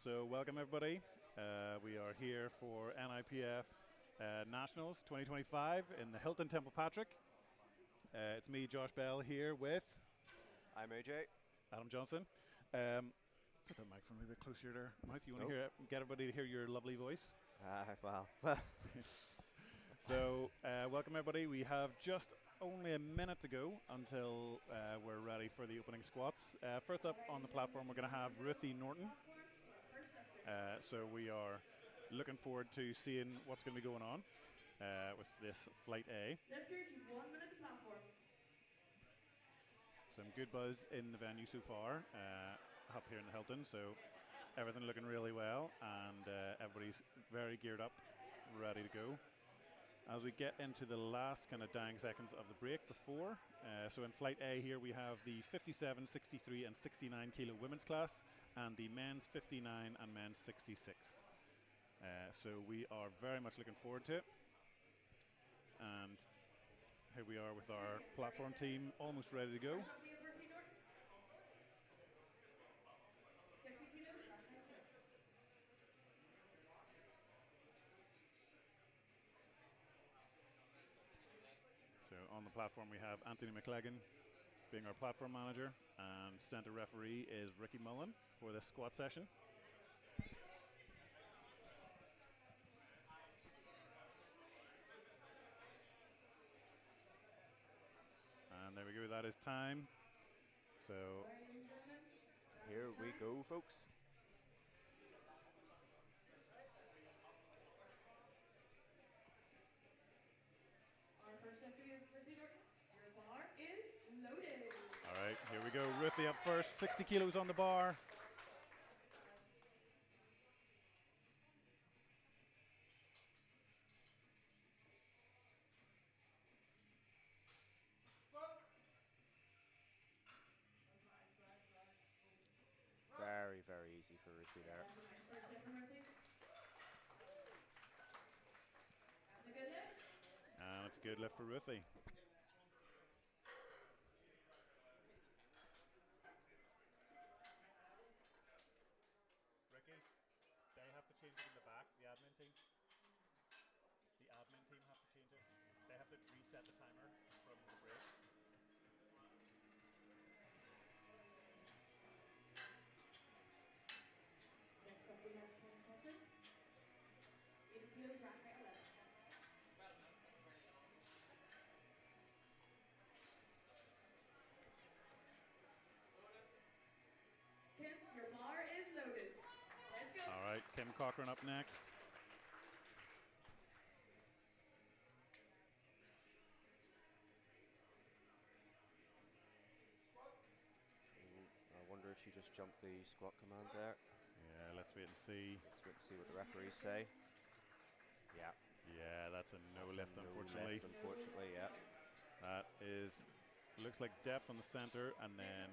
So welcome everybody. We are here for NIPF Nationals 2025 in the Hilton Templepatrick. It's me, Josh Bell, here with... I'm AJ. Adam Johnson. Put that microphone a little bit closer to your mouth. You want to get everybody to hear your lovely voice? Well. So welcome everybody. We have just only a minute to go until we're ready for the opening squats. First up on the platform, we're going to have Ruthie Norton. So we are looking forward to seeing what's going to be going on with this Flight A. Lifters, you've 1 minute to platform. Some good buzz in the venue so far up here in the Hilton, so everything looking really well, and everybody's very geared up, ready to go. As we get into the last kind of dying seconds of the break before, so in Flight A here we have the 57, 63 and 69 kilo women's class and the men's 59 and men's 66. So we are very much looking forward to it. And here we are with our platform team almost ready to go. So on the platform we have Anthony McLegan being our platform manager, and center referee is Ricky Mullen for this squat session. And there we go, that is time. So here we go, folks. Our first lifter, Ruthie Norton, your bar is loaded. All right, here we go. Ruthie up first, 60 kilos on the bar. Very, very easy for Ruthie there. That's a good lift. And it's a good lift for Ruthie. Ricky, they have to change it in the back, the admin team. The admin team have to change it. They have to reset the timer from the break. Next up we have Templepatrick. 80 kilos, rack height 11. Kim, your bar is loaded. Let's go. All right, Kim Cochran up next. I wonder if she just jumped the squat command there. Yeah, let's wait and see. Let's wait and see what the referees say. Yeah. Yeah, that's a no lift, unfortunately. Unfortunately, yeah. That is, looks like depth on the center, and then,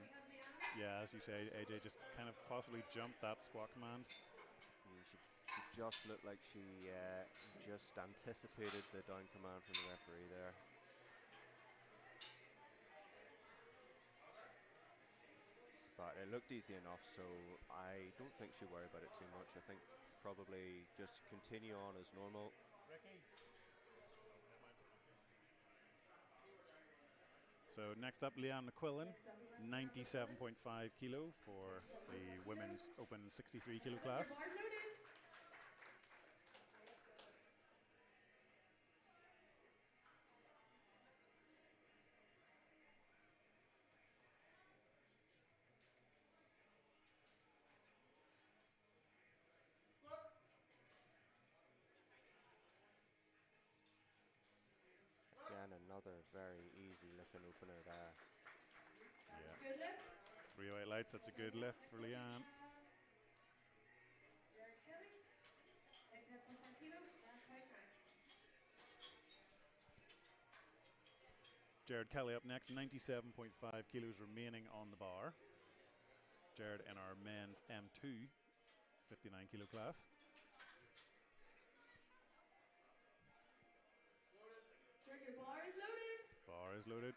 yeah, as you say, AJ just kind of possibly jumped that squat command. She just looked like she just anticipated the down command from the referee there. But it looked easy enough, so I don't think she'll worry about it too much. I think probably just continue on as normal. Ricky. So next up, Leanne McQuillan, 97.5 kilo for the women's open 63 kilo class. Your bar's loaded. Again, another very easy looking opener there. Yeah. Good lift. 308 lights, that's a good lift for Leanne. Jared Kelly. 87.5 kilo, rack height 9. Jared Kelly up next, 97.5 kilos remaining on the bar. Jared in our men's M2 59 kilo class. Jared, your bar is loaded. Bar is loaded.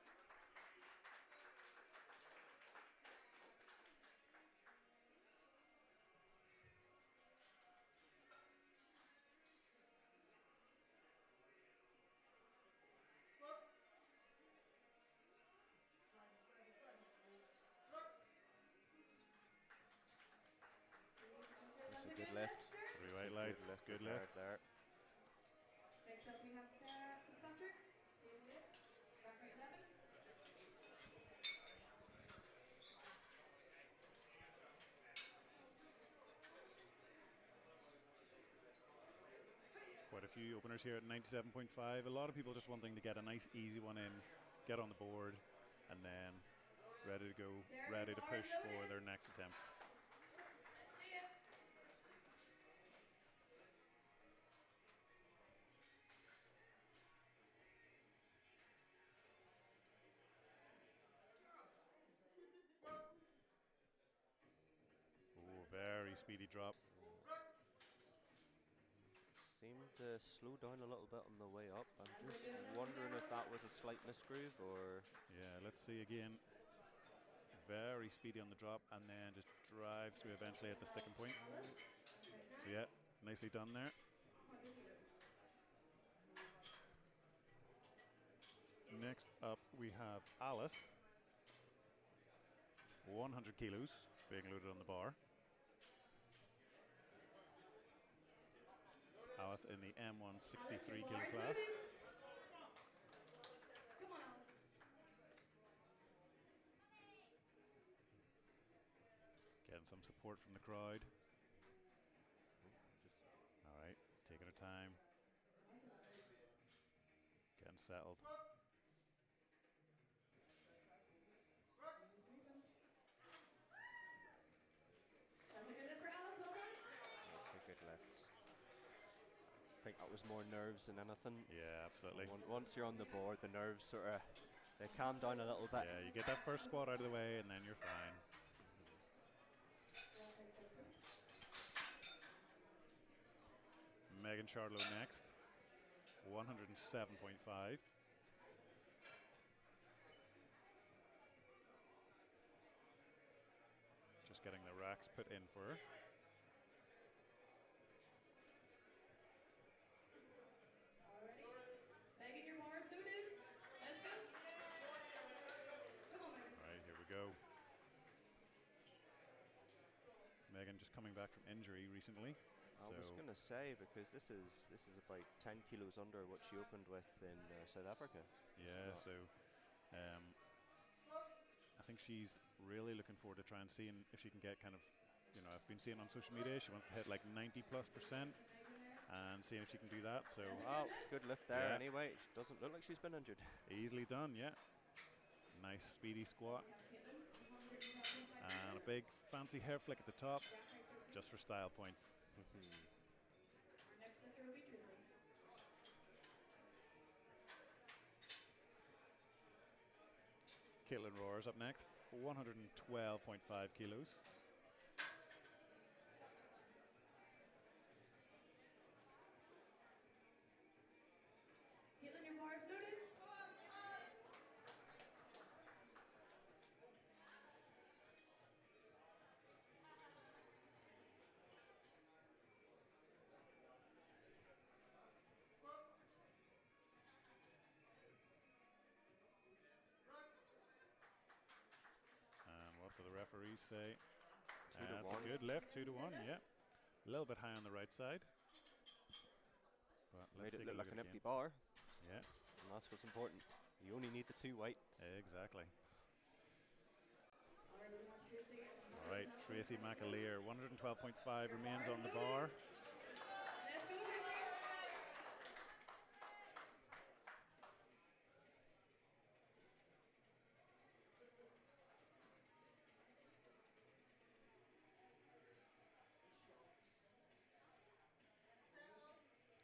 Good lift. 3 white lights. Good lift. There. Next up we have Templepatrick. Same lift. Back right 11. Quite a few openers here at 97.5. A lot of people just wanting to get a nice easy one in, get on the board, and then ready to go, ready to push for their next attempts. See ya. Oh, very speedy drop. Seemed to slow down a little bit on the way up. I'm just wondering if that was a slight misgroove or... Yeah, let's see again. Very speedy on the drop and then just drives through eventually at the sticking point. So yeah, nicely done there. Next up we have Alice. 100 kilos being loaded on the bar. Alice in the M1 63 kilo class. Come on, Alice. Getting some support from the crowd. All right, taking her time. Getting settled. That's a good lift for Alice. Well done. That's a good lift. I think that was more nerves than anything. Yeah, absolutely. Once you're on the board, the nerves sort of, they calm down a little bit. Yeah, you get that first squat out of the way and then you're fine. Megan Charlo next. 107.5. Just getting the racks put in for her. Megan, your bar is loaded. Let's go. Come on, Megan. All right, here we go. Megan just coming back from injury recently. I was going to say, because this is about 10 kilos under what she opened with in South Africa. Yeah, so I think she's really looking forward to try and seeing if she can get kind of, you know, I've been seeing on social media she wants to hit like 90+% and seeing if she can do that. So Good lift there. Yeah. Anyway, it doesn't look like she's been injured. easily done, yeah. Nice speedy squat and a big fancy hair flick at the top, just for style points. Our next lifter will be Tracy. Caitlin Roars up next, 112.5 kilos. Caitlin, your bar is loaded. And what do the referees say? 2 to That's 1. a good lift, 2 to 1, yeah. A little bit high on the right side. But Made let's it take a look like look an empty again. bar, Yeah, and that's what's important. You only need the 2 whites. exactly. All right, we have Tracy. All right, Tracy McAleer, 112.5 remains on the bar. Let's go, Tracy.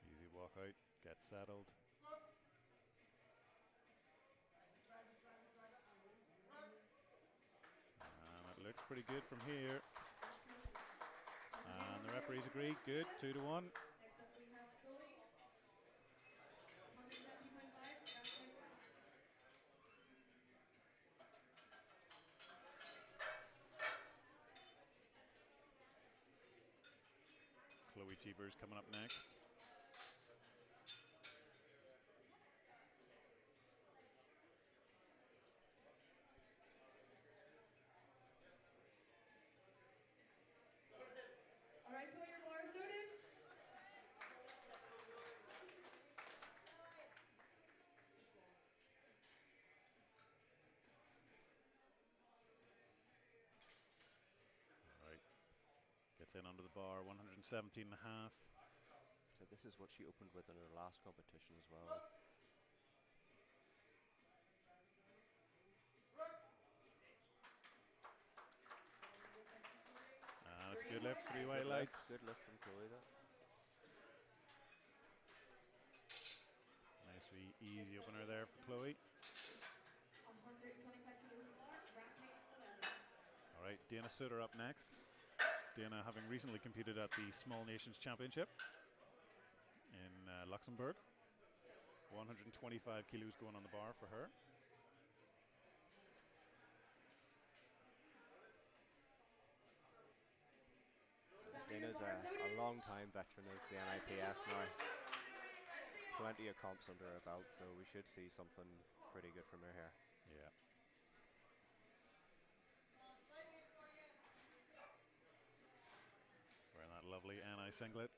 Easy walk out, get settled. And it looks pretty good from here. And the referees agree, good, 2 to 1. Next up we have Chloe. 170.5. Back right 1. Chloe Cheevers coming up next. All right, Chloe, your bar Gets in under the bar, 117 and a half. So this is what she opened with in her last competition as well. That's a good lift, 3 white lights. Good lift from Chloe there. Nice wee easy opener there for Chloe. 125 kilos on the bar, rack height 11. All right, Dana Suter up next. Dana having recently competed at the Small Nations Championship in Luxembourg. 125 kilos going on the bar for her. Dana's a long-time veteran of the NIPF now. Plenty of comps under her belt, so we should see something pretty good from her here. Yeah. Wearing that lovely NI singlet.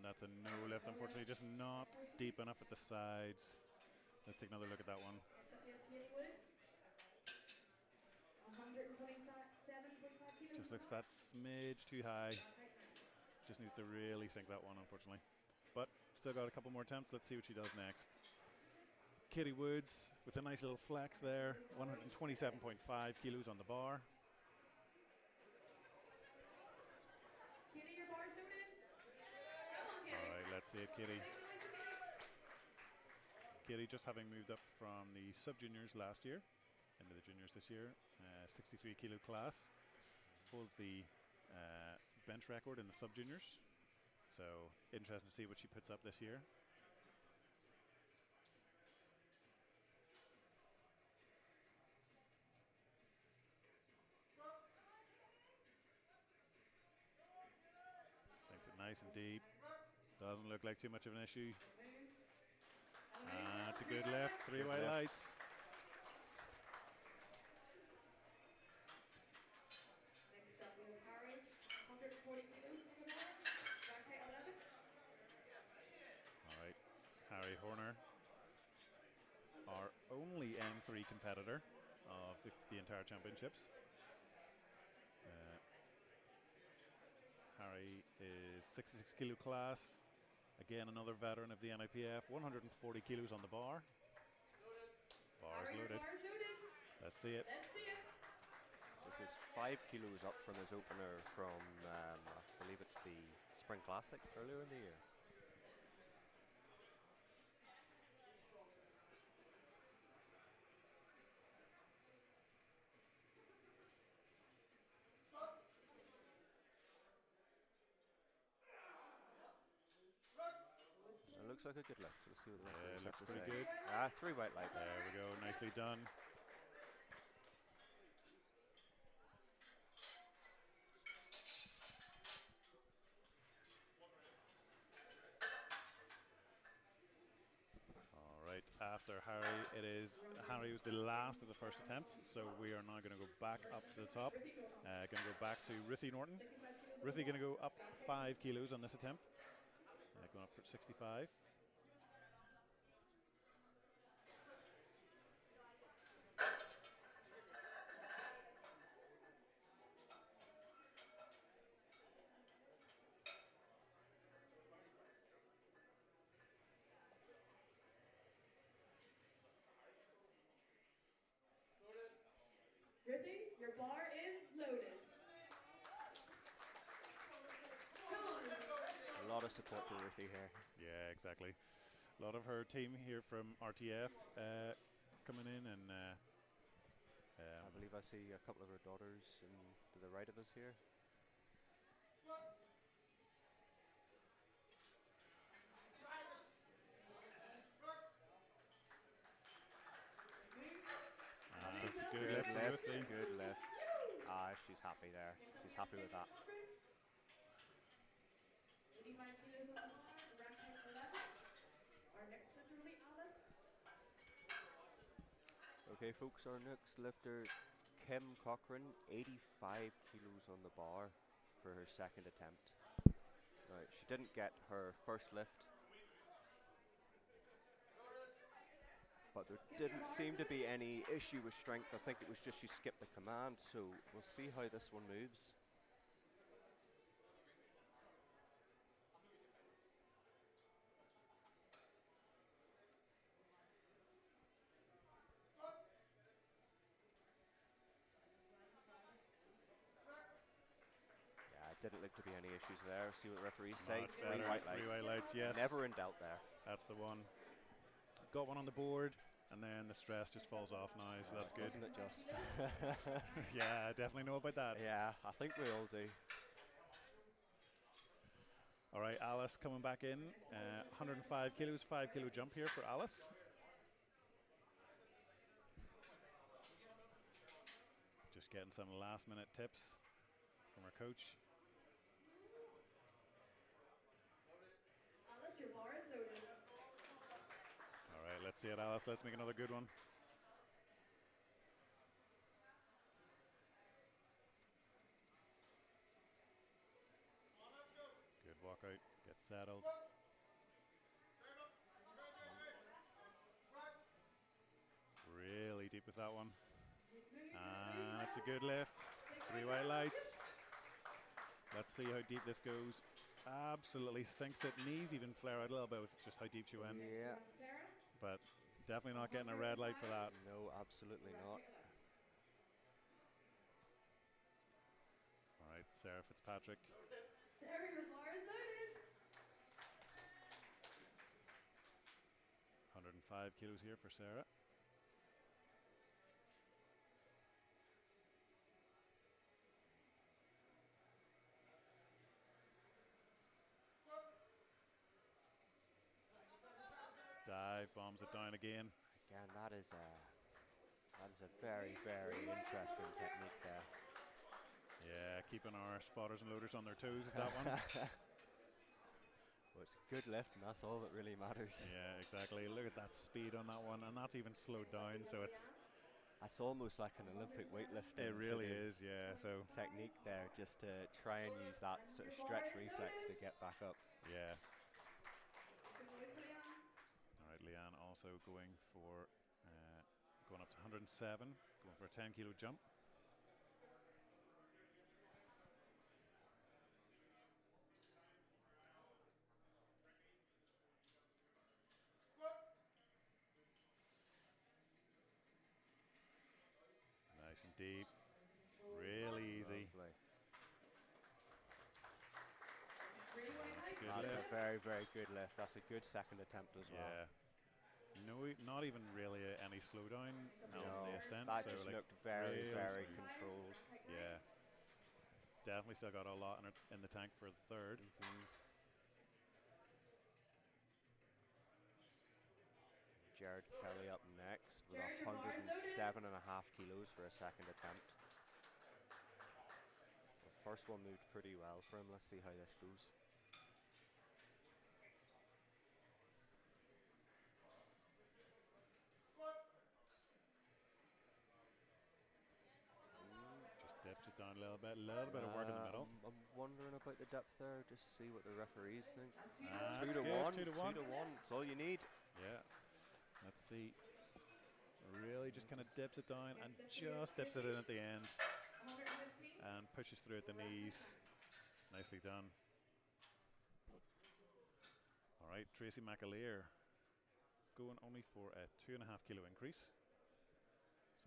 That's a no lift, unfortunately, just not deep enough at the sides. Let's take another look at that one. Next up we have Katie Woods. 127.5 kilos. Just looks that smidge too high. Just needs to really sink that one, unfortunately. But still got a couple more attempts. Let's see what she does next. Katie Woods with a nice little flex there. 127.5 kilos on the bar. Katie, your bar's loaded. Come on, Katie. All right, let's see it, Katie. Katie just having moved up from the sub-juniors last year into the juniors this year. 63 kilo class. Holds the bench record in the sub-juniors. So interesting to see what she puts up this year. Sinks it nice and deep. Doesn't look like too much of an issue. That's a good lift. 3 white lights. Next up we have Harry. 140 kilos on the bar. Rack height 11. All right, Harry Horner, our only N3 competitor of the entire championships. Harry is 66 kilo class. Again, another veteran of the NIPF. 140 kilos on the bar. Bar is loaded. Let's see it. Let's see it. This is 5 kilos up from his opener from, I believe it's the Spring Classic earlier in the year. It looks like a good lift. Let's see what the referees looks have to pretty say. good. 3 white lights. There we go. Nicely done. All right. After Harry, Harry was the last of the first attempts, so we are now going to go back up to the top. Going to go back to Ruthie Norton. Ruthie going to go up 5 kilos on this attempt. Going up for 65. Ruthie, your bar is loaded. Come on. A lot of support for Ruthie here. Yeah, exactly. A lot of her team here from RTF coming in, and I believe I see a couple of her daughters to the right of us here. it's a good lift. Lift, good lift. She's happy there. She's happy with that. 85 kilos on the bar, rack height 11. Our next lifter will be Alice. Okay, folks, our next lifter, Kim Cochran, 85 kilos on the bar for her second attempt. Right, she didn't get her first lift, but there didn't seem to be any issue with strength. I think it was just she skipped the command, so we'll see how this one moves. Didn't look to be any issues there. See what the referees say. Three white lights. Yes. Never in doubt there. That's the one. Got one on the board, and then the stress just falls off now, so that's good. Doesn't it just? Yeah, I definitely know about that. Yeah, I think we all do. All right, Alice coming back in. 105 kilos, 5 kilo jump here for Alice. Just getting some last minute tips from our coach. Alice, your bar is loaded. All right, let's see it, Alice. Let's make another good one. Good walkout. Get settled. Really deep with that one. And it's a good lift. 3 white lights. Let's see how deep this goes. Absolutely sinks it. Knees even flare out a little bit with just how deep she went. Yeah. But definitely not getting a red light for that. No, absolutely not. All right, Sarah Fitzpatrick. Sarah, your bar is loaded. 105 kilos here for Sarah. Dive, bombs it down again. Again, that is a very, very interesting technique there. Yeah, keeping our spotters and loaders on their toes with that one. Well, it's a good lift, and that's all that really matters. Yeah, exactly. Look at that speed on that one, and that's even slowed down, so it's... That's almost like an Olympic weightlifting. It really is, yeah. So technique there, just to try and use that sort of stretch reflex to get back up. Yeah. All right, Leanne also going for going up to 107, going for a 10 kilo jump. Nice and deep, really easy. Lovely. That's a very, very good lift. That's a good second attempt as well. Yeah. No, not even really any slowdown on the ascent. That so just like looked very, very smooth. controlled. Yeah. Definitely still got a lot in the tank for the third. Jared Kelly up next with 107.5 kilos for a second attempt. The first one moved pretty well for him. Let's see how this goes. Just dips it down a little bit of work in the middle. I'm wondering about the depth there. Just see what the referees think. 2 to 1. 2 to 1. 2 to 1. That's all you need. Yeah. Let's see. Really just kind of dips it down and just dips it in at the end. And pushes through at the knees. Nicely done. All right, Tracy McAleer going only for a 2.5 kilo increase.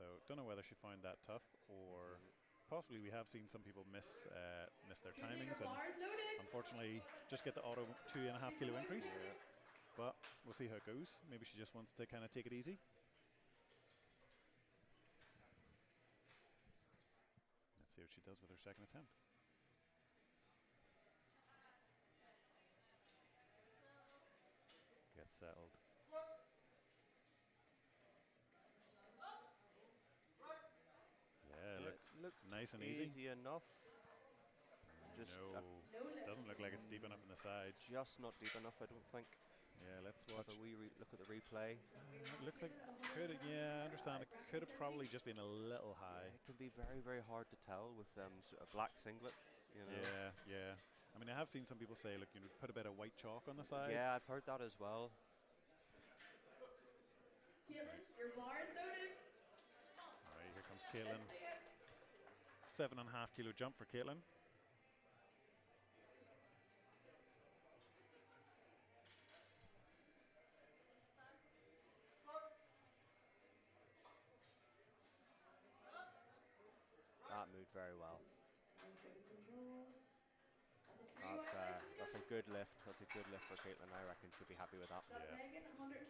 So don't know whether she found that tough, or possibly we have seen some people miss their timings and unfortunately just get the auto 2.5 kilo increase. Yeah. But we'll see how it goes. Maybe she just wants to kind of take it easy. Let's see what she does with her second attempt. Get settled. Yeah, looked nice and easy enough. Just no, doesn't look like it's deep enough in the sides. Just not deep enough, I don't think. Yeah, let's watch. Have a wee look at the replay. It looks like yeah, I understand. It could have probably just been a little high. It can be very, very hard to tell with black singlets, you know. Yeah, yeah. I mean, I have seen some people say, look, put a bit of white chalk on the side. Yeah, I've heard that as well. Caitlin, your bar is loaded. All right, here comes Caitlin. 7.5 kilo jump for Caitlin. That moved very well. That's That's a good lift. That's a good lift for Caitlin. I reckon she'll be happy with that. Yeah. Megan, 120.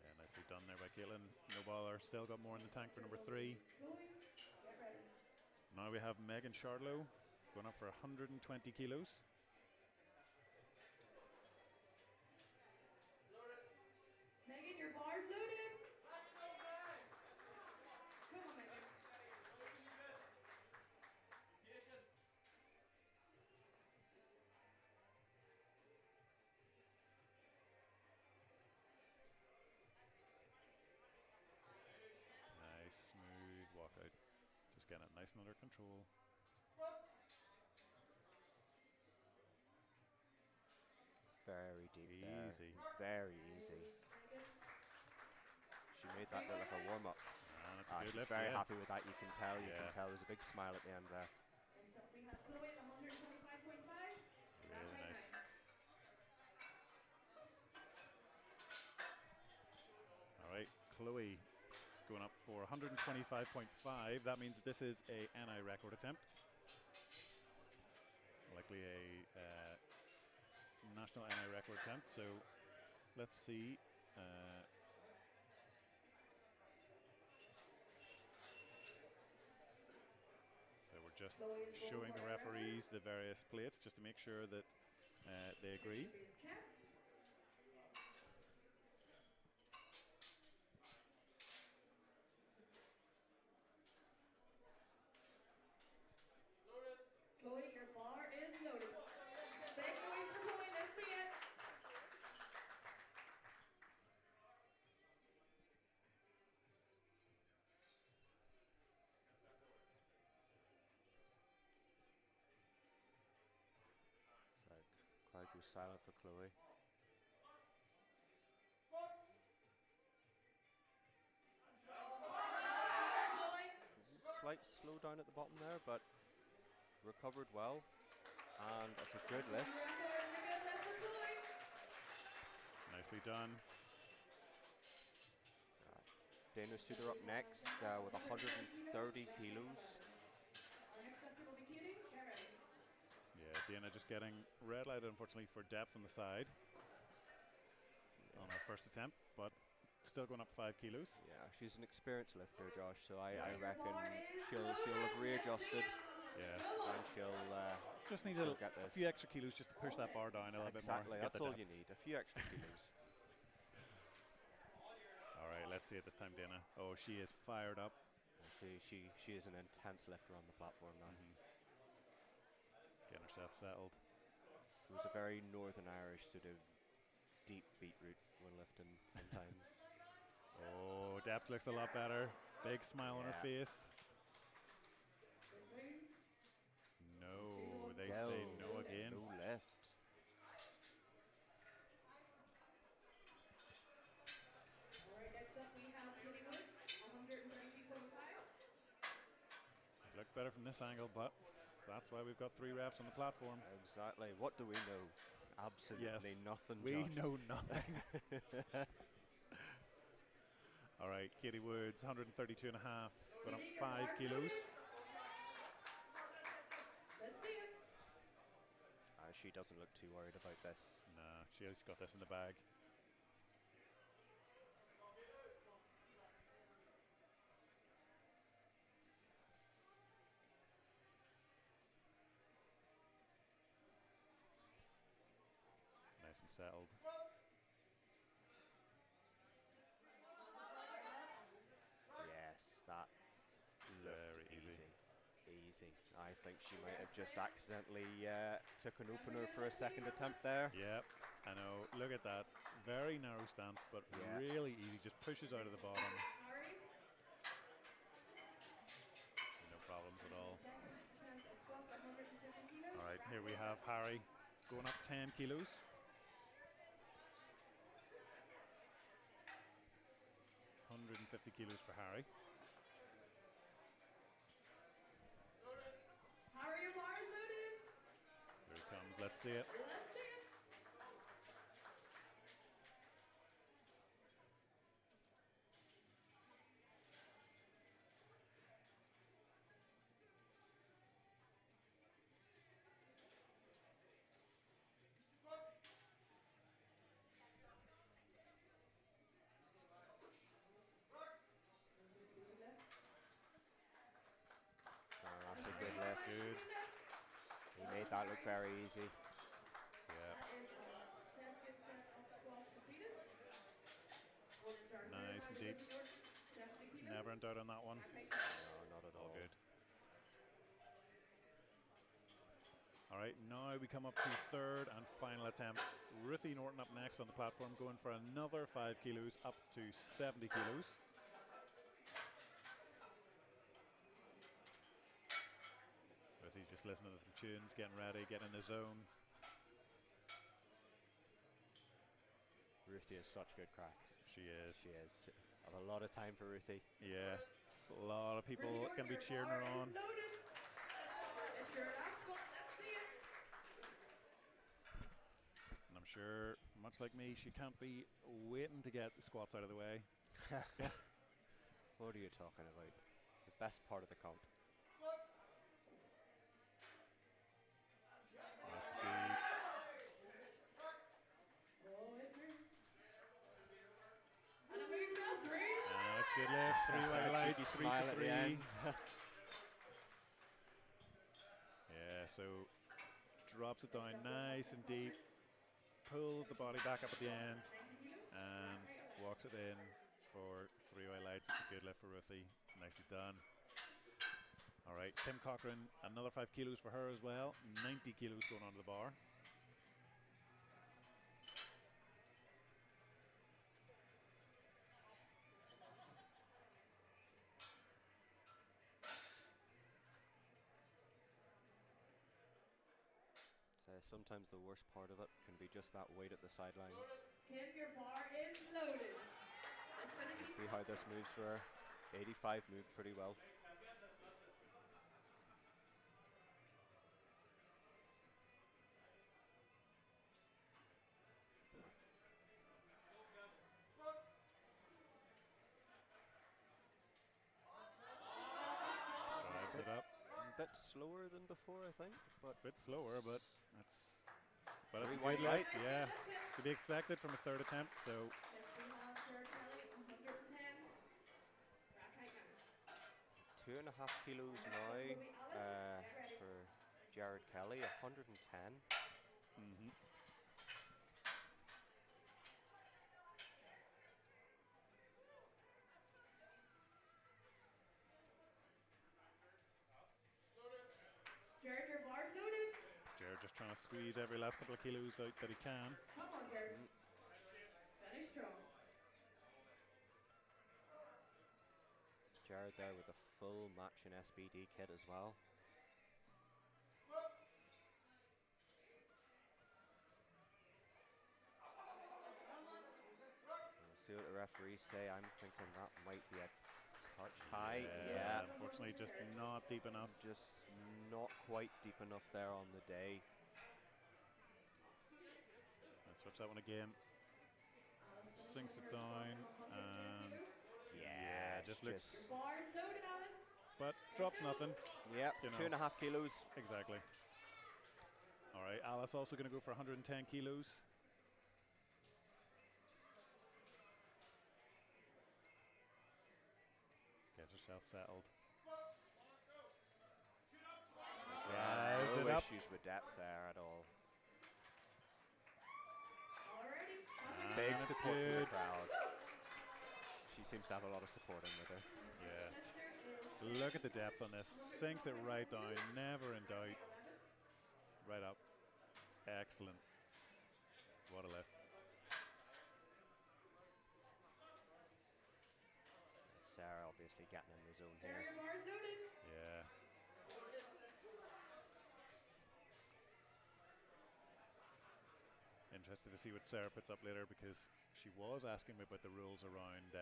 Yeah, nicely done there by Caitlin. No bother. Still got more in the tank for number 3. Get ready. Now we have Megan Charlow going up for 120 kilos. Megan, your bar's loaded. Come on, Megan. Nice, smooth walkout. Just getting it nice and under control. Very deep Easy. there. Very easy. She made that look like a warm-up. That's a good She's lift. very Yeah. happy with that. You can tell. You Yeah. can tell. There's a big smile at the end there. Next up, we have Chloe at 125.5. Really nice. All right, Chloe going up for 125.5. That means that this is a NI record attempt. Likely a national NI record attempt. So let's see. So we're just showing the referees the various plates just to make sure that they agree. Chloe, your bar is loaded. Big noise for Chloe, let's see it. So crowd goes silent for Chloe. Slight slowdown at the bottom there, but recovered well, and that's a good lift. Nicely done. Dana Suter up next with 130 kilos. Yeah, Dana just getting red lighted, unfortunately, for depth on the side on her first attempt, but still going up 5 kilos. Yeah, she's an experienced lifter, Josh, so I reckon she'll have readjusted. Yeah. And she'll just need get a this. few extra kilos just to push that bar down a little bit more. Exactly, that's all you need, a few extra kilos. All right, let's see it this time, Dana. Oh, she is fired up. She is an intense lifter on the platform now. Getting herself settled. It was a very Northern Irish sort of deep beetroot when lifting sometimes. Oh, depth looks a lot better. Big smile on her face. No, they say no again. No lift. Alright, next up we have Katie Wood, 130.5. Looked better from this angle, but that's why we've got 3 reps on the platform. Exactly. What do we know? Absolutely nothing, We Josh. know nothing. All right, Katie Woods, 132 and a half, got up 5 kilos. Let's see it. She doesn't look too worried about this. Nah, she's got this in the bag. Nice and settled. Yes, that looked Very easy. Easy. easy. I think she might have just accidentally took an opener for a second attempt there. Yep, I know. Look at that. Very narrow stance, but really easy. Just pushes out of the bottom. Harry. No problems at all. Second attempt at squats at 150 kilos. All right, here we have Harry going up 10 kilos. 150 kilos for Harry. Harry, your bar is loaded. Here it comes. Let's see it. Let's see it. That's a good lift. Good. He made that look very easy. Yeah. That is our second set of squats completed. Orders are Nice and deep. 70 kilos. Never in doubt on that one. No, not at All all. good. All right, now we come up to third and final attempts. Ruthie Norton up next on the platform, going for another 5 kilos up to 70 kilos. Ruthie's just listening to some tunes, getting ready, getting in the zone. Ruthie is such good crack. She is. She is. I have a lot of time for Ruthie. Yeah, a lot of people Ruthie going to be Norton, cheering your her bar on. is loaded. It's your last squat. Let's see it. And I'm sure, much like me, she can't be waiting to get the squats out of the way. What are you talking about? The best part of the comp. Nice and deep. Roll it through. And a big fell three. That's good lift. 3 wide lights, Cheeky 3 smile for at 3. the end. Yeah, so drops it down nice and deep, pulls the body back up at the end, and walks it in for 3 wide lights. It's a good lift for Ruthie. Nicely done. All right, Tim Cochran, another 5 kilos for her as well. 90 kilos going onto the bar. So sometimes the worst part of it can be just that weight at the sidelines. Kim, your bar is loaded. Let's finish You these see how this moves for her. 85 moved pretty well. Drives it up. A bit slower than before, I think, but Bit slower, but it's Three it's a white good light. lights. Yeah, to be expected from a third attempt. So Next we have Jared Kelly, 110. Rack height now. 2.5 kilos now for Jared Kelly, 110. Jared, your bar's loaded. Jared just trying to squeeze every last couple of kilos out that he can. Come on, Jared. Finish strong. Jared there with a full match in SBD kit as well. We'll see what the referees say. I'm thinking that might be a touch high. Yeah. Unfortunately, just not deep enough. Just not quite deep enough there on the day. Let's watch that one again. Sinks it down and Yeah, just Your looks, bar is loaded, Alice. but drops nothing. Yep, You know. 2.5 kilos. Exactly. All right, Alice also going to go for 110 kilos. Gets herself settled. Drives No it up. issues with depth there at all. Alrighty. Big That's support from the good. crowd. She seems to have a lot of support in with her. Yeah. Lifter is Look at the depth on this. Sinks it right down. Never in doubt. Right up. Excellent. What a lift. Sarah obviously getting in the zone here. Sarah, your bar is loaded. Yeah. Interested to see what Sarah puts up later, because she was asking me about the rules around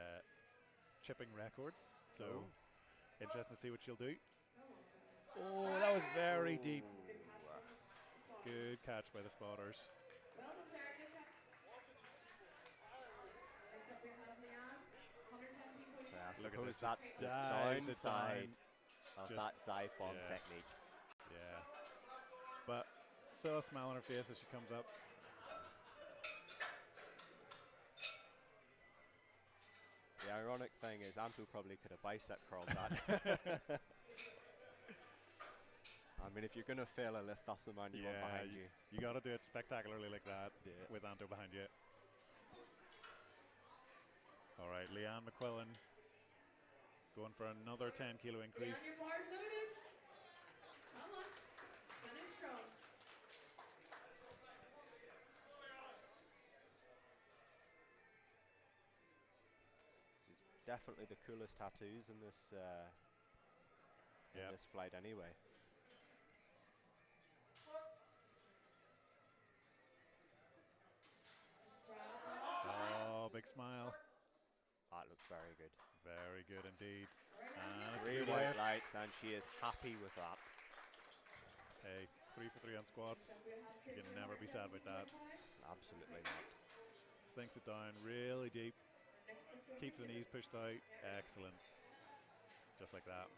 chipping records. So interesting to see what she'll do. Oh, that was very deep. Good catch by the spotters. Well done, Sarah. Good job. Next up we have Leanne. 117.8. So I Look at suppose this, just that's the dives it downside down. of Just- that dive bomb yeah. technique. Yeah. But still a smile on her face as she comes up. The ironic thing is Anto probably could have bicep curled that. I mean, if you're going to fail a lift, that's the man you want behind you. You got to do it spectacularly like that with Anto behind you. All right, Leanne McQuillan going for another 10 kilo increase. Leanne, your bar is loaded. Come on. Finish strong. She's definitely the coolest tattoos in this this flight anyway. Oh, big smile. That looks very good. Very good indeed. And it's a 3 good white lift. lights, and she is happy with that. Hey, 3 for 3 on squats. You can never be sad about that. Absolutely not. Sinks it down really deep. Keeps the knees pushed out. Excellent. Just like that.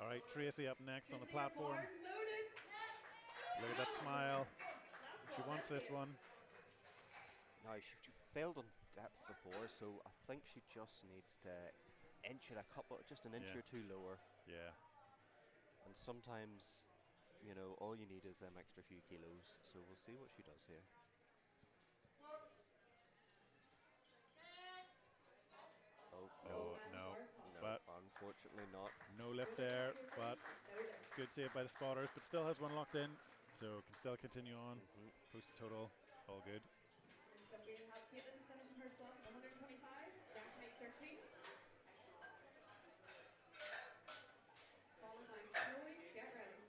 All right, Tracy up next on the platform. Bars loaded. Look at that smile. She wants this one. Now, she failed on depth before, so I think she just needs to inch it just an inch Yeah. or two lower. Yeah. And sometimes, you know, all you need is them extra few kilos. So we'll see what she does here. Oh, Oh, no. no, But unfortunately not. no lift there, but good save by the spotters, but still has one locked in, so can still continue on. Post total, all good. Next up we have Hilton finishing her squats at 125. Back height 13. Followed by Chloe. Get ready.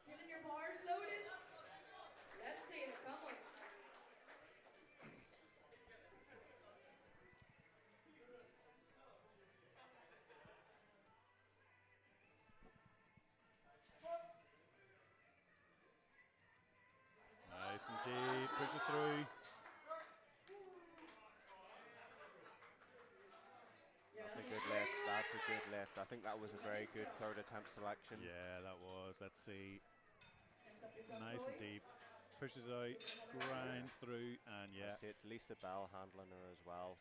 Hilton, your bars loaded. Let's see it. Come on. Nice indeed, pushes through. That's a good lift. That's a good lift. I think that was a very good third attempt selection. Yeah, that was. Let's see. Next up we've got Nice and Chloe. deep. Pushes out, grinds through, and I yeah. see it's Lisa Bell handling her as well.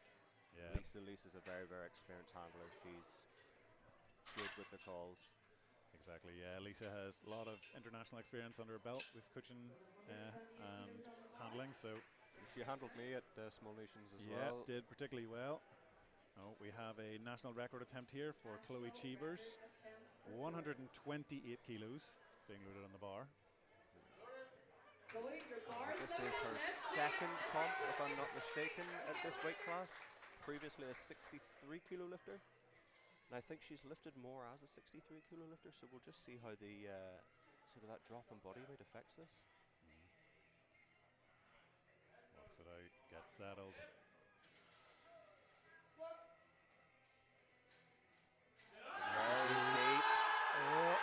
Yeah. Lisa's a very, very experienced handler. She's good with the calls. Exactly, yeah. Lisa has a lot of international experience under her belt with coaching and handling, so She handled me at Small Nations as yeah, well. did particularly well. Oh, we have a national record attempt here for Chloe Cheevers. 128 kilos being loaded on the bar. Chloe, your bars This is her loaded. Let's see second it. comp, if I'm not mistaken, at this weight class. Previously a 63 kilo lifter. And I think she's lifted more as a 63 kilo lifter, so we'll just see how the sort of that drop in body weight affects this. Walks it out, gets settled. Very deep. Oh,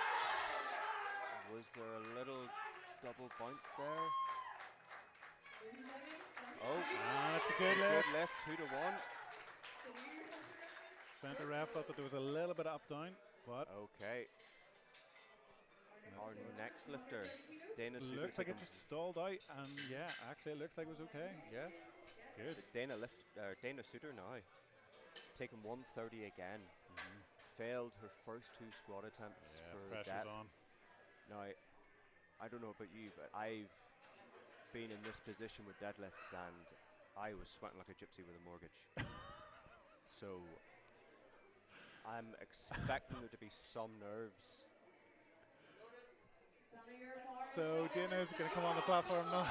Was there a little double bounce there? Oh, that's a good lift. good lift, 2 to 1. Centre ref thought that there was a little bit of up down, but Okay. Our next lifter, Dana Suter. looks like it taking- just stalled out, and yeah, actually it looks like it was okay. Yeah. Good. Dana Suter now. Taking 130 again. failed her first 2 squat attempts Yeah, for pressure's depth. on. Now, I don't know about you, but I've been in this position with deadlifts and I was sweating like a gypsy with a mortgage. So I'm expecting there to be some nerves. So Dana's going to come on the platform now.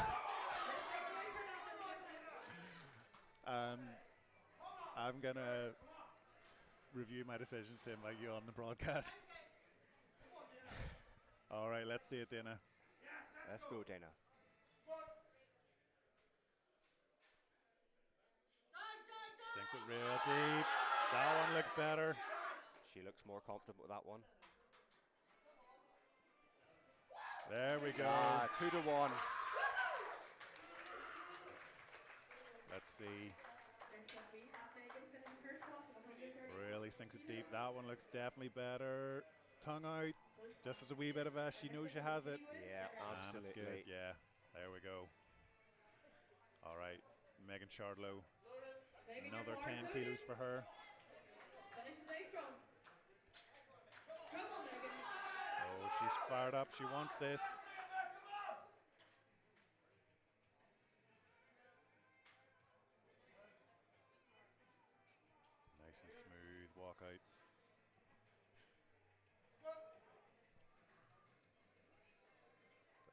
I'm going to review my decisions to invite you on the broadcast. All right, let's see it, Dana. Let's go, Dana. Sinks it real deep. That one looks better. She looks more confident with that one. There we go. 2 to 1. Let's see. Really sinks it deep. That one looks definitely better. Tongue out. Just as a wee bit of a, she knows she has it. Yeah, And it's absolutely. good. Yeah, there we go. All right, Megan Chardlow. Another 10 kilos for her. Oh, she's fired up. She wants this. Nice and smooth walk out.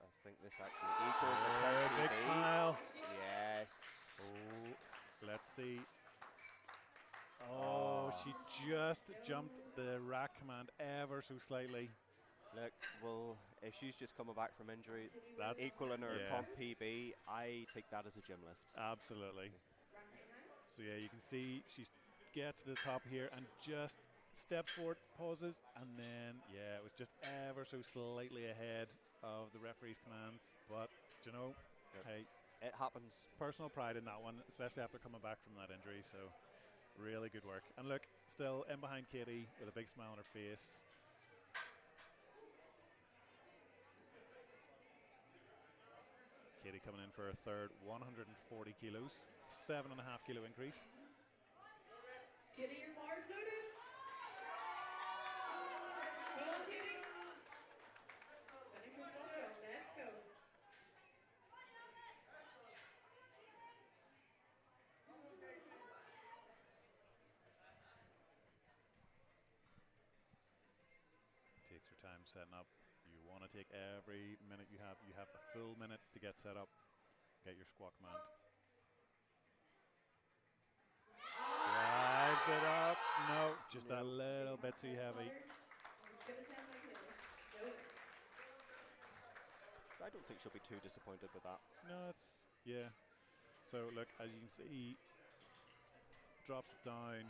I think this actually equals a Oh, big PB. smile. Yes. Oh, let's see. Oh, she just jumped the rack command ever so slightly. Look, well, if she's just coming back from injury, That's equaling her yeah, comp PB, I take that as a gym lift. absolutely. So yeah, you can see she gets to the top here and just steps forward, pauses, and then yeah, it was just ever so slightly ahead of the referee's commands. But you know, Yep. hey, It happens. personal pride in that one, especially after coming back from that injury. So really good work. And look, still in behind Katie with a big smile on her face. Katie coming in for a third 140 kilos, 7.5 kilo increase. Kitty, your bar's loaded. Go on, Kitty. Finish your squat. Let's go. Takes your time setting up. You want to take every minute you have. You have a full minute to get set up. Get your squat command. Drives it up. No, just a little bit too heavy. Good attempt by Kitty. Do it. So I don't think she'll be too disappointed with that. No, it's, yeah. So look, as you can see, drops it down.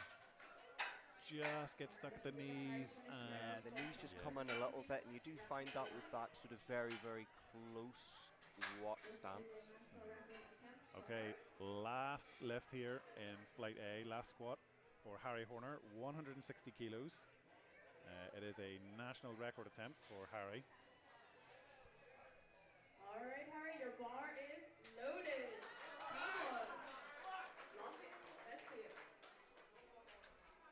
Just gets stuck at the knees. Yeah, the knees just yeah. come in a little bit, and you do find that with that sort of very, very close squat stance. Okay, last lift here in flight A, last squat for Harry Horner, 160 kilos. It is a national record attempt for Harry. All right, Harry, your bar is loaded. Come on. Lock it. Let's see it.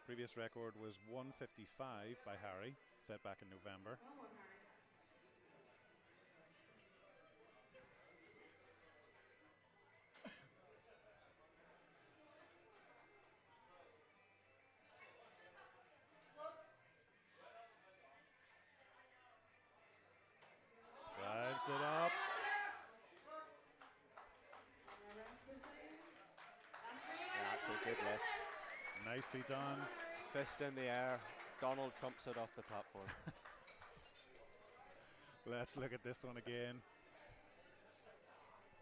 Previous record was 155 by Harry, set back in November. Come on, Harry. Drives it up. That's a good lift. Nicely done. Fist in the air. Donald Trumps it off the platform. Let's look at this one again.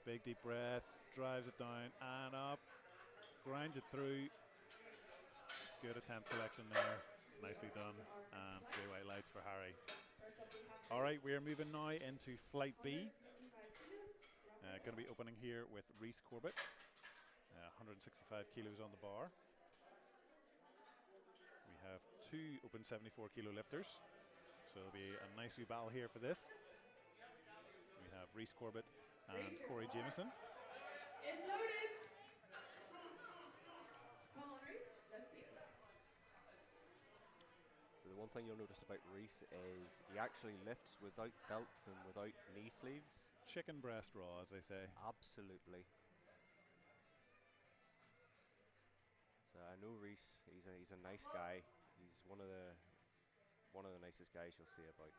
Big deep breath. Drives it down and up. Grinds it through. Good attempt selection there. Nicely done. And 3 white lights for Harry. All right, we are moving now into flight B. Going to be opening here with Reese Corbett. 165 kilos on the bar. We have 2 open 74 kilo lifters. So it'll be a nice wee battle here for this. We have Reese Corbett and Corey Jameson. It's loaded. Come on, Reese. Let's see it. So one thing you'll notice about Reese is he actually lifts without belts and without knee sleeves. Chicken breast raw, as they say. Absolutely. So I know Reese. He's a nice guy. He's one of the nicest guys you'll see about.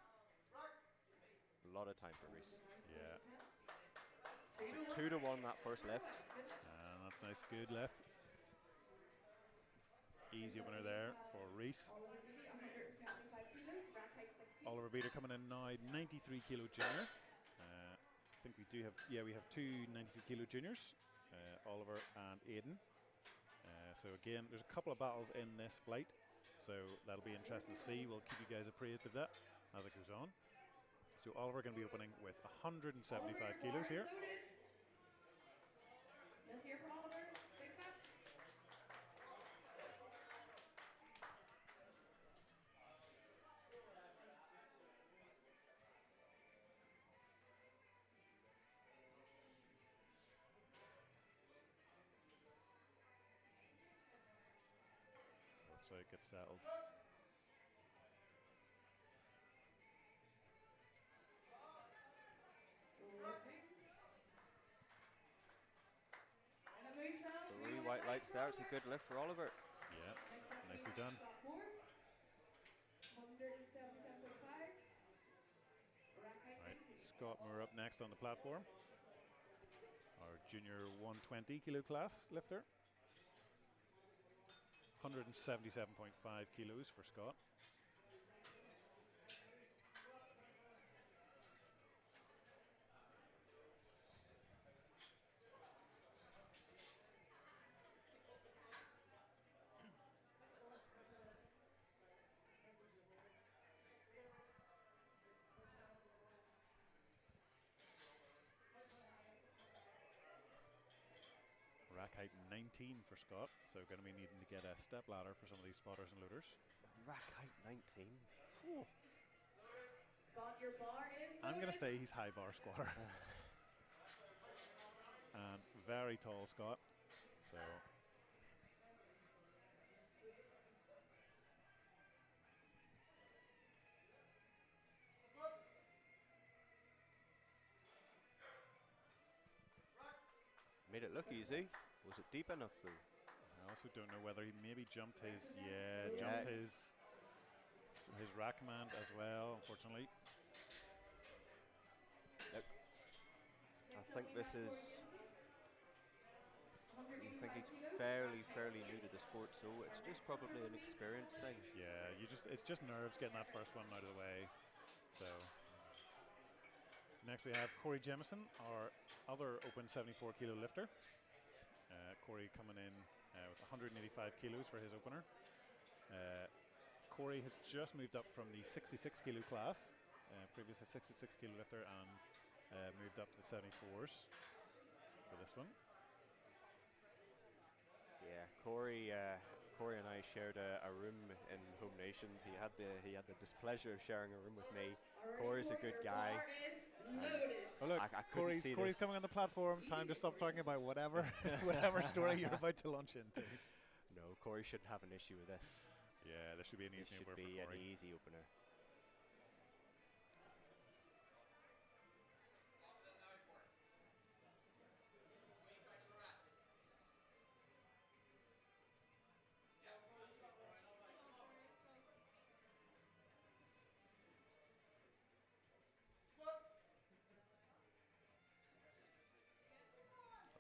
A lot of time for Reese. Yeah. So 2-1 that first lift. That's nice, good lift. Easy opener there for Reese. Oliver Beater coming in now, 93 kilo junior. I think we do have, we have two 93 kilo juniors, Oliver and Aiden. So again, there's a couple of battles in this flight, so that'll be interesting to see. We'll keep you guys appraised of that as it goes on. So Oliver going to be opening with 175 kilos here. Let's hear for Oliver. Big clap. So it gets settled. Three white lights there. It's a good lift for Oliver. Yeah, nicely done. Right, Scott Moore up next on the platform. Our junior 120 kilo class lifter. 177.5 kilos for Scott. Rack height 19 for Scott, so going to be needing to get a step ladder for some of these spotters and loaders. Rack height 19. Scott, your bar is loaded. I'm going to say he's high bar squatter. And very tall Scott, so Made it look easy. Was it deep enough though? I also don't know whether he maybe jumped his, jumped his rack command as well, unfortunately. Yep. I think this is. I think he's fairly new to the sport, so it's just probably an experience thing. Yeah, it's just nerves getting that first one out of the way. So next we have Corey Jemison, our other open 74 kilo lifter. Corey coming in with 185 kilos for his opener. Corey has just moved up from the 66 kilo class, previous 66 kilo lifter, and moved up to the 74s for this one. Yeah, Corey and I shared a room in Home Nations. He had the displeasure of sharing a room with me. Corey's a good guy. Oh look, Corey's coming on the platform. Time to stop talking about whatever story you're about to launch into. No, Corey shouldn't have an issue with this. Yeah, this should be an easy opener for Corey. Should be an easy opener.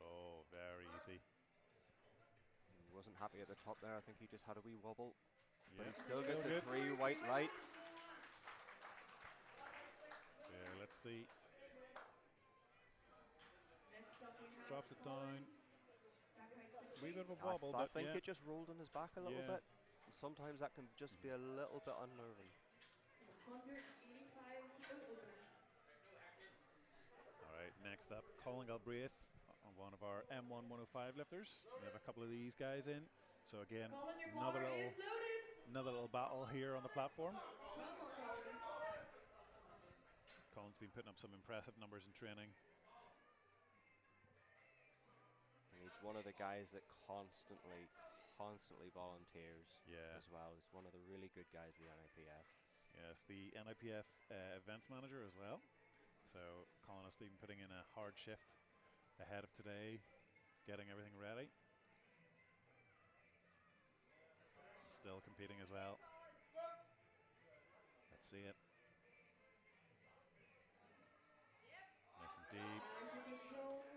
Oh, very easy. He wasn't happy at the top there. I think he just had a wee wobble. Yeah. But he still gets the 3 white lights. Yeah, let's see. Drops it down. Wee bit of a wobble, I but think yeah. it just rolled on his back a little bit. And sometimes that can just be a little bit unnerving. 185 kilo opener. All right, next up, Colin Galbraith, one of our M1 105 lifters. We have a couple of these guys in. So again, Colin, your bar is loaded. another little battle here on the platform. Come on, Colin. Colin's been putting up some impressive numbers in training. And he's one of the guys that constantly constantly volunteers Yeah. as well. He's one of the really good guys in the NIPF. Yes, the NIPF events manager as well. So Colin has been putting in a hard shift ahead of today, getting everything ready. Still competing as well. Let's see it. Nice and deep. Nice and controlled.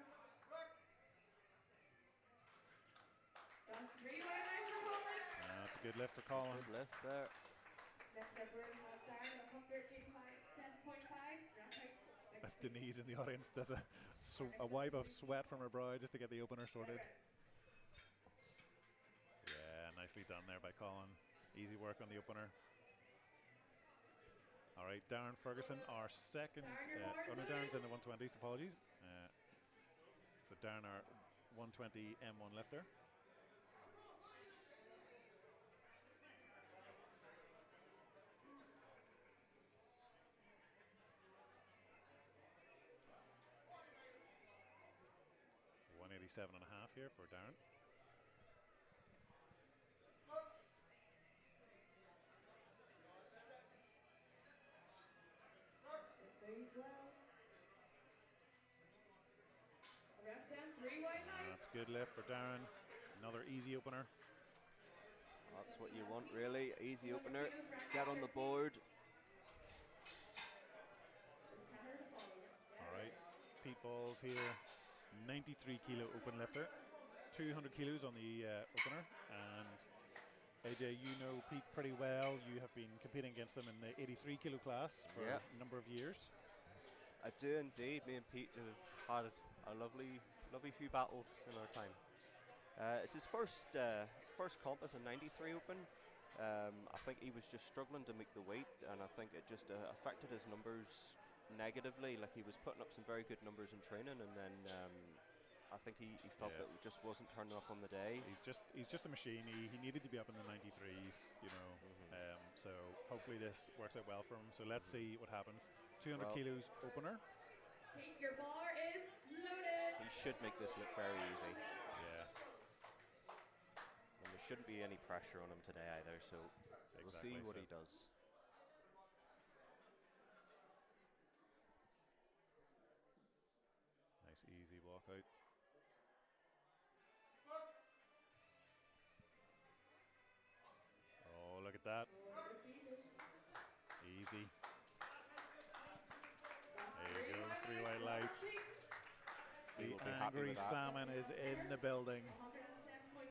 That's 3 white lights for Colin. That's a good lift for Colin. Good lift there. Next up, we're going to have Darren at 187.5. That's Denise in the audience. Does a wipe of sweat from her brow just to get the opener sorted. Yeah, nicely done there by Colin. Easy work on the opener. All right, Darren Ferguson, our second. Oh no, Darren's in the 120s. Apologies. So Darren, our 120 M1 lifter. $187.5 here for Darren. That's a good lift for Darren. Another easy opener. That's what you want, really. Easy opener. Get on the board. All right, Pete Falls here, 93 kilo open lifter, 200 kilos on the opener. And AJ, you know Pete pretty well. You have been competing against him in the 83 kilo class for a number of years. I do indeed. Me and Pete have had a lovely few battles in our time. It's his first comp as a 93 open. I think he was just struggling to make the weight, and I think it just affected his numbers negatively. Like, he was putting up some very good numbers in training, and then I think he felt that it just wasn't turning up on the day. He's just a machine. He needed to be up in the 93s, you know. So hopefully this works out well for him. So let's see what happens. 200 kilos opener. Pete, your bar is loaded. He should make this look very easy. Yeah. And there shouldn't be any pressure on him today either. So we'll see what he does. Nice easy walkout. Oh, look at that. Easy. There you go, 3 white lights. The angry salmon is in the building.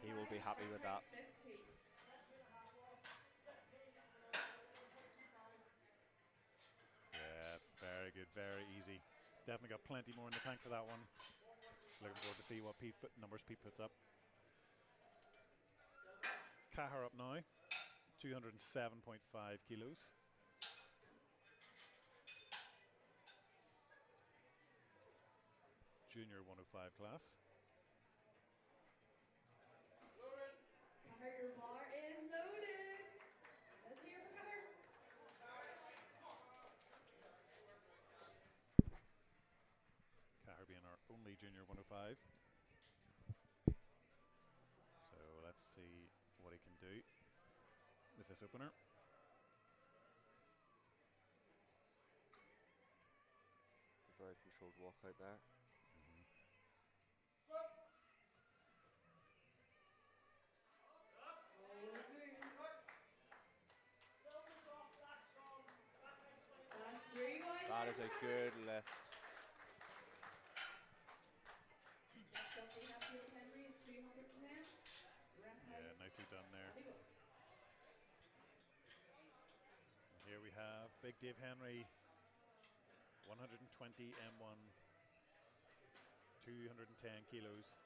He will be happy with that. Yeah, very good, very easy. Definitely got plenty more in the tank for that one. Looking forward to see what numbers Pete puts up. Cahar up now, 207.5 kilos. Junior 105 class. Cahar, your bar is loaded. Let's hear for Cahar. Cahar being our only junior 105. So let's see what he can do with this opener. Very controlled walkout there. That is a good lift. Next up, we have Hilton Henry at 310. Yeah, nicely done there. Here we have Big Dave Henry, 120 M1, 210 kilos.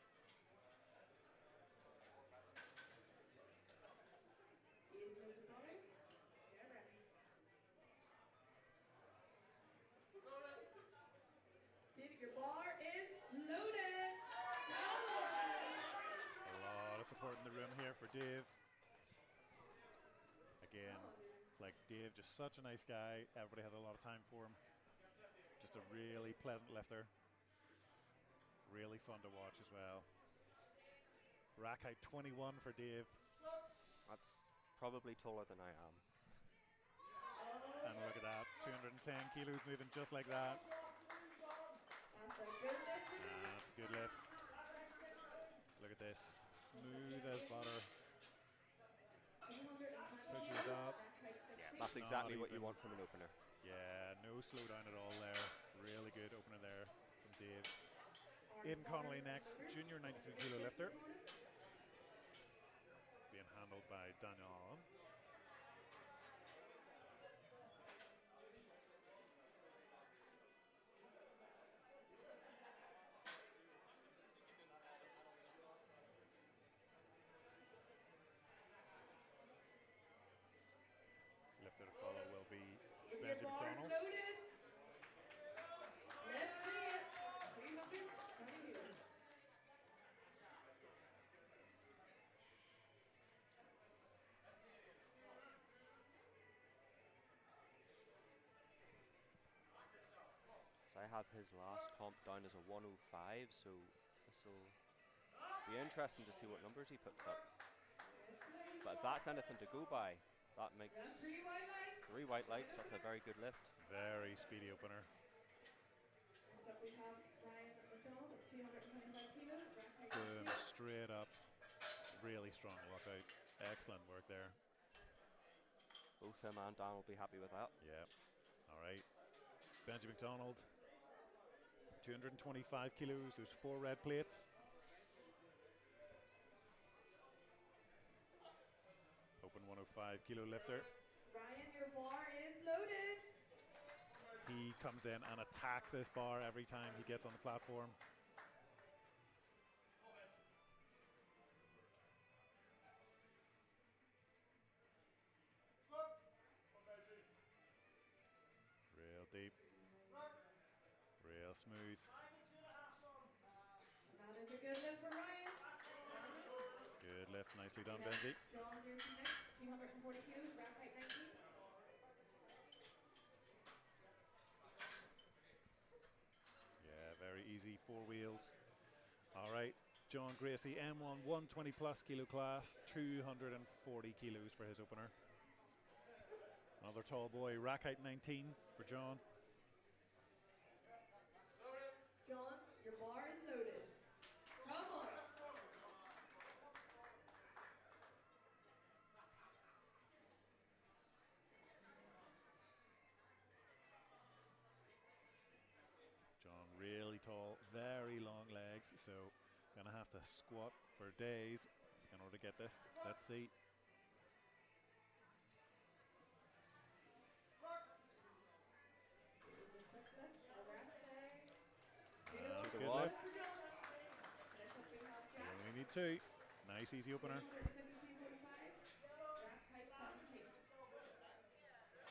Your bar is loaded. A lot of support in the room here for Dave. Again, like Dave, just such a nice guy. Everybody has a lot of time for him. Just a really pleasant lifter. Really fun to watch as well. Rack height 21 for Dave. That's probably taller than I am. And look at that, 210 kilos moving just like that. That's a good lift. That's a good lift. Look at this, smooth as butter. 220 Push it up. rack height 60. Yeah, that's exactly what you even. want from an opener. Yeah, no slowdown at all there. Really good opener there from Dave. Aidan Connolly next, junior 93 kilo lifter. Being handled by Daniel Allen. Lifter to follow will be Your Benji bar's McDonald. loaded. Let's see it. 320 kilos. So I have his last comp down as a 105, so this will be interesting to see what numbers he puts up. But if that's anything to go by, that makes That's 3 white lights. 3 white lights. That's a very good lift. Very speedy opener. Next up we have Ryan McDonald at 225 kilos. Rack height Boom, 60. straight up. Really strong walkout. Excellent work there. Both him and Dan will be happy with that. Yeah. All right. Benji McDonald, 225 kilos. There's 4 red plates. Open 105 kilo lifter. Ryan, your bar is loaded. He comes in and attacks this bar every time he gets on the platform. Real deep. Real smooth. That is a good lift for Ryan. Good lift. Nicely done, Benji. John Pearson next, 240 kilos. Rack height 19. Yeah, very easy. 4 wheels. All right. John Gracie, M1 120 plus kilo class, 240 kilos for his opener. Another tall boy, rack height 19 for John. John, your bar is loaded. Come on. John really tall, very long legs, so gonna have to squat for days in order to get this. Let's see. This is a quick lift. A rack say. That's a To good what? lift. For John. Next up we have We Jack. only need 2. Nice, easy opener. 262.45. Rack height 17.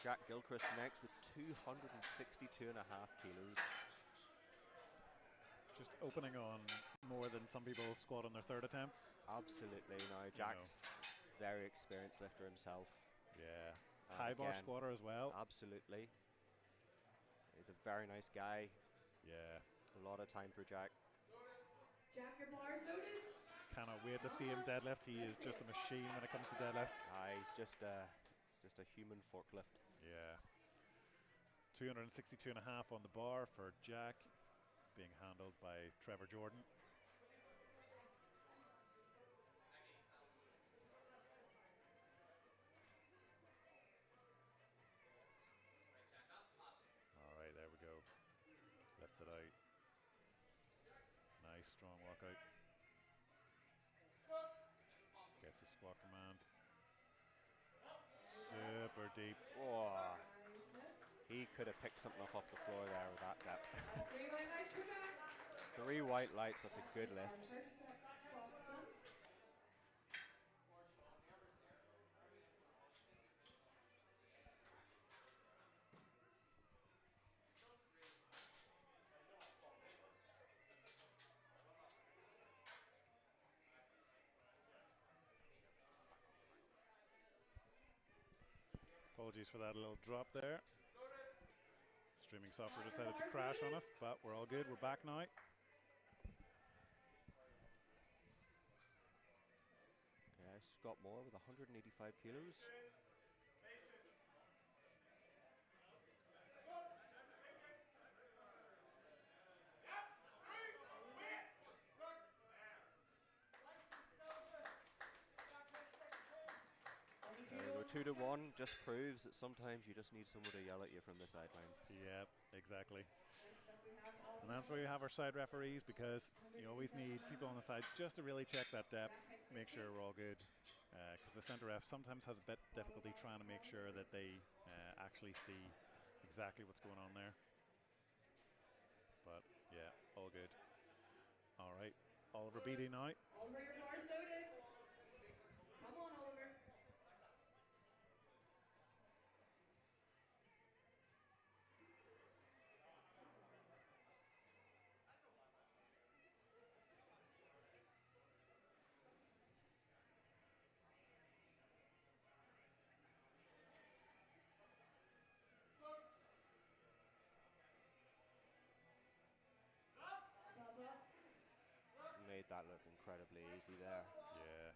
Jack Gilchrist next with 262.5 kilos. Just opening on more than some people squat on their 3rd attempts. Absolutely. Now Jack's very experienced lifter himself. Yeah. And High bar again, squatter as well. Absolutely. He's a very nice guy. Yeah. A lot of time for Jack. Jack, your bar is loaded. Cannot wait to see him deadlift. He is just a machine when it comes to deadlift. He's just a human forklift. Yeah. 262.5 on the bar for Jack, being handled by Trevor Jordan. All right, there we go. Lifts it out. Nice, strong walkout. Gets a squat command. Super deep. Oh, Nice lift. he could have picked something up off the floor there with that depth. 3 white lights for Jack. 3 white lights, that's a good lift. And first set squats done. Apologies for that little drop there. Streaming software decided to crash on us, but we're all good. We're back now. Scott Moore with 185 kilos. There we go, 2-1. Just proves that sometimes you just need someone to yell at you from the sidelines. Yep, exactly. Next up we have all And that's why we have our side referees, because you always need people on the sides just to really check that depth, make sure we're all good. Because the centre ref sometimes has a bit difficulty trying to make sure that they actually see exactly what's going on there. But yeah, all good. All right, Oliver Beattie now. Oliver, your bar's loaded. Come on, Oliver. Bubba. Made that look incredibly easy there. Yeah,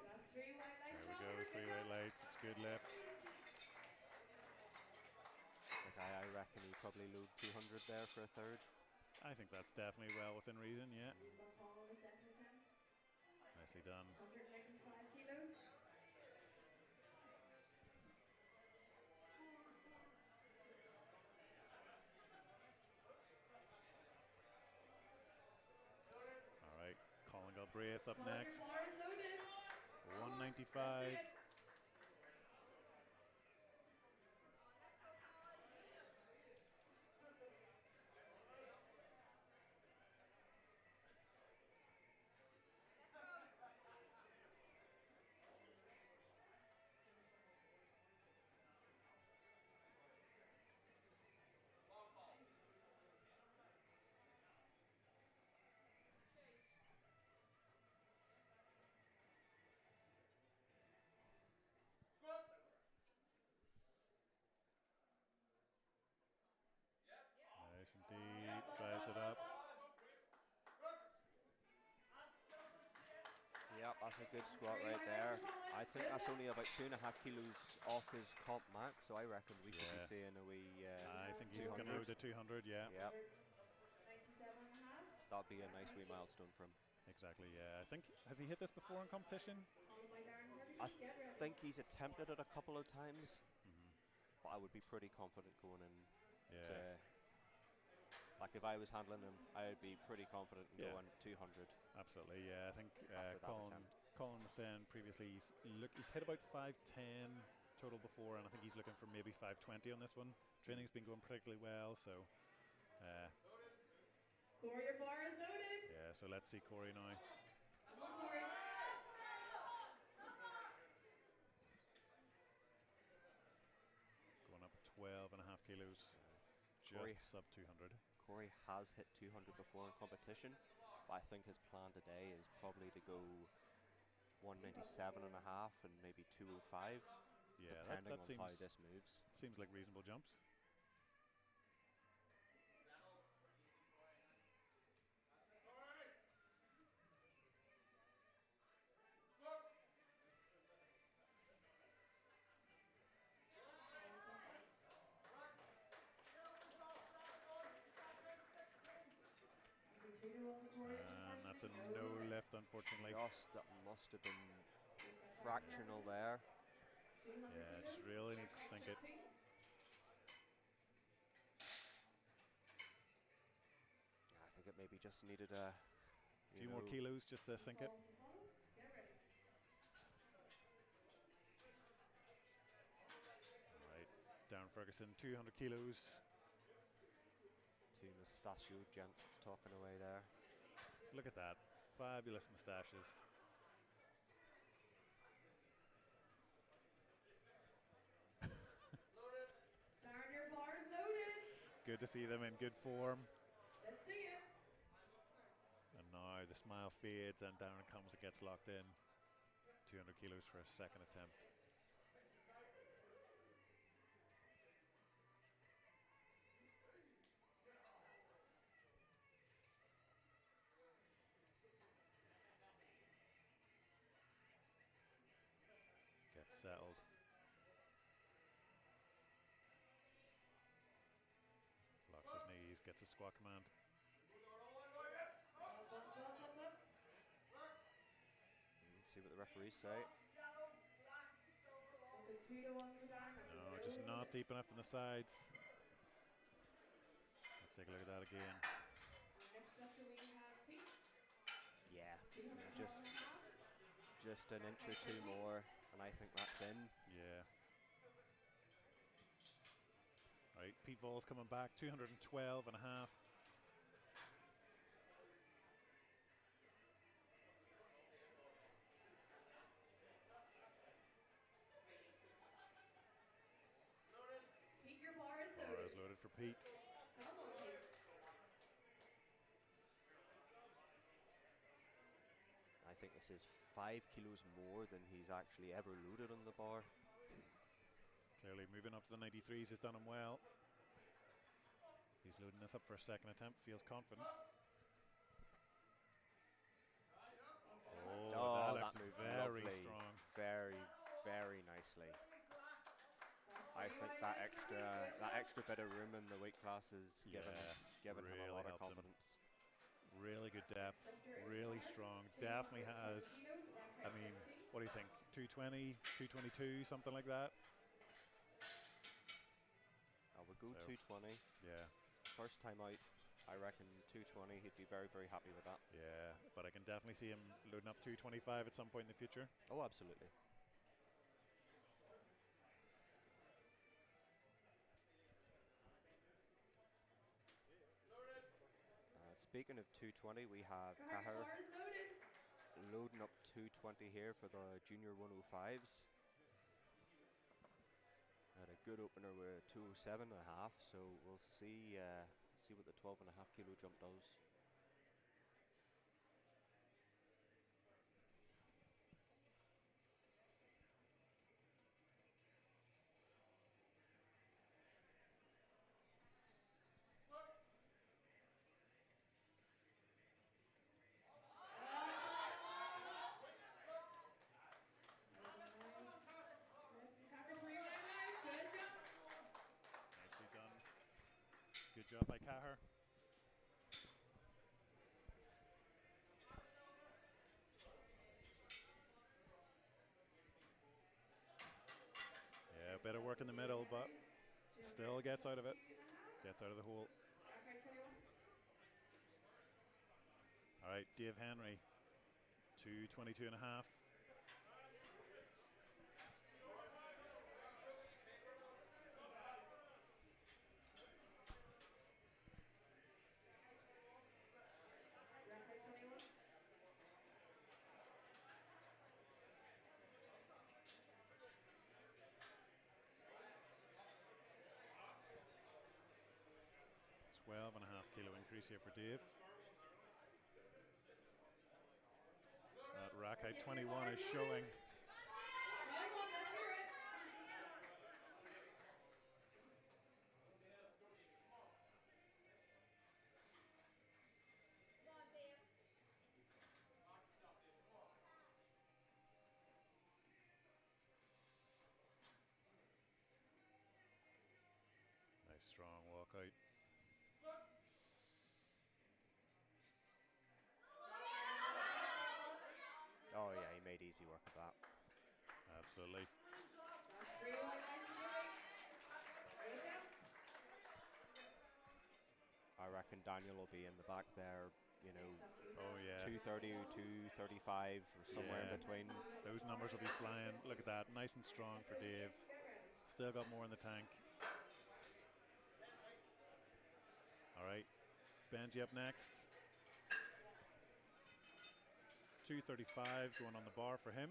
That's 3 white lights. there we go, 3 white lights, it's good lift. Like I reckon he probably load 200 there for a third. I think that's definitely well within reason, yeah. Buck Hall on the second attempt. Nicely done. 195 kilos. All right, Colin Galbraith up Colin, next. your bar is loaded. Come on, 195. let's do it. Nice and deep, drives it up. Yep, that's a good squat right there. I think that's only about 2.5 kilos off his comp max, so I reckon we could be Yeah. seeing a wee I think he's going to go to 200, yeah. Yep, 97 and a half. that'd be a nice wee milestone for him. Exactly, yeah. I think, has he hit this before in competition? Followed by Darren I Ferguson. Get ready. think he's attempted it a couple of times, Mm-hmm. but I would be pretty confident going in Yeah. to, like if I was handling him, I would be pretty confident in Yeah. going 200. Absolutely, yeah. I think After that attempt. Colin was saying previously he's hit about 510 total before, and I think he's looking for maybe 520 on this one. Training's been going particularly well, so Corey, your bar is loaded. yeah. So let's see Corey now. Come on, Corey. Going up 12 and a half kilos, Corey- just sub 200. Corey has hit 200 before in competition, but I think his plan today is probably to go 197 and a half and maybe 205, Yeah, depending that on how seems this moves. seems like reasonable jumps. And that's a no lift, unfortunately. Just that must have been fractional there. Yeah, just really needs to sink it. Yeah, I think it maybe just needed a Few more kilos just to sink it. Get ready. All right, Darren Ferguson, 200 kilos. Two mustachioed gents talking away there. Look at that, fabulous moustaches. Darren, your bar is loaded. Good to see them in good form. Let's see it. And now the smile fades and Darren comes and gets locked in. 200 kilos for a second attempt. settled. Locks his knees, gets a squat command. See what the referees say. No, just not deep enough in the sides. Let's take a look at that again. Next up, we have Pete. Yeah, just an inch or two more, and I think that's in. Yeah. Right, Pete Voll's coming back, 212 and a half. Pete, your bar is loaded. Bar is loaded for Pete. Come on, Pete. I think this is 5 kilos more than he's actually ever loaded on the bar. Clearly moving up to the 93s has done him well. He's loading this up for a second attempt, feels confident. Oh, that that looks moved very lovely. strong. Very, very nicely. I think that extra bit of room in the weight class is given him really a lot of helped him. confidence. Really good depth, really strong. Definitely has, I mean, what do you think? 220, 222, something like that? I would go So, 220. Yeah. First time out, I reckon 220. He'd be very, very happy with that. Yeah, but I can definitely see him loading up 225 at some point in the future. Oh, absolutely. Speaking of 220, we have Cahir loading up 220 here for the junior 105s. Had a good opener with 207 and a half, so we'll see what the 12 and a half kilo jump does. Nicely done. Good job by Cahir. Yeah, better work in the middle, but still gets out of it. Gets out of the hole. All right, Dave Henry, 222 and a half. $12 and a half kilo increase here for Dave. That rack height 21 is showing. Nice strong walkout. Oh yeah, he made easy work of that. Absolutely. I reckon Daniel will be in the back there, you know, Oh yeah. 230, 235, or somewhere in between. Those numbers will be flying. Look at that, nice and strong for Dave. Still got more in the tank. All right, Benji up next. 235 going on the bar for him.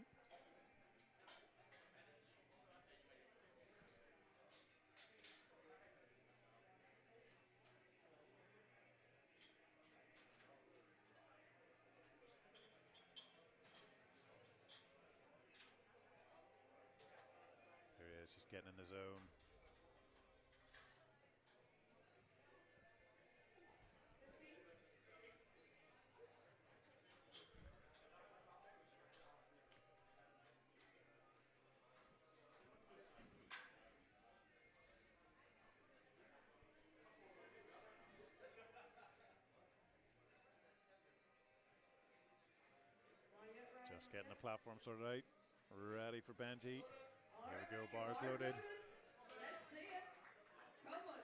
There he is, just getting in the zone. Just getting the platform sorted out. Ready for Benji. All Here right, we go, your bars loaded. Let's see it. Come on.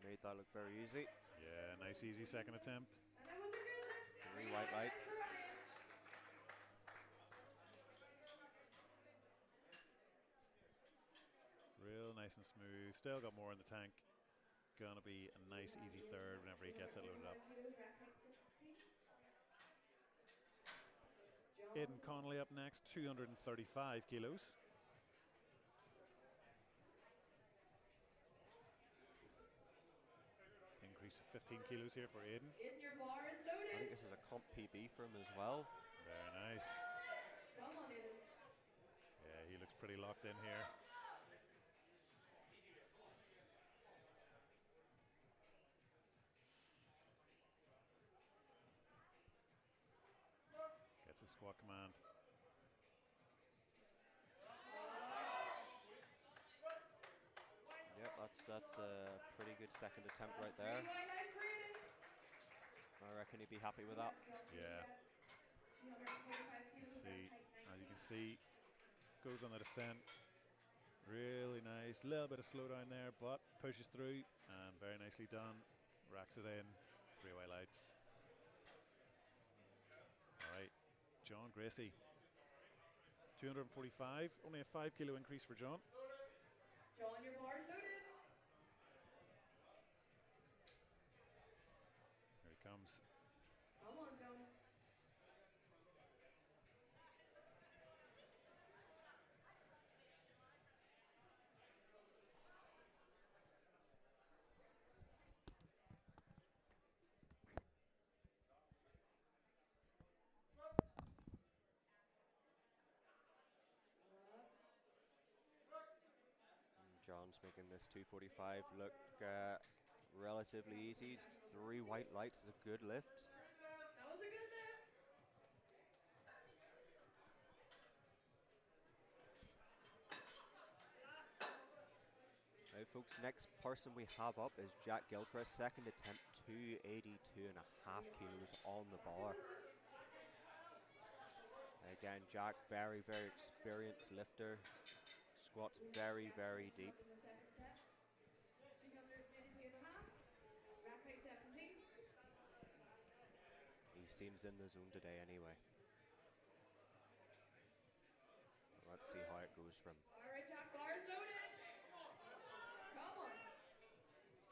Made that look very easy. Yeah, nice easy second attempt. And that was a good lift. 3 white lights. For Ryan. Real nice and smooth. Still got more in the tank. Gonna be a nice easy third whenever he gets it loaded up. Aidan Connolly up next, 235 kilos. Increase of 15 kilos here for Aidan. Aidan, your bar is I loaded. think this is a comp PB for him as well. Very nice. Come on, Aidan. Yeah, he looks pretty locked in here. Gets a squat command. Yep, that's a pretty good second attempt right there. I reckon he'd be happy with that. Yeah. Let's see. As you can see, goes on the descent. Really nice. Little bit of slowdown there, but pushes through and very nicely done. Racks it in. 3 white lights. All right, John Gracie. 245. Only a 5 kilo increase for John. John, your bar is loaded. Here he comes. Come on, John. John's making this 245 look relatively easy. 3 white lights is a good lift. That was a good lift. Now folks, next person we have up is Jack Gilchrist. Second attempt, 282.5 kilos on the bar. Again, Jack, very, very experienced lifter. Squats very, very deep. In the second set. 282.5. Rack height 17. He seems in the zone today anyway. Let's see how it goes from. All right, Jack, bar is loaded. Come on. This will be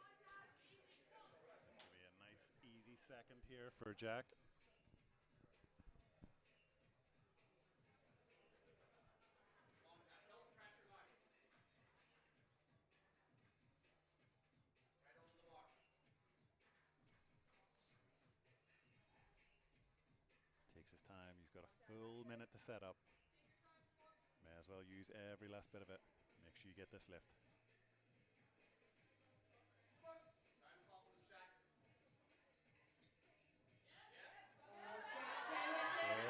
a nice easy second here for Jack. Takes his time. You've got a full minute to set up. May as well use every last bit of it. Make sure you get this lift.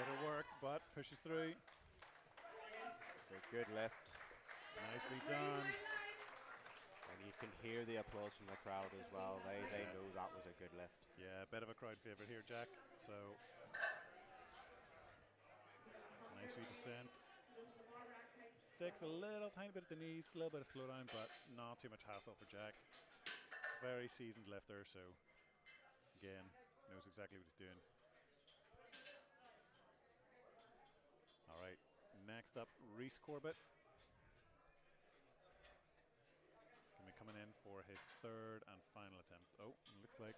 It'll work, but pushes through. It's a good lift. Nicely done. And you can hear the applause from the crowd as well. They know that was a good lift. Yeah, a bit of a crowd favorite here, Jack. So, nice wee descent. Sticks a little tiny bit at the knees, a little bit of slowdown, but not too much hassle for Jack. Very seasoned lifter, so again, knows exactly what he's doing. All right, next up, Reese Corbett. Gonna be coming in for his third and final attempt. Oh, looks like.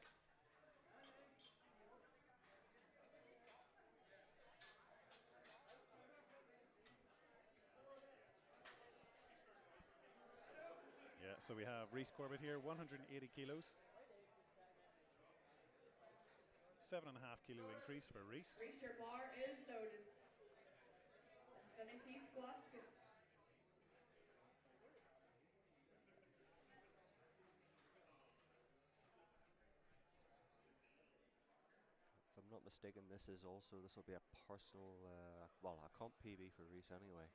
Yeah, so we have Reese Corbett here, 180 kilos. 7.5 kilo increase for Reese. Reese, your bar is loaded. Let's finish these squats. Good. If I'm not mistaken, this will be a personal, well, a comp PB for Reese anyway.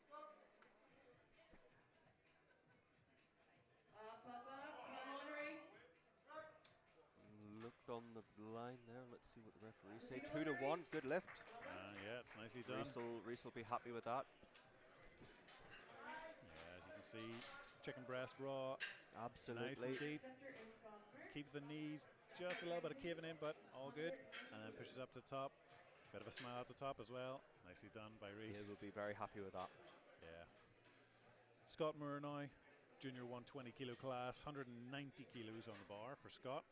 on the line there. Let's see what the referees say. 2-1, good lift. Yeah, it's nicely done. Reese will be happy with that. Yeah, as you can see, chicken breast raw. Absolutely. Nice and deep. Keeps the knees just a little bit of caving in, but all good. And then pushes up to the top. Bit of a smile at the top as well. Nicely done by Reese. He will be very happy with that. Yeah. Scott Moore now, junior 120 kilo class, 190 kilos on the bar for Scott.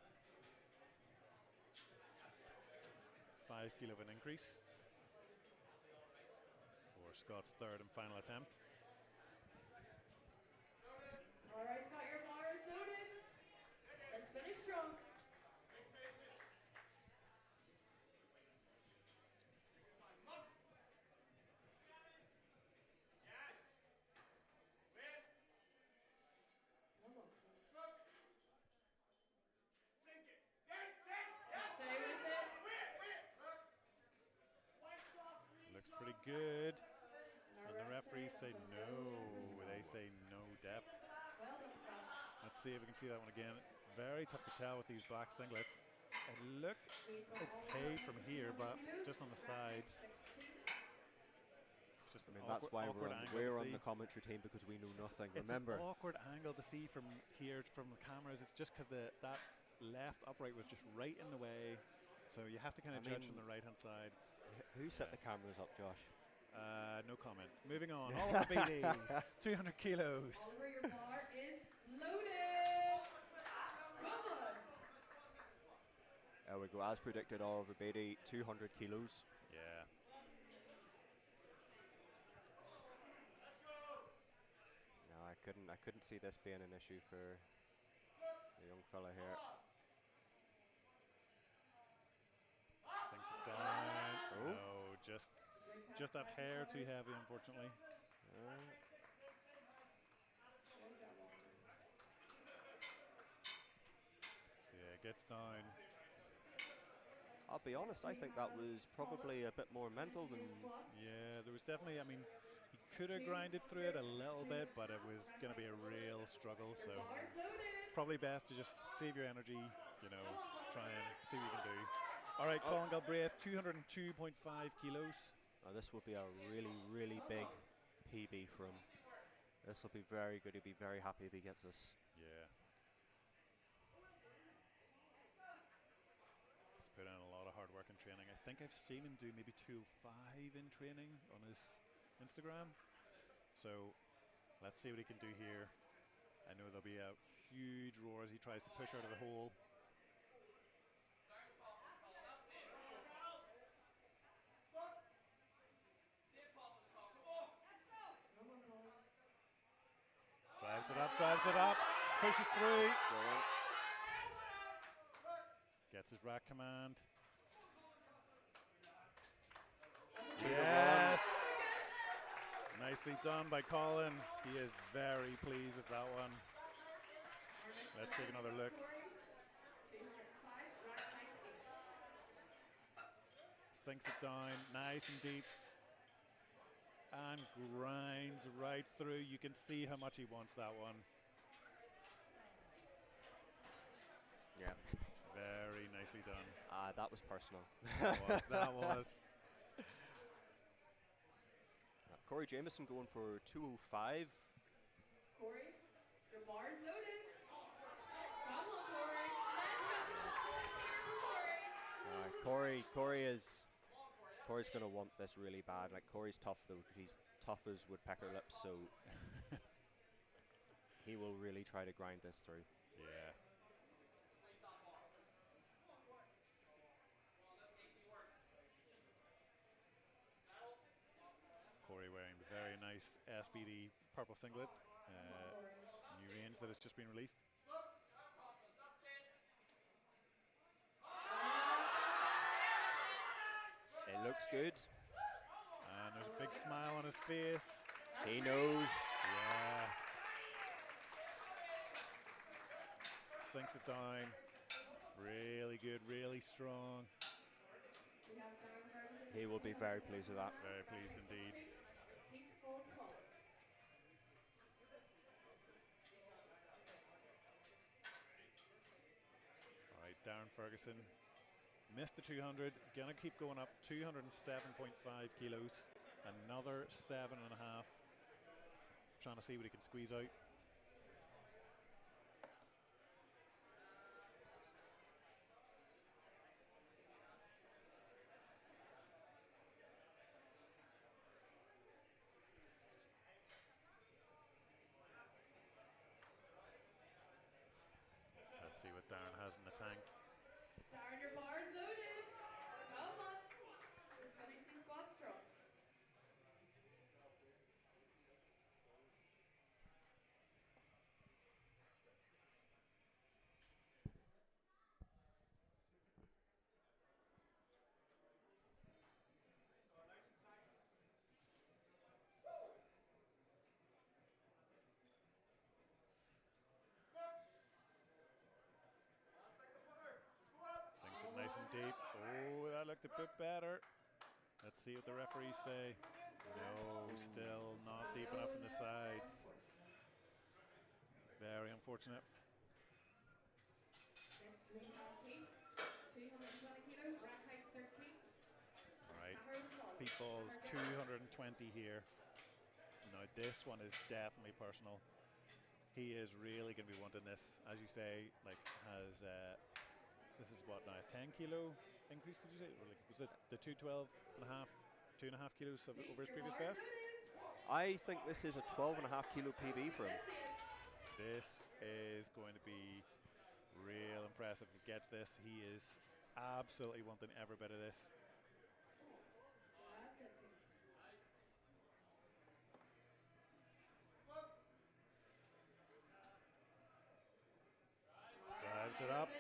5 kilo of an increase for Scott's third and final attempt. All right, Scott, your bar is loaded. Let's finish strong. Stay with it. Looks pretty good. And the referees say no. They say no depth. Well done, Scott. Let's see if we can see that one again. It's very tough to tell with these black singlets. It looked okay from here, but just on the sides. Just I mean, that's why we're on the commentary team, because we know nothing. Remember, it's an awkward angle to see from here, from the cameras. It's just because that left upright was just right in the way, so you have to kind of judge from the right-hand side. Who set the cameras up, Josh? No comment. Moving on. Oliver Beatty, 200 kilos. Oliver, your bar is loaded. Come on. There we go. As predicted, Oliver Beatty, 200 kilos. Yeah. No, I couldn't see this being an issue for the young fella here. Sinks it down. Oh, no, just that hair too heavy, unfortunately. So yeah, it gets down. I'll be honest, I think that was probably a bit more mental than... Yeah, there was definitely, I mean, he could have grinded through it a little bit, but it was going to be a real struggle, so probably best to just save your energy, you know, try and see what you can do. All right, Colin Galbraith, 202.5 kilos. Now this will be a really, really big PB for him. This will be very good. He'll be very happy if he gets this. Yeah. He's put in a lot of hard work in training. I think I've seen him do maybe 205 in training on his Instagram. So let's see what he can do here. I know there'll be a huge roar as he tries to push out of the hole. Drives it up, pushes through. Gets his rack command. Yes! Nicely done by Colin. He is very pleased with that one. Let's take another look. Sinks it down, nice and deep. And grinds right through. You can see how much he wants that one. Yeah. Very nicely done. That was personal. That was. Corey Jameson going for 205. Corey, your bar is loaded. Come on, Corey. Let's go. Corey's going to want this really bad. Like, Corey's tough, though. He's tough as woodpecker lips, so he will really try to grind this through. Yeah. Corey wearing the very nice SBD purple singlet. New range that has just been released. It looks good. And there's a big smile on his face. He knows. Yeah. Sinks it down. Really good, really strong. He will be very pleased with that. Very pleased indeed. All right, Darren Ferguson missed the 200. Gonna keep going up. 207.5 kilos. Another 7.5. Trying to see what he can squeeze out. Let's see what Darren has in the tank. Darren, your bar is loaded. Come on. Just finish these squats strong. Sinks it nice and deep. Oh, that looked a bit better. Let's see what the referees say. No, still not deep enough in the sides. Very unfortunate. Next to me, Keith. 220 kilos, rack height 13. All right, Hammer and fall. Pete Ball's 220 here. Now this one is definitely personal. He is really going to be wanting this, as you say. Like has this is what now, a 10 kilo increase? Did you say? Or like, was it the 212 and a half, 2.5 kilos over his previous best? I think this is a 12.5 kilo PB for him. This is going to be real impressive if he gets this. He is absolutely wanting every bit of this. That's it. Drives it up.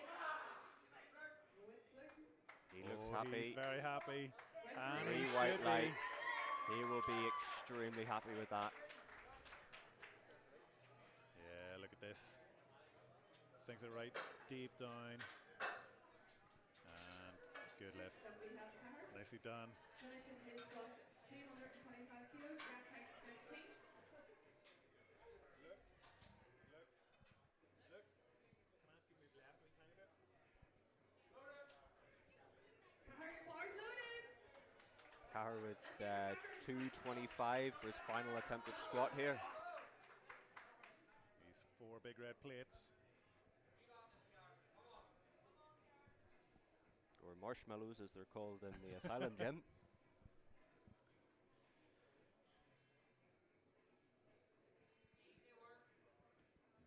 He looks He's happy. very happy. And 3 he white should be. lights. He will be extremely happy with that. Yeah, look at this. Sinks it right deep down. And good lift. So we have Hammer. Nicely done. Finishing his squats 225 kilos, rack height 15. Hammer, your bar's loaded. Kahar with 225 for his final attempted squat here. These 4 big red plates. Or marshmallows as they're called in the Asylum gym.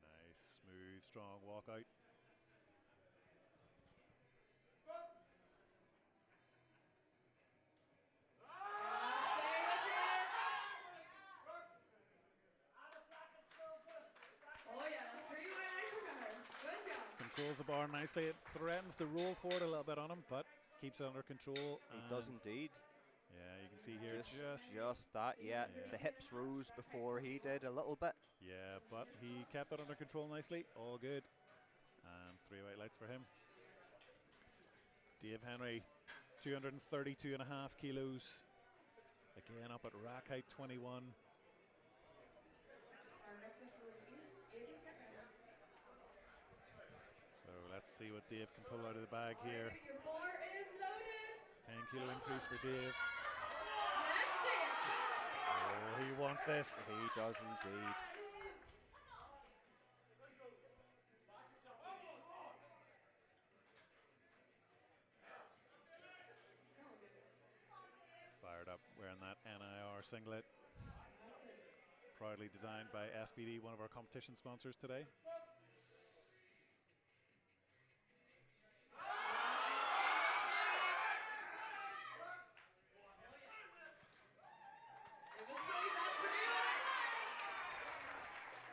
Nice, smooth, strong walkout. Oh yeah, 3 white lights for Hammer. Good job. Controls the bar nicely. It threatens to roll forward a little bit on him, but keeps it under control. He does indeed. Yeah, you can see here Just that, yeah. The hips rose before he did a little bit. Yeah, but he kept it under control nicely. All good. And 3 white lights for him. Dave Henry, 232.5 kilos. Again up at rack height 21. Our next lifter will be Aiden Hammer. So let's see what Dave can pull out of the bag here. Your bar is loaded. 10 kilo increase for Dave. That's it. Oh, he wants this. He does indeed. Fired up wearing that NIR singlet. Proudly designed by SBD, one of our competition sponsors today.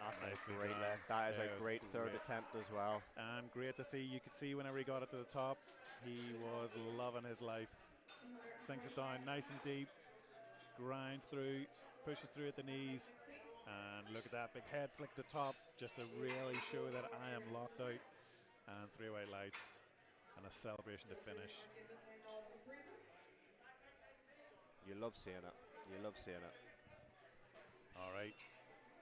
That's Nicely a great done. lift. That is Yeah, a it was great third great. attempt as well. And great to see. You could see whenever he got it to the top, he was loving his life. Sinks it down nice and deep, grinds through, pushes through at the knees, and look at that big head flick to top, just to really show that I am locked out. And 3 white lights and a celebration to finish. You love seeing it. You love seeing it. All right.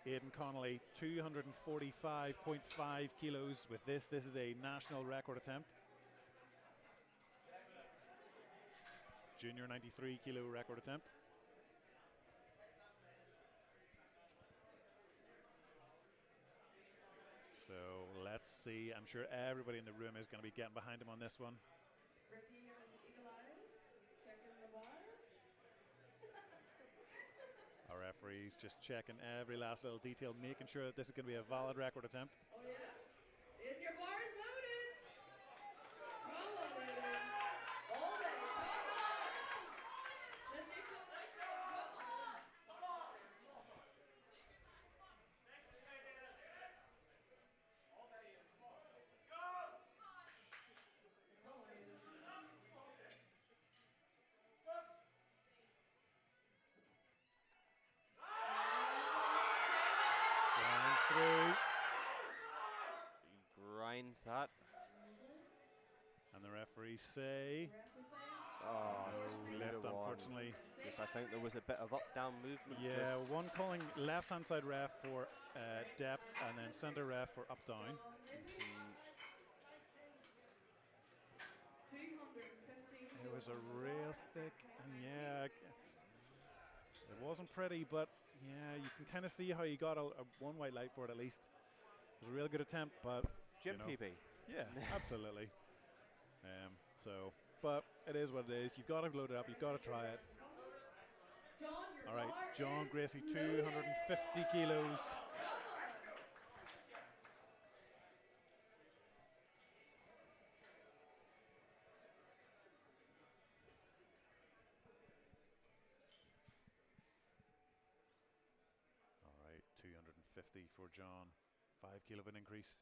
Aidan Connolly, 245.5 kilos with this. This is a national record attempt. junior 93 kilo record attempt. So let's see. I'm sure everybody in the room is going to be getting behind him on this one. Ricky has eagle eyes, checking the bar. Our referee's just checking every last little detail, making sure that this is going to be a valid record attempt. Oh yeah. And your bar is loaded. Well loaded. All day. Come on. Let's make some noise for them. Come on. Grinds through. He grinds that. And the referees say Oh, no lift, unfortunately. Just, I think there was a bit of up-down movement. Yeah, just one calling left-hand side ref for depth, and then center ref for up-down. 215. It was a real stick, and yeah, it wasn't pretty, but yeah, you can kind of see how you got a one white light for it at least. It was a real good attempt, but Jim you know, PB. yeah, absolutely. But it is what it is. You've got to load it up. You've got to try it. John, your All right, bar John is Gracie, loaded. 250 kilos. All right, 250 for John. 5 kilo of an increase.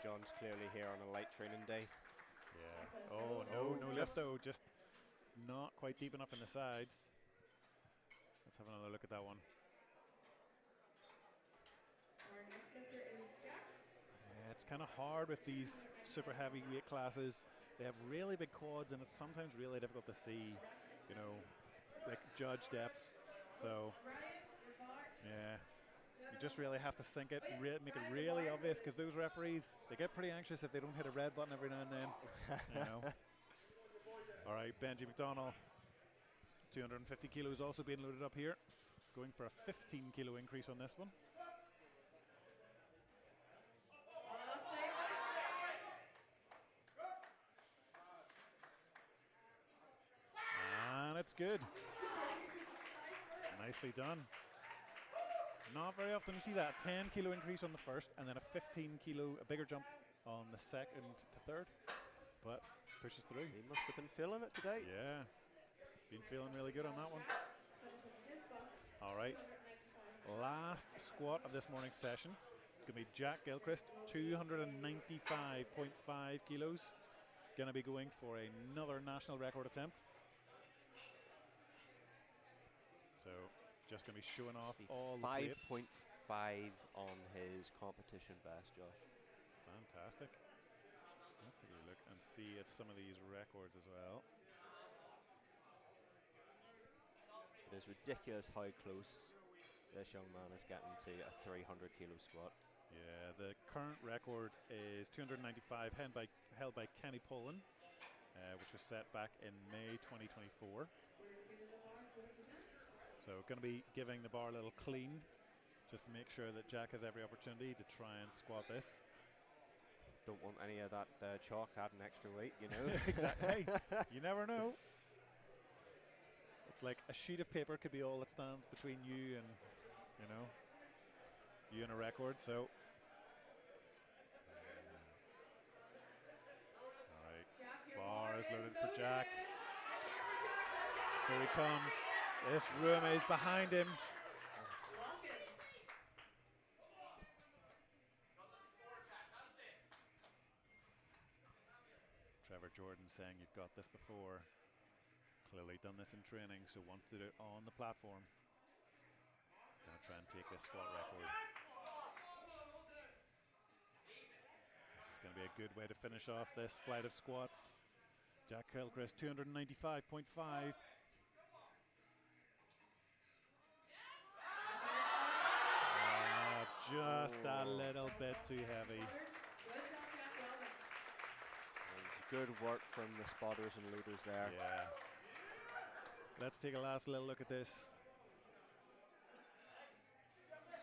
John's clearly here on a light training day. Yeah. Oh, no lift though. Just not quite deep enough in the sides. Let's have another look at that one. Our next lifter is Jack. Yeah, it's kind of hard with these super heavy weight classes. They have really big quads, and it's sometimes really difficult to see, you know, like judge depths. So, Ryan, your bar. yeah. You just really have to sink it, make it really obvious, because those referees, they get pretty anxious if they don't hit a red button every now and then. You know. All right, Benji McDonald, 250 kilos also being loaded up here, going for a 15 kilo increase on this one. Stay away. And it's good. Nicely done. Not very often you see that 10 kilo increase on the first, and then a 15 kilo, a bigger jump on the second to third, but pushes through. He must have been feeling it today. Yeah, been feeling really good on that one. All right, last squat of this morning's session. It's gonna be Jack Gilchrist, 295.5 kilos. Gonna be going for another national record attempt. So just going to be showing off all the plates. 5.5 on his competition best, Josh. Fantastic. Let's take a look and see at some of these records as well. It is ridiculous how close this young man is getting to a 300 kilo squat. Yeah, the current record is 295, held by Kenny Pullen, which was set back in May 2024. So going to be giving the bar a little clean, just to make sure that Jack has every opportunity to try and squat this. Don't want any of that chalk adding extra weight, you know. Exactly. Hey, you never know. It's like a sheet of paper could be all that stands between you and, you know, you and a record. So, all right, bar is loaded for Jack. Here he comes. This room is behind him. Trevor Jordan saying you've got this before. Clearly done this in training, so wants to do it on the platform. Gonna try and take this squat record. This is gonna be a good way to finish off this flight of squats. Jack Gilchrist, 295.5. just a Oh. little bit too heavy. Good job, Jack. Well done. Good work from the spotters and loaders there. Yeah. Let's take a last little look at this.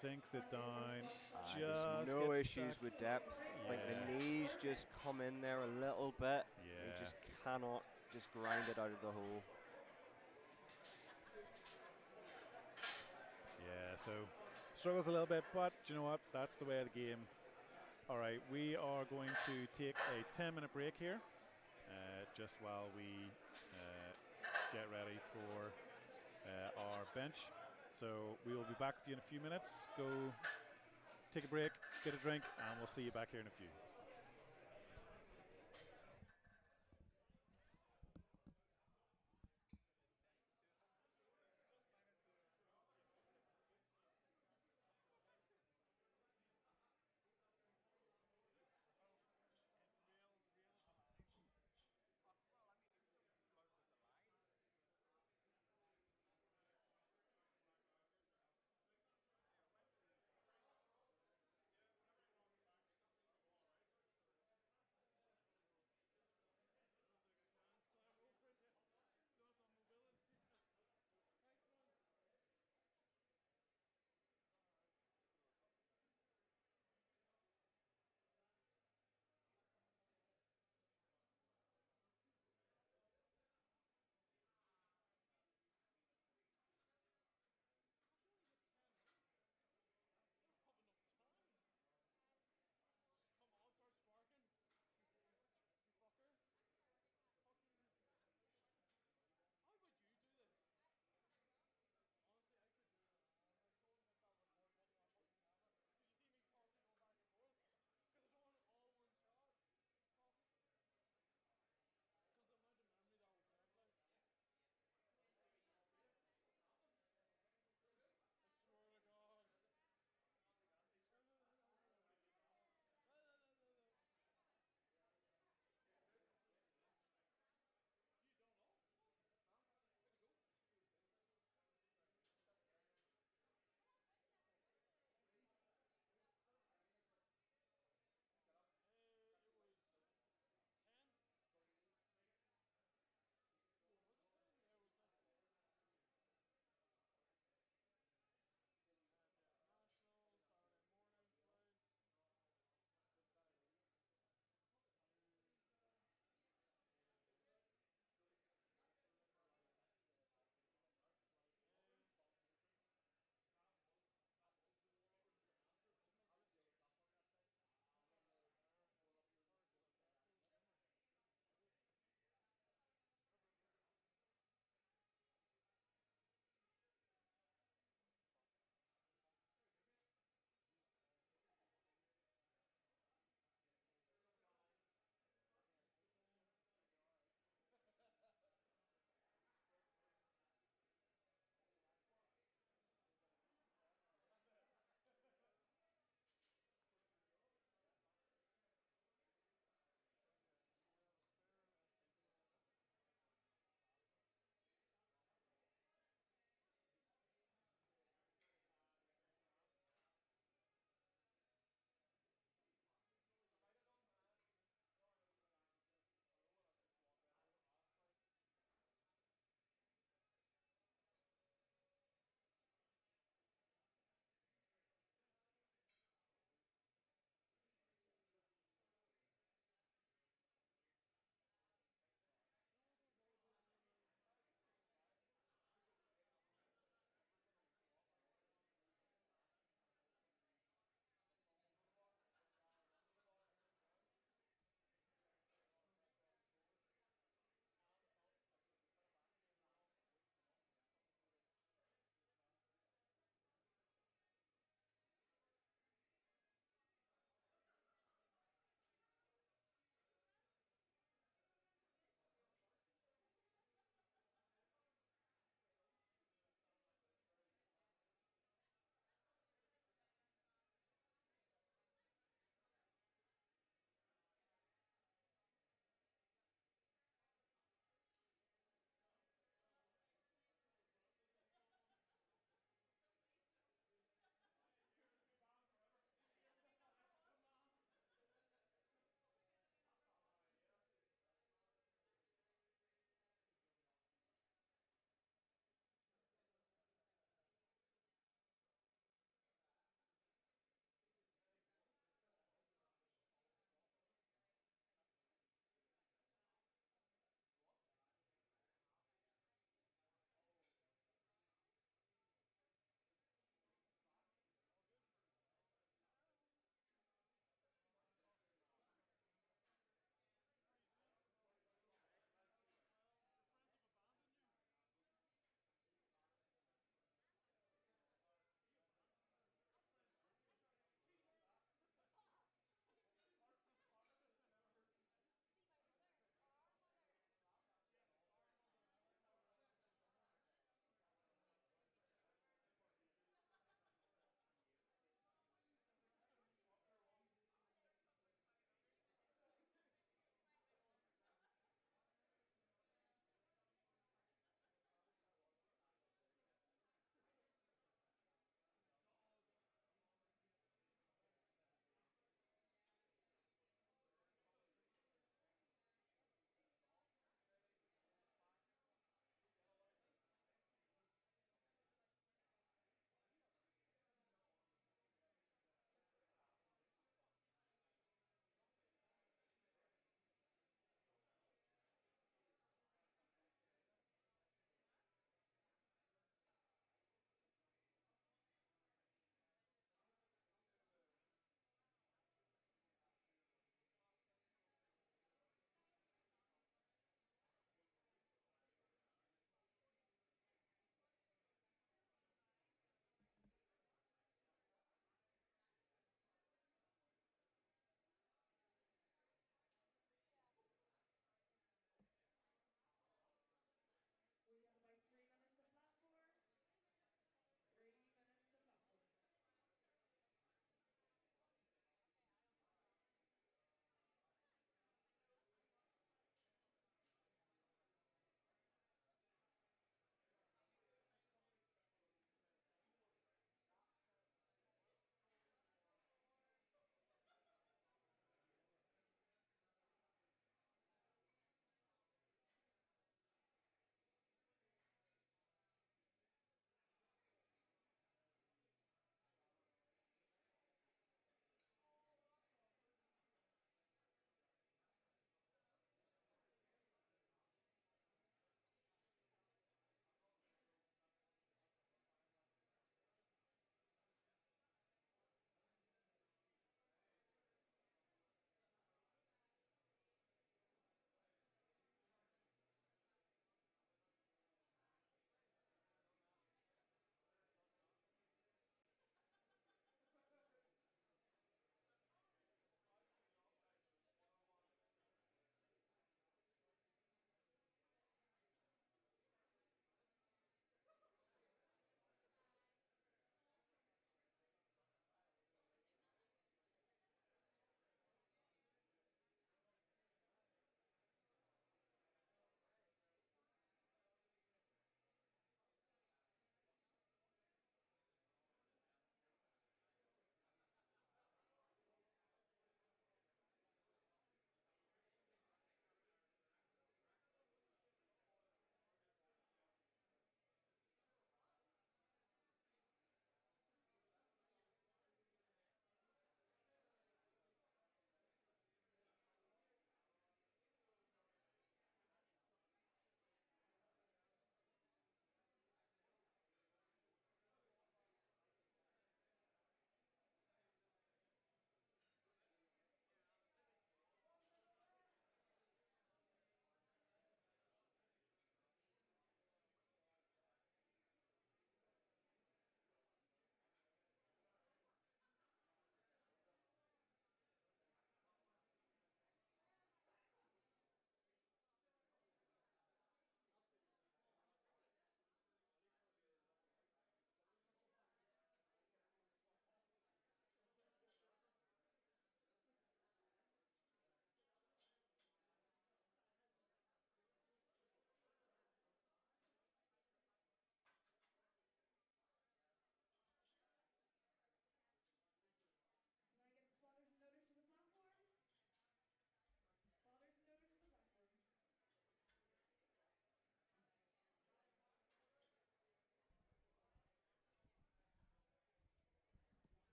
Sinks it down. There's Just no gets issues stuck. with depth. I think Yeah. the knees just come in there a little bit. Yeah. You just cannot just grind it out of the hole. Yeah, so struggles a little bit, but do you know what? That's the way of the game. All right, we are going to take a 10-minute break here, just while we get ready for our bench. So we will be back with you in a few minutes. Go take a break, get a drink, and we'll see you back here in a few.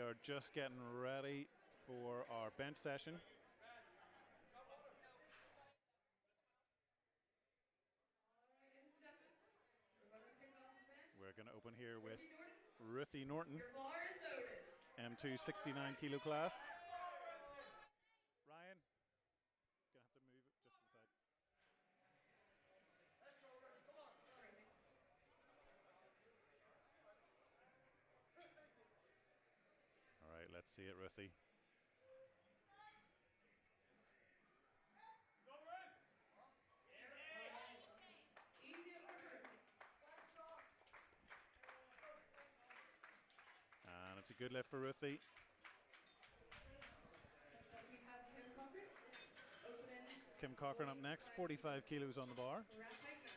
are just getting ready for our bench session. We're going to open here with Ruthie Norton, Your bar is loaded. M2 69 kilo class. Ryan, gonna have to move it just to the side. All right, let's see it, Ruthie. Easy opener. And it's a good lift for Ruthie. Next up we have Kim Cochran. Opening Kim Cochran up next, 45 kilos on the bar. rack height 9.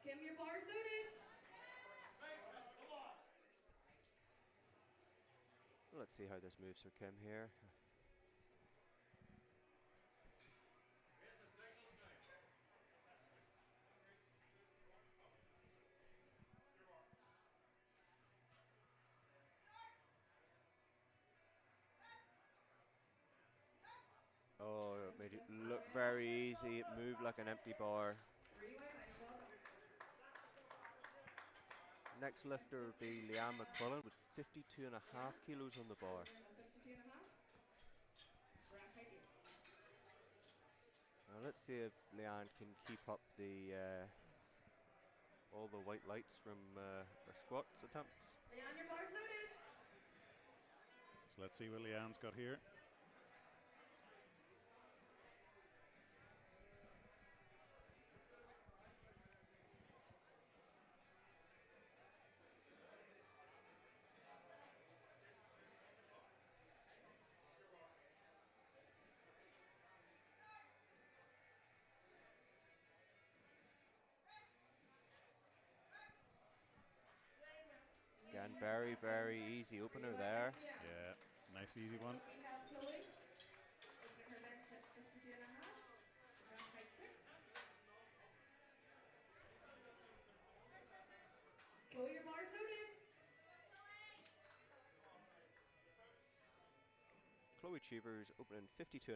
Kim, your bar's loaded. Let's see how this moves for Kim here. Oh, it made it look very easy. It moved like an empty bar. Rewind, well done. Next lifter would be Leanne McQuillan with 52.5 kilos on the bar. 52 and a half. Rack height 8. Now let's see if Leanne can keep up the all the white lights from her squats attempts. Leanne, your bar's loaded. So let's see what Leanne's got here. Again, very, very easy opener there. Yeah, nice easy one. We have Chloe. Opening her bench at 52 and a half. Rack height 6. Chloe, your bar's loaded. Chloe Cheever's opening 52.5.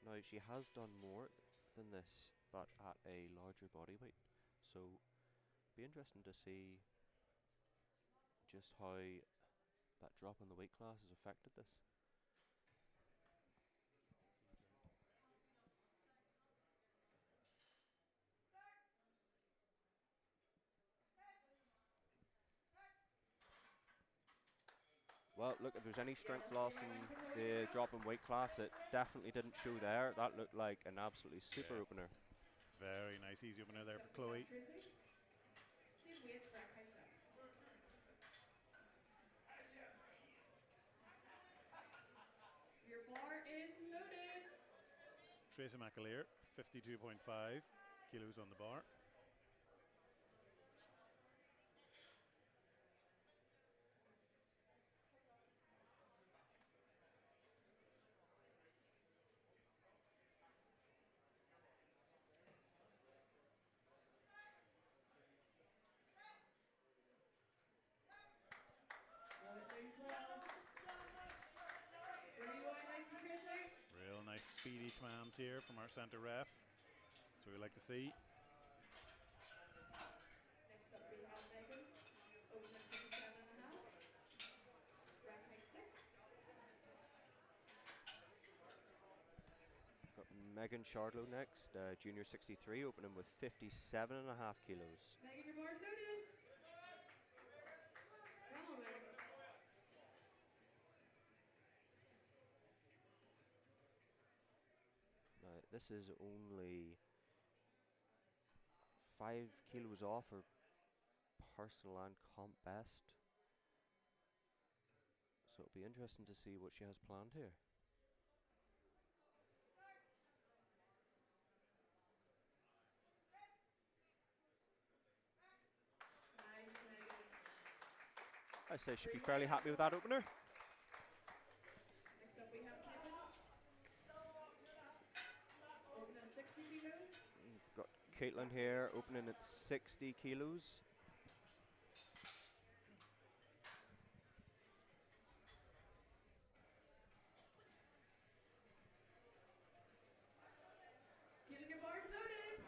Now she has done more than this, but at a larger body weight. So be interesting to see just how that drop in the weight class has affected this. Well, look, if there's any strength loss in the drop in weight class, it definitely didn't show there. That looked like an absolutely super Yeah. opener. Very nice easy opener there for Chloe. Tracy. Same weight, rack height 7. Your bar is loaded. Tracy McAleer, 52.5 kilos on the bar. Real nice speedy commands here from our centre ref. That's what we like to see. Next up we have Megan. Opening 57 and a half. Rack height 6. Got Megan Shardlow next, junior 63, opening with 57.5 kilos. Megan, your bar's loaded. Come on, Megan. Now, this is only 5 kilos off her personal and comp best. So it'll be interesting to see what she has planned here. Nice, Megan. I say she'd be fairly happy with that opener. Next up we have Caitlin. Open at 60 kilos. Got Caitlin here opening at 60 kilos. Getting your bars loaded.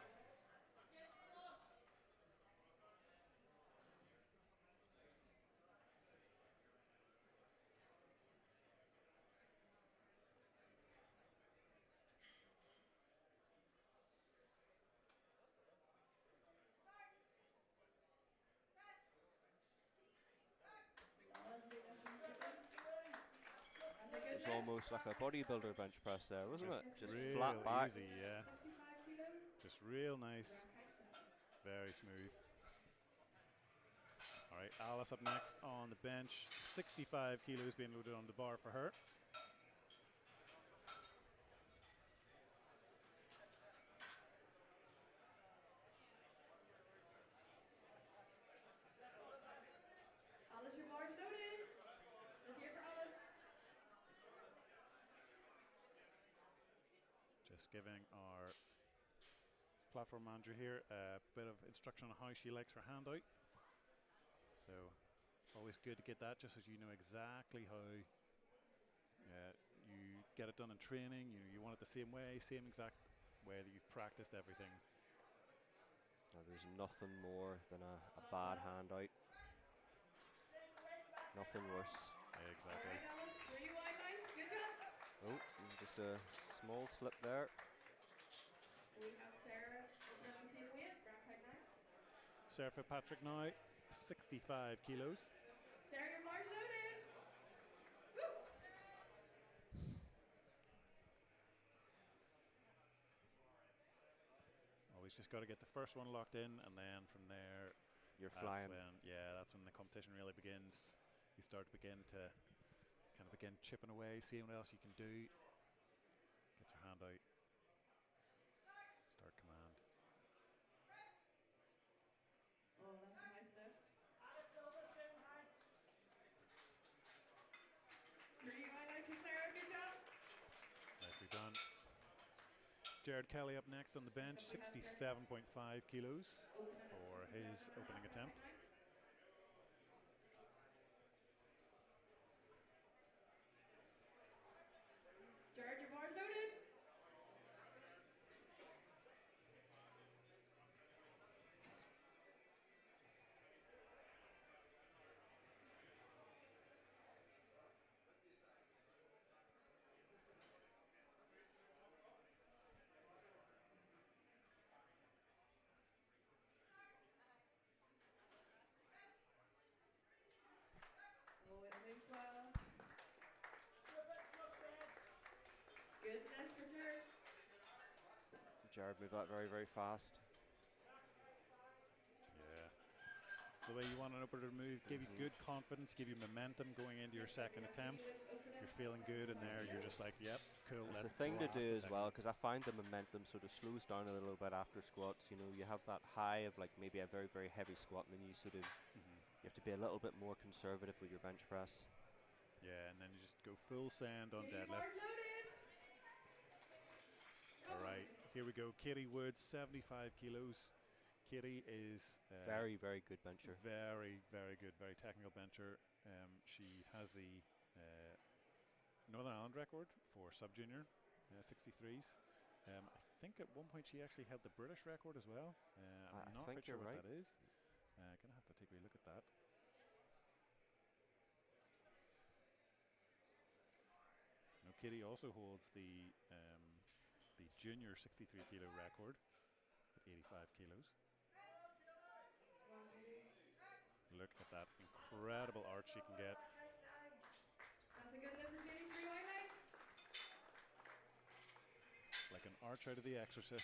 Lovely lifting, Caitlin. That's a good It's lift. almost like a bodybuilder bench press there, wasn't it? Just real flat back. easy, yeah. 65 kilos. Just real nice, Round count 7. very smooth. All right, Alice up next on the bench. 65 kilos being loaded on the bar for her. Alice, your bars loaded. Let's hear for Alice. Just giving our platform manager here a bit of instruction on how she likes her hand out. So always good to get that, just as you know exactly how you get it done in training. You want it the same way, same exact way that you've practiced everything. Oh, there's nothing more than a bad hand out. Nothing worse. Yeah, exactly. Alright, Alice, 3 wide lines. Good job. Oh, just a small slip there. We have Sarah opening on the same weight. Round count 9. Sarah Patrick now, 65 kilos. Sarah, your bars loaded. Woo! Always just got to get the first one locked in, and then from there, You're that's flying. that's when the competition really begins. You start to begin chipping away, seeing what else you can do. Get your hand out. Start command. Oh, that's a nice lift. 3 wide lines for Sarah. Good job. Nicely done. Jared Kelly up next on the bench, 67.5 kilos for his opening attempt. Jared, your bars loaded. Oh, it moves well. Good lift for Jared. Jared moved that very, very fast. Yeah. It's the way you want an opener to move, give you good confidence, give you momentum going into your second attempt. You're feeling good in there. You're just like, yep, cool. It's Let's the thing to blast do the as second. well, because I find the momentum sort of slows down a little bit after squats. You know, you have that high of like maybe a very, very heavy squat, and then you sort of you have to be a little bit more conservative with your bench press. Yeah, and then you just go full send on Get your bars deadlifts. loaded. All right, here we go. Katie Wood, 75 kilos. Katie is Very, very good bencher. very, very good, very technical bencher. She has the Northern Ireland record for sub-junior 63s. I think at one point she actually had the British record as well. I'm I not think quite sure you're what right. that is. Gonna have to take a look at that. Now, Katie also holds the junior 63 kilo record at 85 kilos. Look at that incredible arch she can get. That's a good lift for Katie. 3 wide lines. Like an arch out of The Exorcist.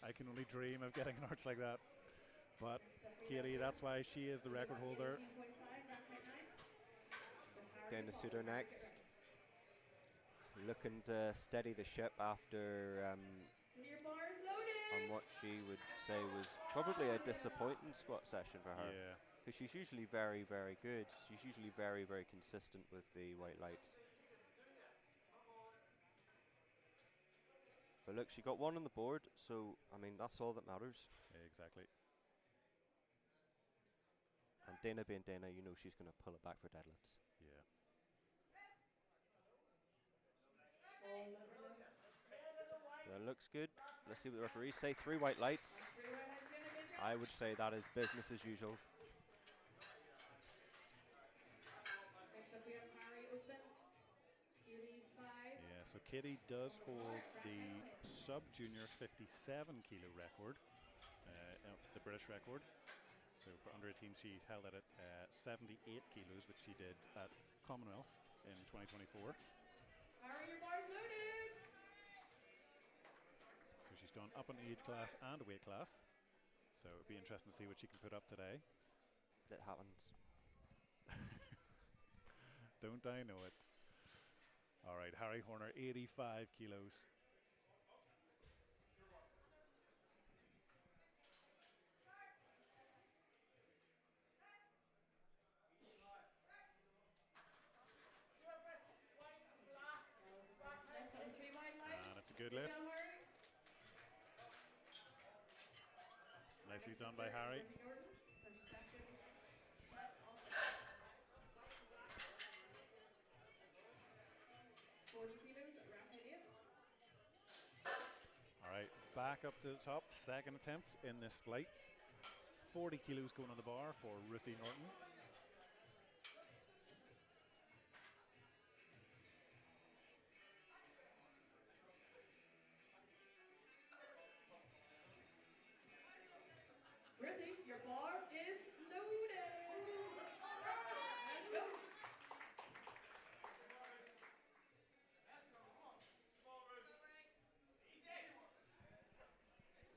I can only dream of getting an arch like that. But Katie, that's why she is the record holder. 18.5, round count 9. Dana Suter next. Looking to steady the ship after Get your bars loaded. on what she would say was probably a disappointing squat session for her. Yeah, because she's usually very, very good. She's usually very, very consistent with the white lights. But look, she got one on the board, so I mean that's all that matters. Exactly. And Dana being Dana, you know she's going to pull it back for deadlifts. Yeah. Ball number lift. That looks good. Let's see what the referees say. 3 white lights. 3 white lights again, Mitchell. I would say that is business as usual. Next up we have Harry Open. Kitty 5. Yeah, so Kitty does hold the sub-junior 57 kilo record, of the British record. So for under 18, she held it at 78 kilos, which she did at Commonwealth in 2024. Harry, your bar's loaded. So she's gone up an age class and a weight class. So it'll be interesting to see what she can put up today. It happens. Don't I know it? All right, Harry Horner, 85 kilos. That was 3 white lights. And it's a good Good lift. job, Harry. Nicely Next done up by there is Harry. Ricky Norton for second set of 40 kilos at rack height 8. All right, back up to the top. Second attempt in this flight. 40 kilos going on the bar for Ruthie Norton. Ruthie, your bar is loaded. Let's go.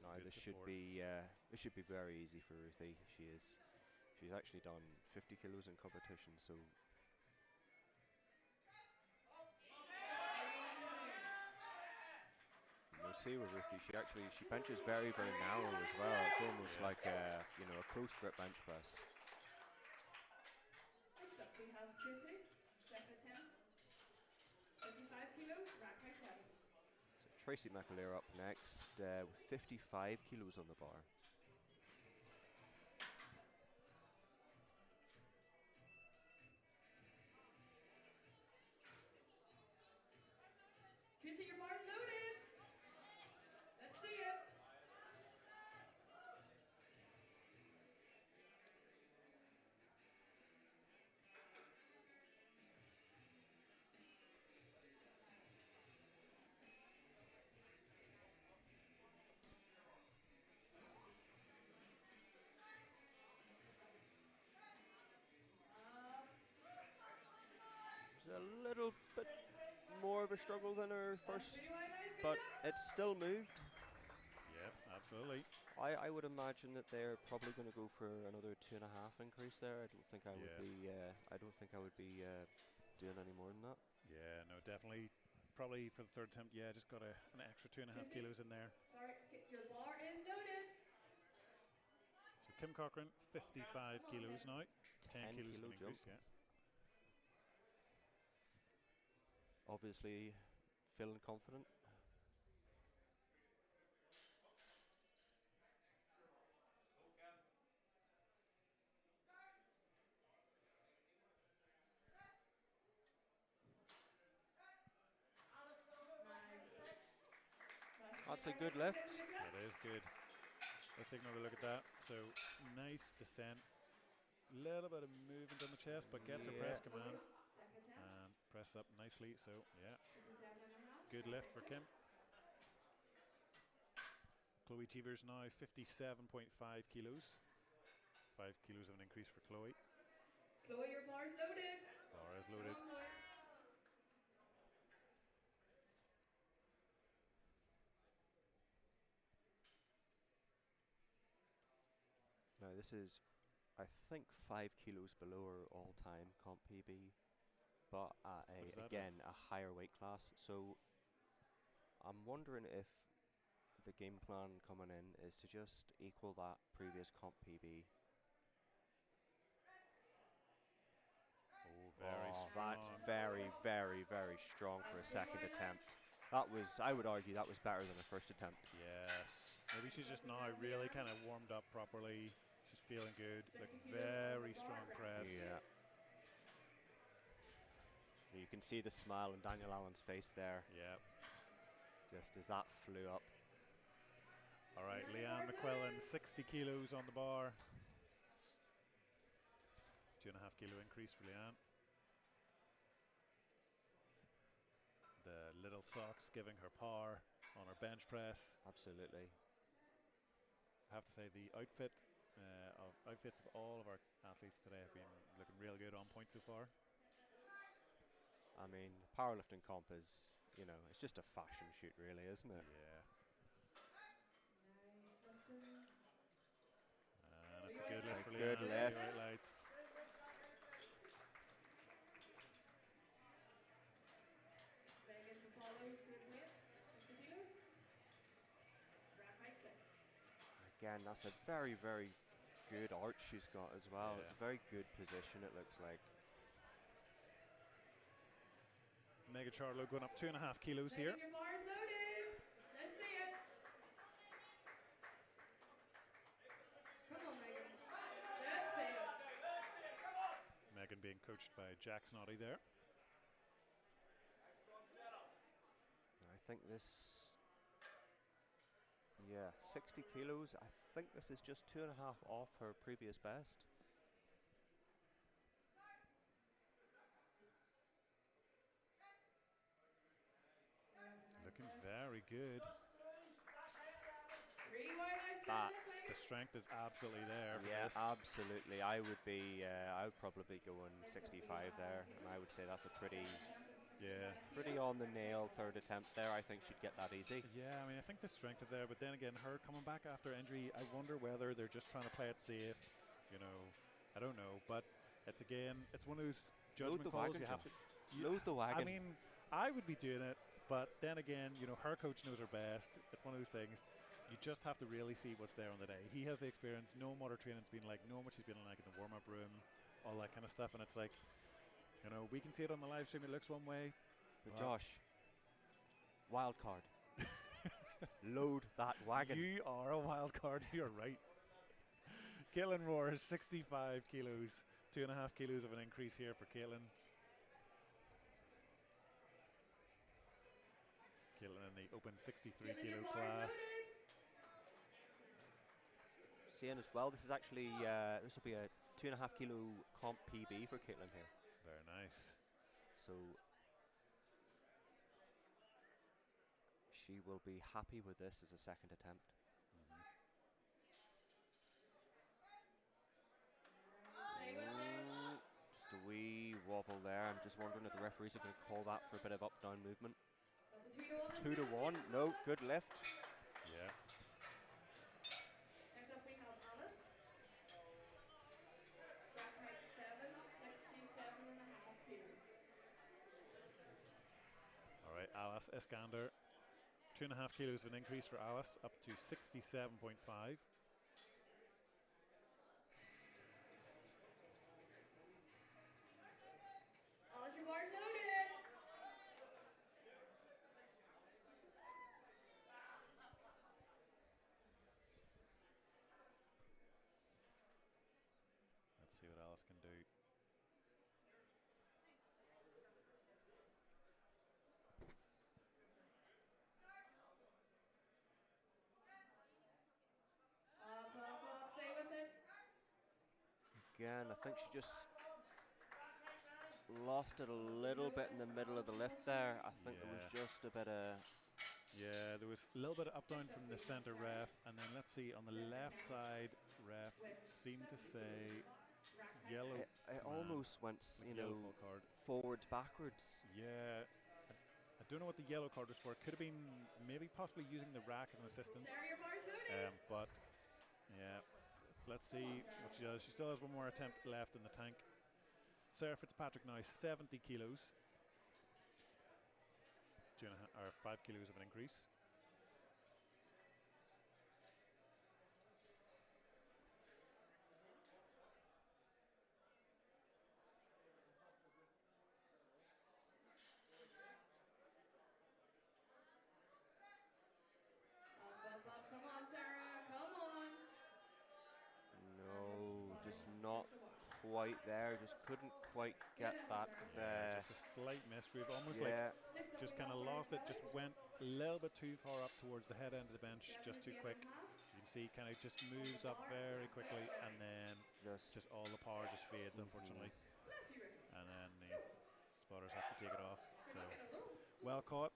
No, Good this should support. be very easy for Ruthie. She's actually done 50 kilos in competition, so you'll see with Ruthie, she benches very, very narrow as well. It's almost like a close grip bench press. Next up we have Tracy, second attempt. 55 kilos, rack height 7. So Tracy McAleer up next with 55 kilos on the bar. Tracy, your bar's loaded. Let's see it. It's a little bit more of a struggle than her first, 3 white lights, good but job. it's still moved. Yep, absolutely. I would imagine that they're probably going to go for another 2.5 increase there. I don't think I would Yeah. be. I don't think I would be doing any more than that. Yeah, no, definitely. Probably for the third attempt, yeah, just got an extra 2.5 Tracy? kilos in there. Sorry, your bar is loaded. So Kim Cochran, 55 Come on, kilos then. now. 10 10 kilos of kilo an increase, jump. yeah. Obviously, feeling confident. That's a good lift. That is good. Let's take another look at that. So nice descent. Little bit of movement on the chest, but gets her press Yeah. command Second attempt. and press up nicely. So yeah, 57.5. good lift for Kim. Chloe Cheevers now 57.5 kilos. 5 kilos of an increase for Chloe. Chloe, your bar's loaded. Bar is Come loaded. on, Chloe. Now this is, I think, 5 kilos below her all-time comp PB, but at What is that again a higher weight class. So I'm wondering if the game plan coming in is to just equal that previous comp PB Very strong. That's very, very, very strong for a second attempt. That was, I would argue, that was better than her first attempt. Yeah. Maybe she's just now really kind of warmed up properly. She's feeling good. Like very strong press. Yeah. You can see the smile on Daniel Allen's face there. Yeah. Just as that flew up. All right, Leanne McQuillan, 60 kilos on the bar. 2.5 kilo increase for Leanne. The little socks giving her power on her bench press. Absolutely. I have to say the outfits of all of our athletes today have been looking real good, on point so far. I mean, powerlifting comp is, you know, it's just a fashion shoot really, isn't it? Yeah. And it's a good lift for Good Leanne. lift. White lights. Megan to follow, same weight, 60 kilos. Rack height 6. Again, that's a very, very good arch she's got as well. Yeah. It's a very good position, it looks like. Megan Charlo going up 2.5 kilos here. Megan, your bar's loaded. Let's see it. Come on, Megan. Let's see it. Megan being coached by Jack Snoddy there. I think this, yeah, 60 kilos. I think this is just 2.5 off her previous best. Looking very good. 3 wide eyes That- deadlift, Megan. The strength is absolutely there for Yeah, this. absolutely. I would probably be going 65 there, and I would say that's a pretty on the nail third attempt there. I think she'd get that easy. Yeah, I mean, I think the strength is there, but then again, her coming back after injury, I wonder whether they're just trying to play it safe. You know, I don't know, but it's one of those Load judgment the calls wagon, you have to. John. Load the wagon. I mean, I would be doing it, but then again, you know, her coach knows her best. It's one of those things. You just have to really see what's there on the day. He has the experience, knowing what her training's been like, knowing what she's been like in the warm-up room, all that kind of stuff. And it's like, you know, we can see it on the live stream. It looks one way. But Josh, wild card. Load that wagon. You are a wild card. You're right. Caitlin Roar is 65 kilos. 2.5 kilos of an increase here for Caitlin. Caitlin in the open 63 Caitlin, kilo your bar's class. loaded. Seeing as well, this is actually this will be a 2.5 kilo comp PB for Caitlin here. Very nice. So she will be happy with this as a second attempt. Stay with it. Just a wee wobble there. I'm just wondering if the referees are going to call that for a bit of up-down movement. That's a 2 to 1. No, good lift. Yeah. Next up we have Alice. Rack height 7, 67.5 kilos. All right, Alice Iskander. 2.5 kilos of an increase for Alice, up to 67.5. Alice, your bar's loaded. Let's see what Alice can do. Up, stay with it. Again, I think she just lost it a little bit in the middle of the lift there. I think there was just a bit of... Yeah, there was a little bit of up down from the center ref, and then let's see, on the left side, ref seemed to say yellow. It almost went, like you yellow know, full card. forwards, backwards. Yeah, I don't know what the yellow card was for. It could have been maybe possibly using the rack as an assistance. Sarah, your bar's loaded. But yeah, let's see what she does. She still has one more attempt left in the tank. Sarah Fitzpatrick now 70 kilos. 5 kilos of an increase. quite there. Just couldn't quite get that. Yeah, just a slight miss. We've almost like Yeah, just kind of lost it. Just went a little bit too far up towards the head end of the bench, just too quick. You can see kind of just moves up very quickly, and then just all the power just fades, unfortunately. And then the spotters have to take it off. So well caught.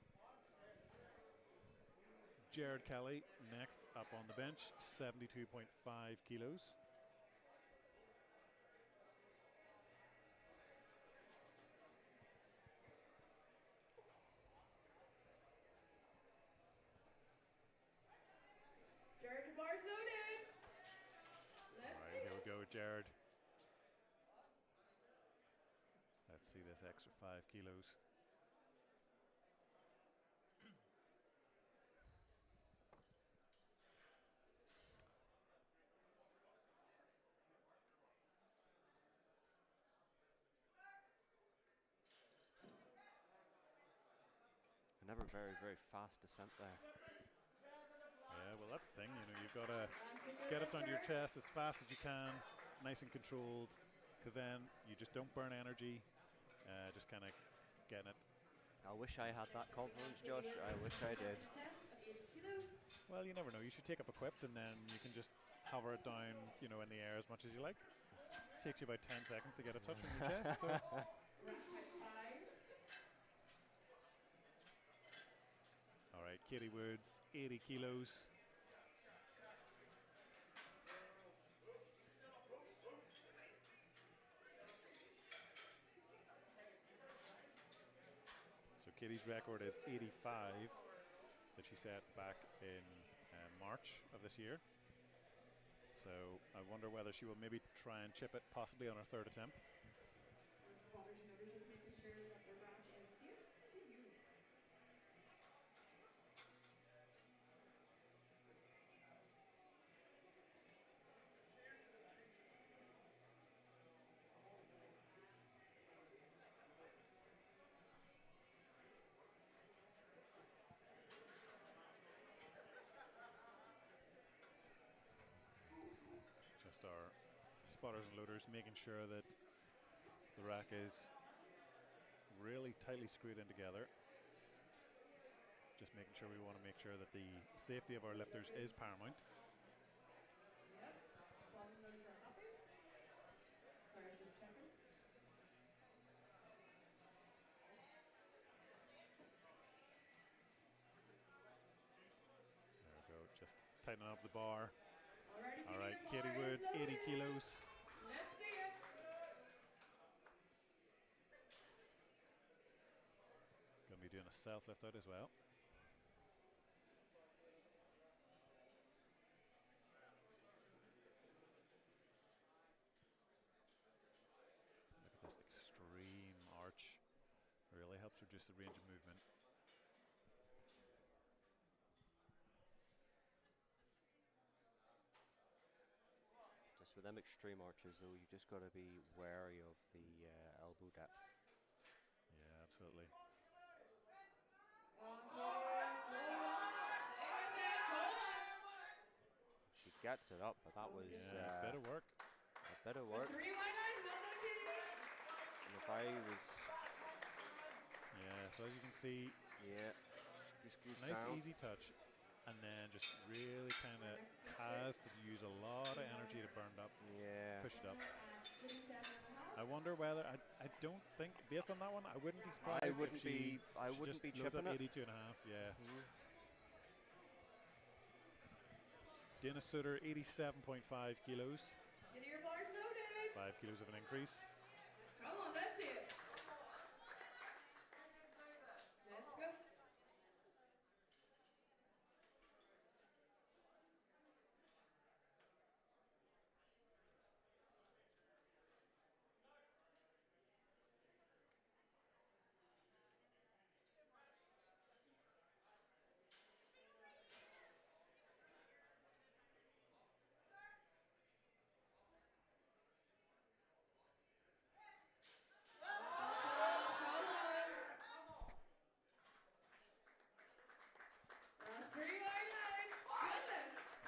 Jared Kelly next up on the bench, 72.5 kilos. Jared, your bar's loaded. All right, here we go, Jared. Let's see this extra 5 kilos. Another very, very fast descent there. Yeah, well, that's the thing. You know, you've got to get it down to your chest as fast as you can, nice and controlled, because then you just don't burn energy. Just kind of getting it. I wish I had that confidence, Josh. I wish I did. Well, you never know. You should take up equipped, and then you can just hover it down, you know, in the air as much as you like. Takes you about 10 seconds to get a touch on your chest. So. All right, Katie Woods, 80 kilos. So Katie's record is 85 that she set back in March of this year. So I wonder whether she will maybe try and chip it possibly on her third attempt. Just our spotters and loaders making sure that the rack is really tightly screwed in together. Just making sure we want to make sure that the safety of our lifters is paramount. There we go, just tightening up the bar. All right, Katie Woods, 80 kilos. Let's see it. Going to be doing a self lift out as well. Look at this extreme arch. Really helps reduce the range of movement. Just with them extreme arches, though, you've just got to be wary of the elbow depth. Yeah, absolutely. She gets it up, but that was a bit of work. A bit of work. And if I was... Yeah, so as you can see, yeah, just nice down. easy touch, and then just really kind of has to use a lot of energy to burn it up. Yeah. Push it up. I wonder whether I don't think based on that one I wouldn't be surprised. I wouldn't if she be just chipping up it. 82 and a half. Yeah. Dana Sutter, 87.5 kilos. Get your bars loaded. 5 kilos of an increase. Come on, let's see it. Let's go.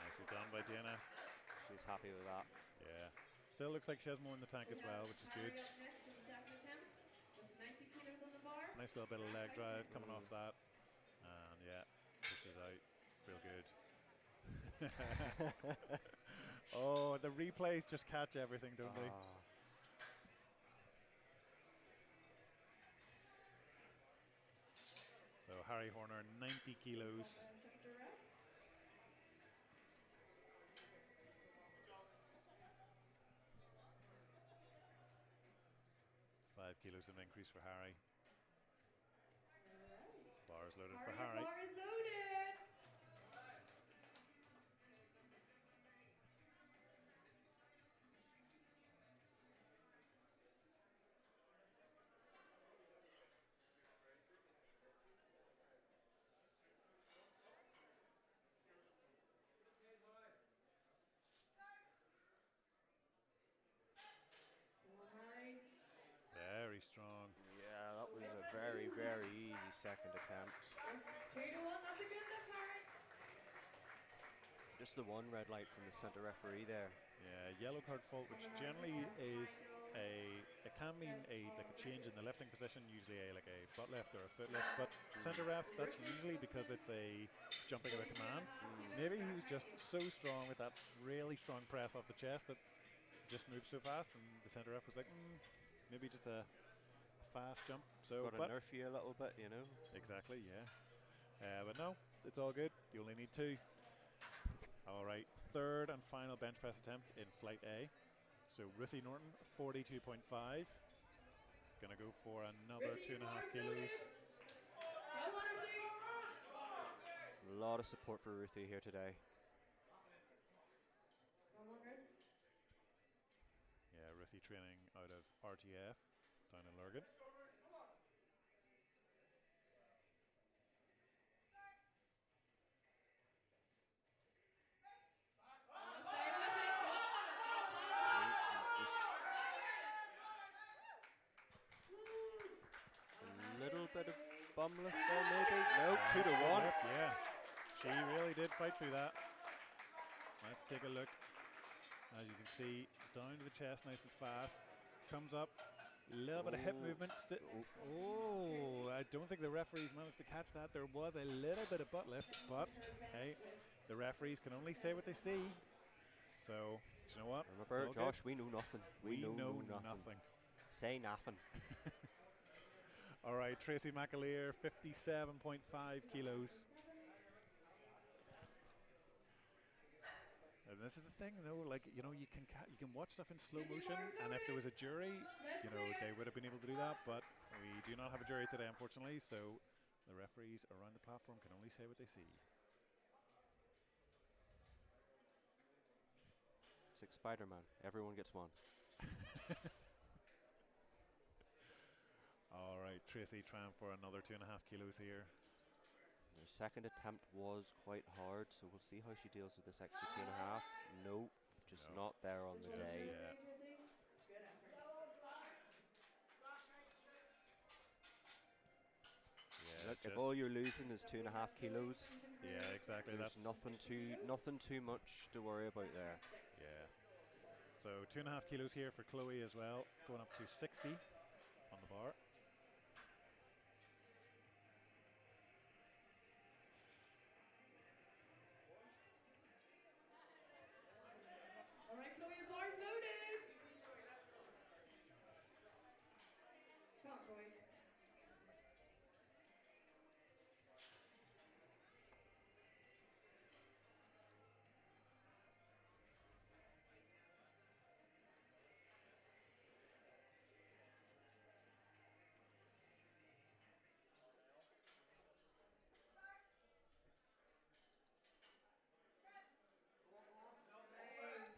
Nicely done by Dana. She's happy with that. Yeah. still looks like she has more in the tank We as have well, which is good. Harry up next in the second attempt with 90 kilos on the bar. Nice little bit of leg Back drive by coming off that. And yeah, pushes out real good. Oh, the replays just catch everything, don't they? So Harry Horner, 90 kilos. Center rep. 5 kilos of increase for Harry. Alright. Bars loaded for Harry. Bar is loaded. Come on, Harry. Very strong. Yeah, that was a very, very easy second attempt. 3 to 1, that's a good lift, Harry. Just the one red light from the center referee there. Yeah, yellow card fault, which generally is it can mean like a change in the lifting position, usually like a butt lift or a foot lift, but center refs, that's usually because it's a jumping of a command. Maybe he was just so strong with that really strong press off the chest that just moved so fast, and the center ref was like, maybe just a fast jump. So Got to nerf you a little bit, you know. Exactly, yeah. But no, it's all good. You only need 2. All right, third and final bench press attempt in flight A. So Ruthie Norton, 42.5. Gonna go for another 2.5 kilos. Well done, Ruthie. A lot of support for Ruthie here today. Come on, Ruth. Yeah, Ruthie training out of RTF down in Lurgan. A little bit of bum lift there, maybe. No, 2 to 1. Yeah, she really did fight through that. Let's take a look. As you can see, down to the chest nice and fast. Comes up, a little bit of hip movement. Oh, I don't think the referees managed to catch that. There was a little bit of butt lift, but hey, the referees can only say what they see. So, do you know what? Remember, Josh, we know nothing. We know nothing. Say nothing. All right, Tracy McAleer, 57.5 kilos. And this is the thing, though, like, you know, you can watch stuff in slow motion, and if there was a jury, you know, they would have been able to do that, but we do not have a jury today, unfortunately, so the referees around the platform can only say what they see. It's like Spider-Man. Everyone gets one. All right, Tracy trying for another 2.5 kilos here. Her second attempt was quite hard, so we'll see how she deals with this extra 2.5. Nope, just not there on the day. Yeah. Look, if all you're losing is 2.5 kilos, yeah, exactly. There's nothing too much to worry about there. Yeah. So 2.5 kilos here for Chloe as well, going up to 60 on the bar. All right, Chloe, your bar's loaded. Come on, Chloe.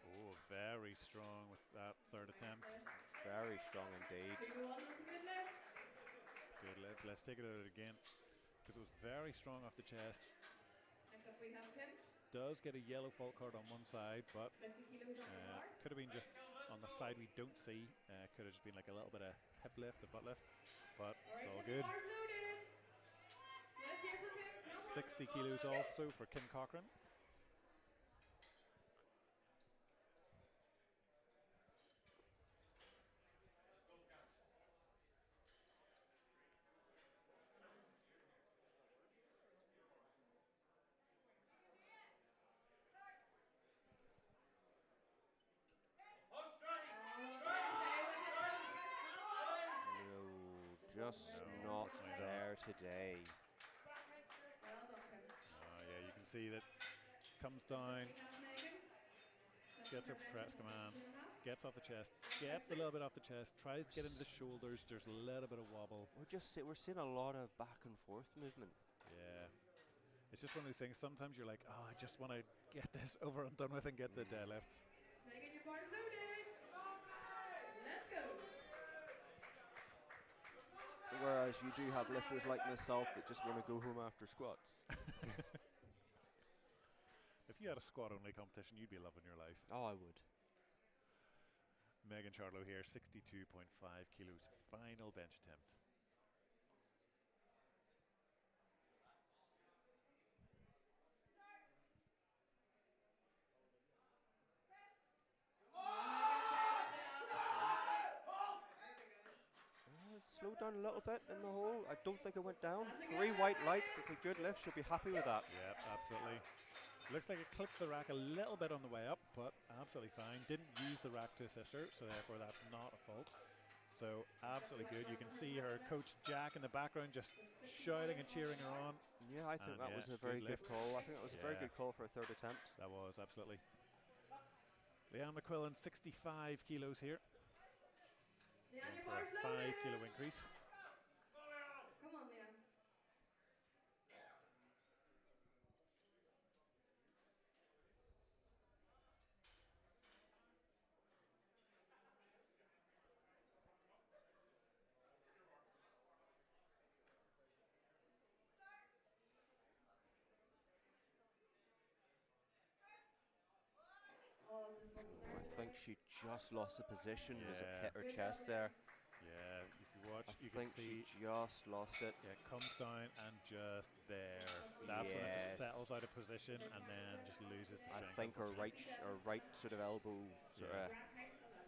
Oh, very strong with that third attempt. Very strong indeed. 2 to 1, that's a good lift. Good lift. Let's take it out again, because it was very strong off the chest. Next up we have Kim. Does get a yellow fault card on one side, but 60 kilos on the bar. could have been just on the side we don't see. Could have just been like a little bit of hip lift, a butt lift, but it's all good. Bar's loaded. Let's hear from Kim. Come on. 60 kilos also for Kim Cochran. just No, not unfortunately not. there today. Well done, Kevin. Yeah, you can see that comes down, Second half, Megan. gets her Second press half, command, 2.5. gets off the chest, gets a little bit off the chest, tries to get into the shoulders. There's a little bit of wobble. We're seeing a lot of back and forth movement. Yeah. It's just one of those things. Sometimes you're like, oh, I just want to get this over and done with and get the deadlifts. Megan, your bar's loaded. Let's go. Whereas you do have lifters like myself that just want to go home after squats. If you had a squat only competition, you'd be loving your life. Oh, I would. Megan Charlo here, 62.5 kilos, final bench attempt. Slowed down a little bit in the hole. I don't think it went down. 3 white lights. It's a good lift. She'll be happy with that. Yep, absolutely. Looks like it clips the rack a little bit on the way up, but absolutely fine. Didn't use the rack to assist her, so therefore that's not a fault. So absolutely good. You can see her coach Jack in the background just shouting and cheering her on. Yeah, I think And that was a good very good lift. call. I think that was a very Yeah. good call for a third attempt. That was, absolutely. Leanne McQuillan, 65 kilos here. Leanne, your For a bar's 5 loaded. kilo increase. Come on, Leanne. Oh, it just wasn't there. I think she just lost the position as it Yeah. hit her chest there. Yeah, if you watch, I you can think see she just lost it. yeah, it comes down and just there. That's when it just Yes. settles out of position and then just loses the I strength. think her unfortunately. right sort of elbow sort Yeah. of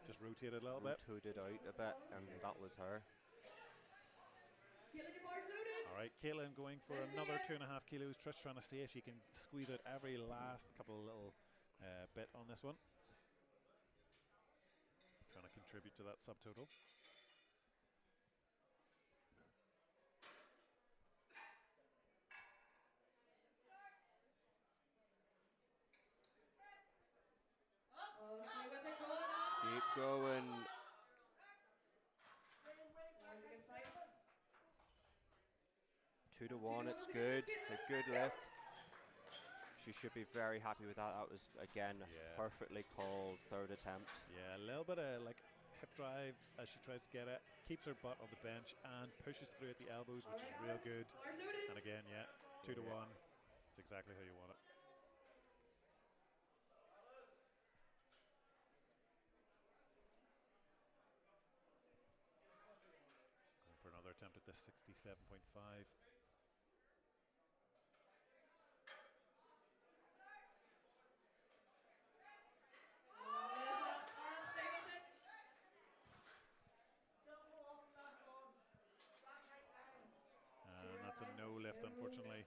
Just rotated a little bit. rotated out a bit, and that was her. Caitlin, your bar's loaded. All right, Caitlin going for Let's see another it. 2.5 kilos. Trish trying to see if she can squeeze out every last couple of little bit on this one. Trying to contribute to that subtotal. Oh, stay with it. Good. Up. Keep going. That was a good fight. 2 to 1. It's good. It's a good lift. She should be very happy with that. That was again Yeah. perfectly called third attempt. Yeah, a little bit of like hip drive as she tries to get it. Keeps her butt on the bench and pushes through at the elbows, which is real good. Bar's loaded. And again, yeah, 2 to 1. It's exactly how you want it. Going for another attempt at this 67.5. And that's a no lift, unfortunately.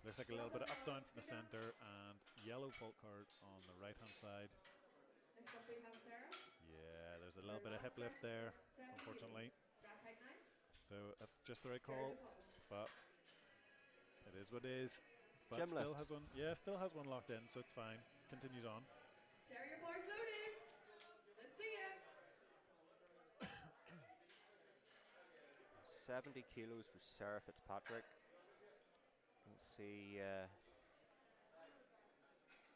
Looks like a little bit of up down from the center and yellow fault card on the right hand side. Next up we have Sarah. Yeah, there's a little bit of hip lift there, unfortunately. Rack height 9. So that's just the right call, but it is what it is. But Gym still lift. has one. Yeah, still has one locked in, so it's fine. Continues on. Sarah, your bar's loaded. Let's see it. 70 kilos for Sarah Fitzpatrick. Let's see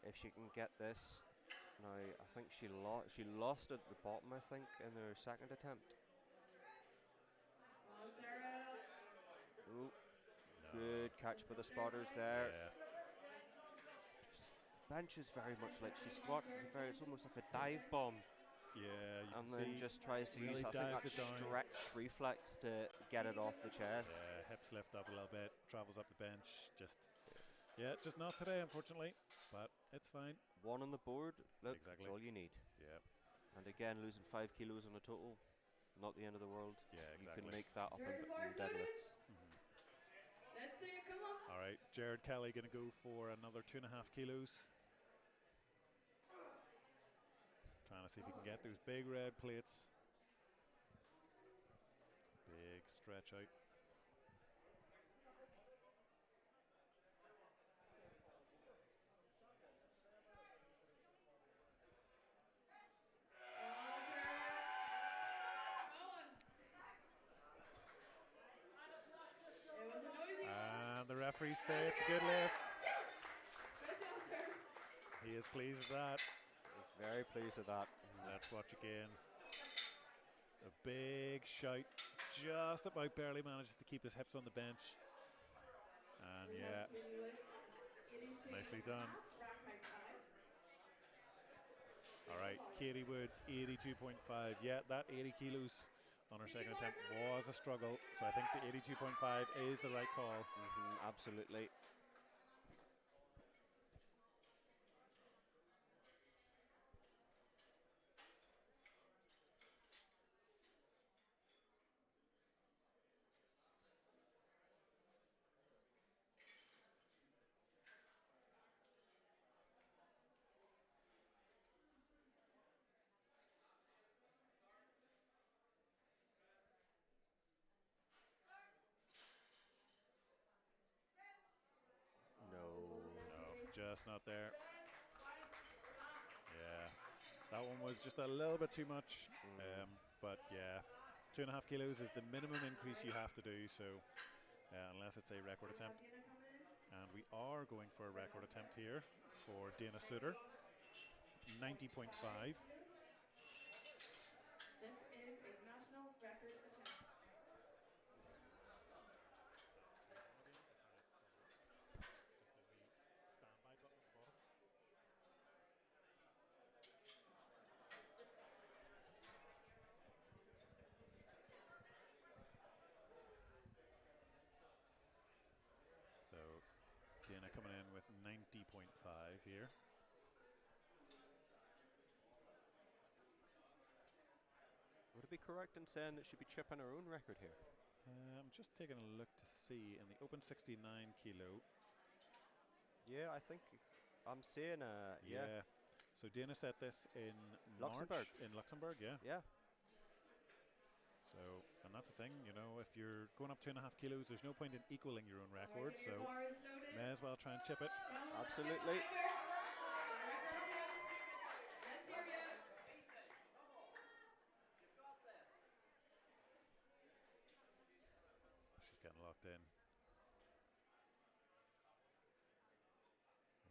if she can get this. Now, I think she lost at the bottom, I think, in her second attempt. Oh, Sarah. Ooh, good catch by the spotters there. Yeah, Bench is very much like she squats. It's almost like a dive bomb, yeah. You and can then see just tries to really use I think dives that it down. stretch reflex to get it off the chest. Yeah, hips lift up a little bit, travels up the bench. Just not today, unfortunately, but it's fine. 1 on the board. Look, Exactly. that's all you need. Yeah, And again, losing 5 kilos on a total, not the end of the world. yeah, You exactly. can make that up Turn in bars loaded. deadlifts. Let's see it. Come on. All right, Jared Kelly going to go for another 2.5 kilos. Trying to see if he can get those big red plates. Big stretch out. It was a noisy one. And the referees say it's a good lift. Good job, sir. He is pleased with that. He's very pleased with that. Let's watch again. A big shout. Just about barely manages to keep his hips on the bench. And yeah, nicely done. All right, Katie Woods, 82.5. Yeah, that 80 kilos on her second attempt was a struggle. So I think the 82.5 is the right call. Absolutely. Just not there. Yeah, that one was just a little bit too much. But yeah, 2.5 kilos is the minimum increase you have to do. So unless it's a record attempt. And we are going for a record attempt here for Dana Suter. 90.5. This is a national record attempt. So Dana coming in with 90.5 here. Would it be correct in saying that she'd be chipping her own record here? I'm just taking a look to see in the open 69 kilo. Yeah, I think I'm seeing yeah. So Dana set this in Luxembourg. March in Luxembourg, yeah. Yeah. So, and that's the thing, you know, if you're going up 2.5 kilos, there's no point in equaling your own record. So, may as well try and chip it. Absolutely. She's getting locked in.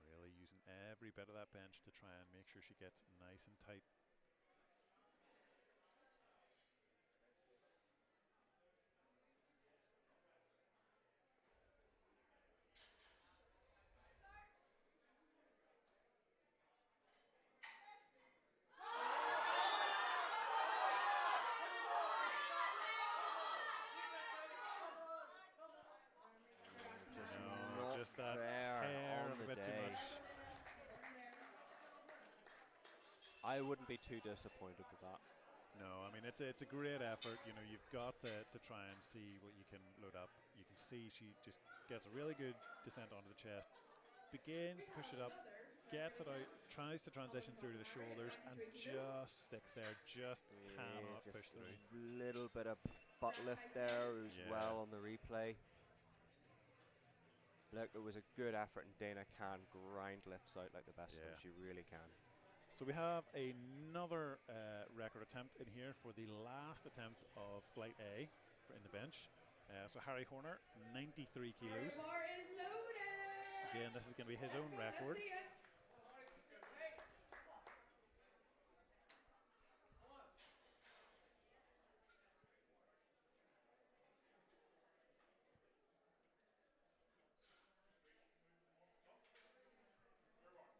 Really using every bit of that bench to try and make sure she gets nice and tight. Just that hair on a the bit too day. much. I wouldn't be too disappointed with that. No, I mean it's a great effort. You know, you've got to try and see what you can load up. You can see she just gets a really good descent onto the chest, begins to push it up, gets it out, tries to transition through to the shoulders, and just sticks there. Just cannot just push through. A little bit of butt lift there as well on the replay. Look, it was a good effort, and Dana can grind lifts out like the best of them. She really can. So we have another record attempt in here for the last attempt of Flight A in the bench. So Harry Horner, 93 kilos. Bar is loaded. Again, this is going to be his own record.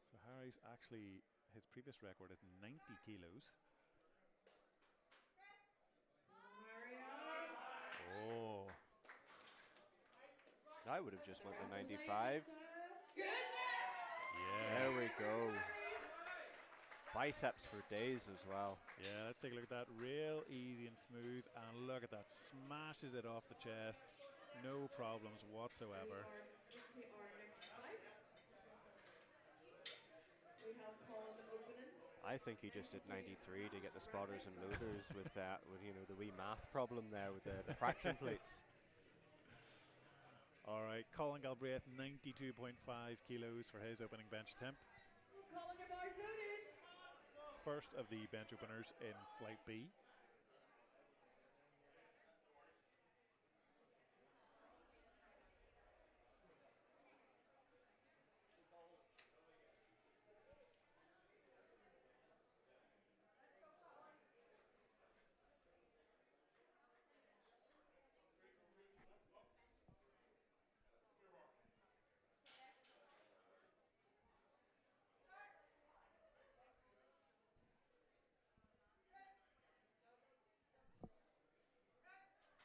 So Harry's actually, his previous record is 90 kilos. Oh. I would have just went to 95. Yeah. There we go. Biceps for days as well. Yeah, let's take a look at that. Real easy and smooth. And look at that. Smashes it off the chest. No problems whatsoever. We have called opening. I think he just did 93 to get the spotters and loaders with that, with the wee math problem there with the fraction plates. All right, Colin Galbraith, 92.5 kilos for his opening bench attempt. Colin, your bar's loaded. First of the bench openers in Flight B.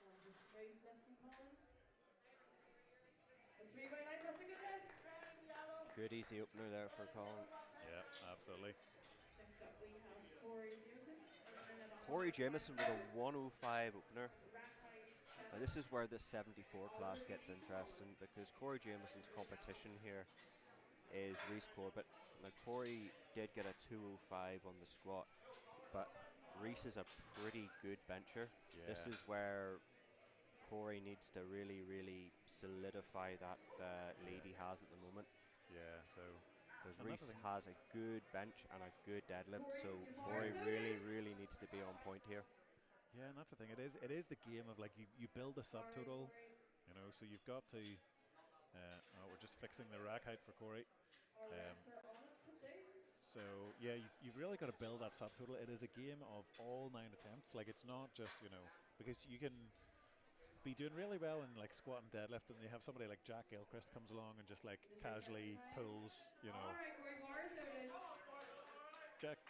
And the straight left from Colin. The 3 by line, that's a good lift. Good easy opener there for Colin. Yeah, absolutely. Next up we have Corey Jameson. Corey Jameson with a 105 opener. Rack height. Now this is where the 74 class gets interesting, because Corey Jameson's competition here is Reese Corbett. Now Corey did get a 205 on the squat, but Reese is a pretty good bencher. Yeah. This is where Corey needs to really, really solidify that lead he has at the moment. Yeah, so because and Reese has a good bench and a good deadlift, so Corey really, really needs to be on point here. yeah, and that's the thing. It is the game of like you build a subtotal, you know. So you've got to. We're just fixing the rack height for Corey. So yeah, you've really got to build that subtotal. It is a game of all 9 attempts. Like it's not just because you can be doing really well in like squat and deadlift, and you have somebody like Jack Gilchrist comes along and just like casually pulls, Alright, Corey, bar is loaded. Jack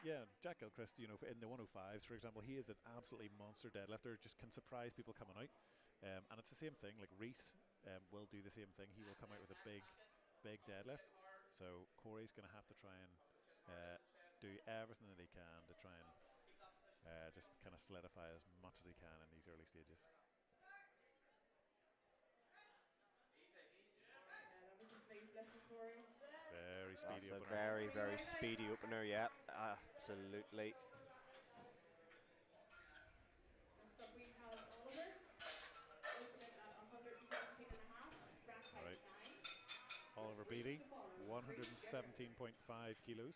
Gilchrist, in the 105s, for example, he is an absolutely monster deadlifter, just can surprise people coming out. And it's the same thing, like Reese will do the same thing. He will come out with a big deadlift. So Corey's going to have to try and do everything that he can to try and just kind of solidify as much as he can in these early stages. Very speedy That's opener. a very, very speedy opener, yeah, absolutely. Next up we have Oliver, opening at 117 and a half, rack height 9. Oliver Beattie, 117.5 kilos.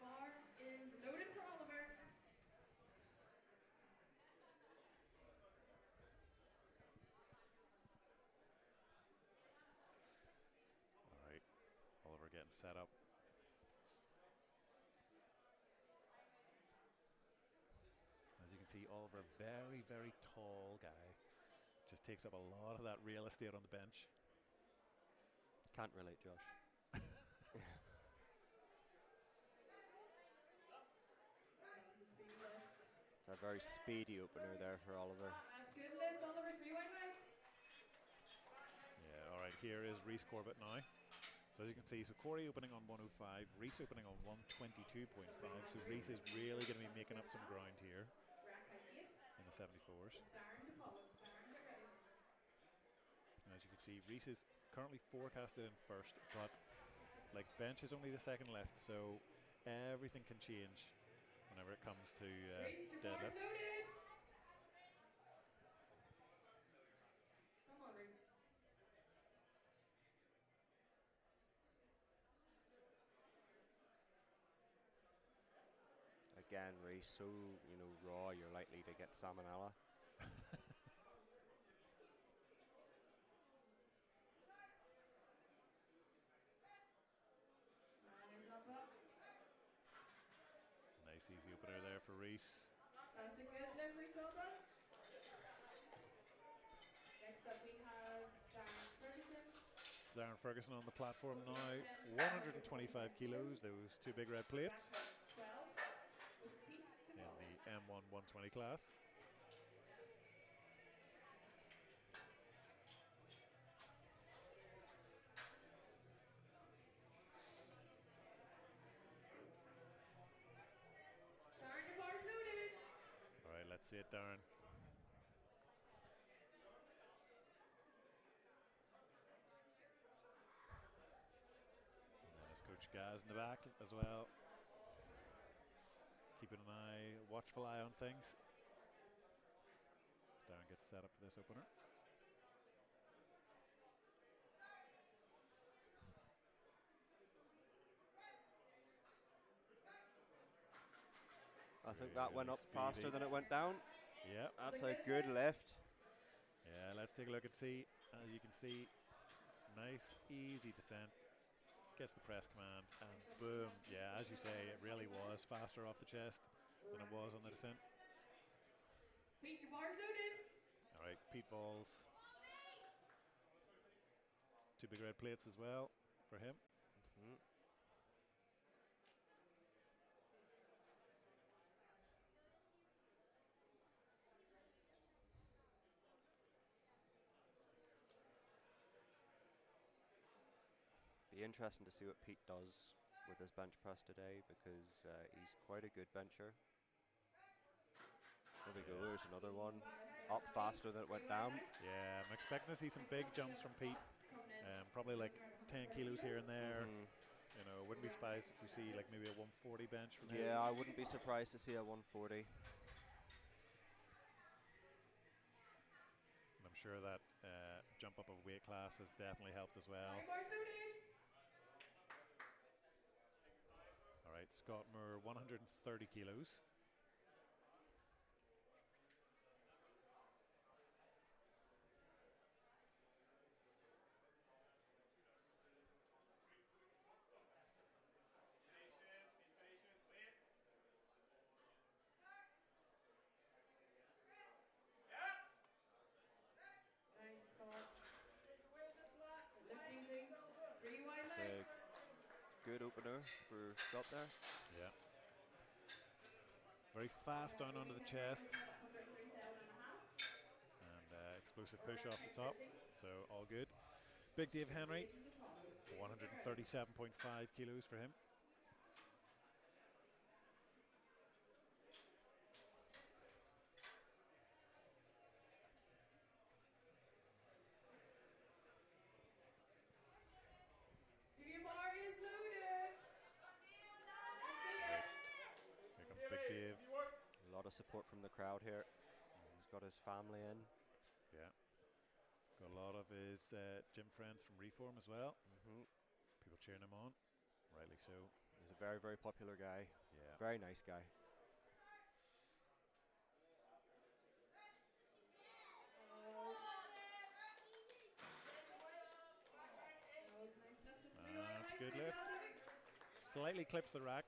Bar is loaded for Oliver. All right, Oliver getting set up. As you can see, Oliver, very, very tall guy. Just takes up a lot of that real estate on the bench. Can't relate, Josh. It's a very speedy opener there for Oliver. That's good lift, Oliver, 3 wide rights. Yeah, all right, here is Reese Corbett now. So as you can see, so Corey opening on 105, Reese opening on 122.5. So Reese is really going to be making up some ground here Rack height 8. in the 74s. Darren to follow. Darren, get ready. And as you can see, Reese is currently forecasted in first, but like bench is only the second left, so everything can change whenever it comes to Reese, your bar's deadlifts. loaded. Come on, Reese. Again, Reese, so raw, you're likely to get salmonella. Nice easy opener there for Reese. That's a good lift, Reese, well done. Next up we have Darren Ferguson. Darren Ferguson on the platform now, 125 kilos, those 2 big red plates Rack height 12. With feet to in follow. the M1 120 class. Darren, your bar's loaded. All right, let's see it, Darren. guys in the back as well. Keeping an eye, watchful eye on things. As Darren gets set up for this opener. I think that went Really up faster speedy. than it went down. Yeah. That's a good lift. Yeah, let's take a look and see. As you can see, nice, easy descent. Gets the press command, and boom. Yeah, as you say, it really was faster off the chest than it was on the descent. Pete, your bar's loaded. All right, Pete Balls. 2 big red plates as well for him. Mm-hmm. Be interesting to see what Pete does with his bench press today, because he's quite a good bencher. There we go, there's another one. Up faster than it went down. Yeah, I'm expecting to see some big jumps from Pete. Probably like 10 kilos here and there. You know, wouldn't be surprised if we see like maybe a 140 bench from him. Yeah, I wouldn't be surprised to see a 140. And I'm sure that jump up of weight class has definitely helped as well. Your bar's loaded. All right, Scott Moore, 130 kilos. Nice, Scott. Lift easy. 3 wide It's legs. a good opener for Scott there. Yeah. Very fast down onto the chest. 137.5. And explosive push off the top. So all good. Big Dave Henry, 137.5 kilos for him. Your bar is loaded. Here comes Big Dave. A lot of support from the crowd here. He's got his family in. Yeah. Got a lot of his gym friends from Reform as well. People cheering him on. Rightly so. He's a very, very popular guy. Yeah. Very nice guy. That's a good lift. Slightly clips the rack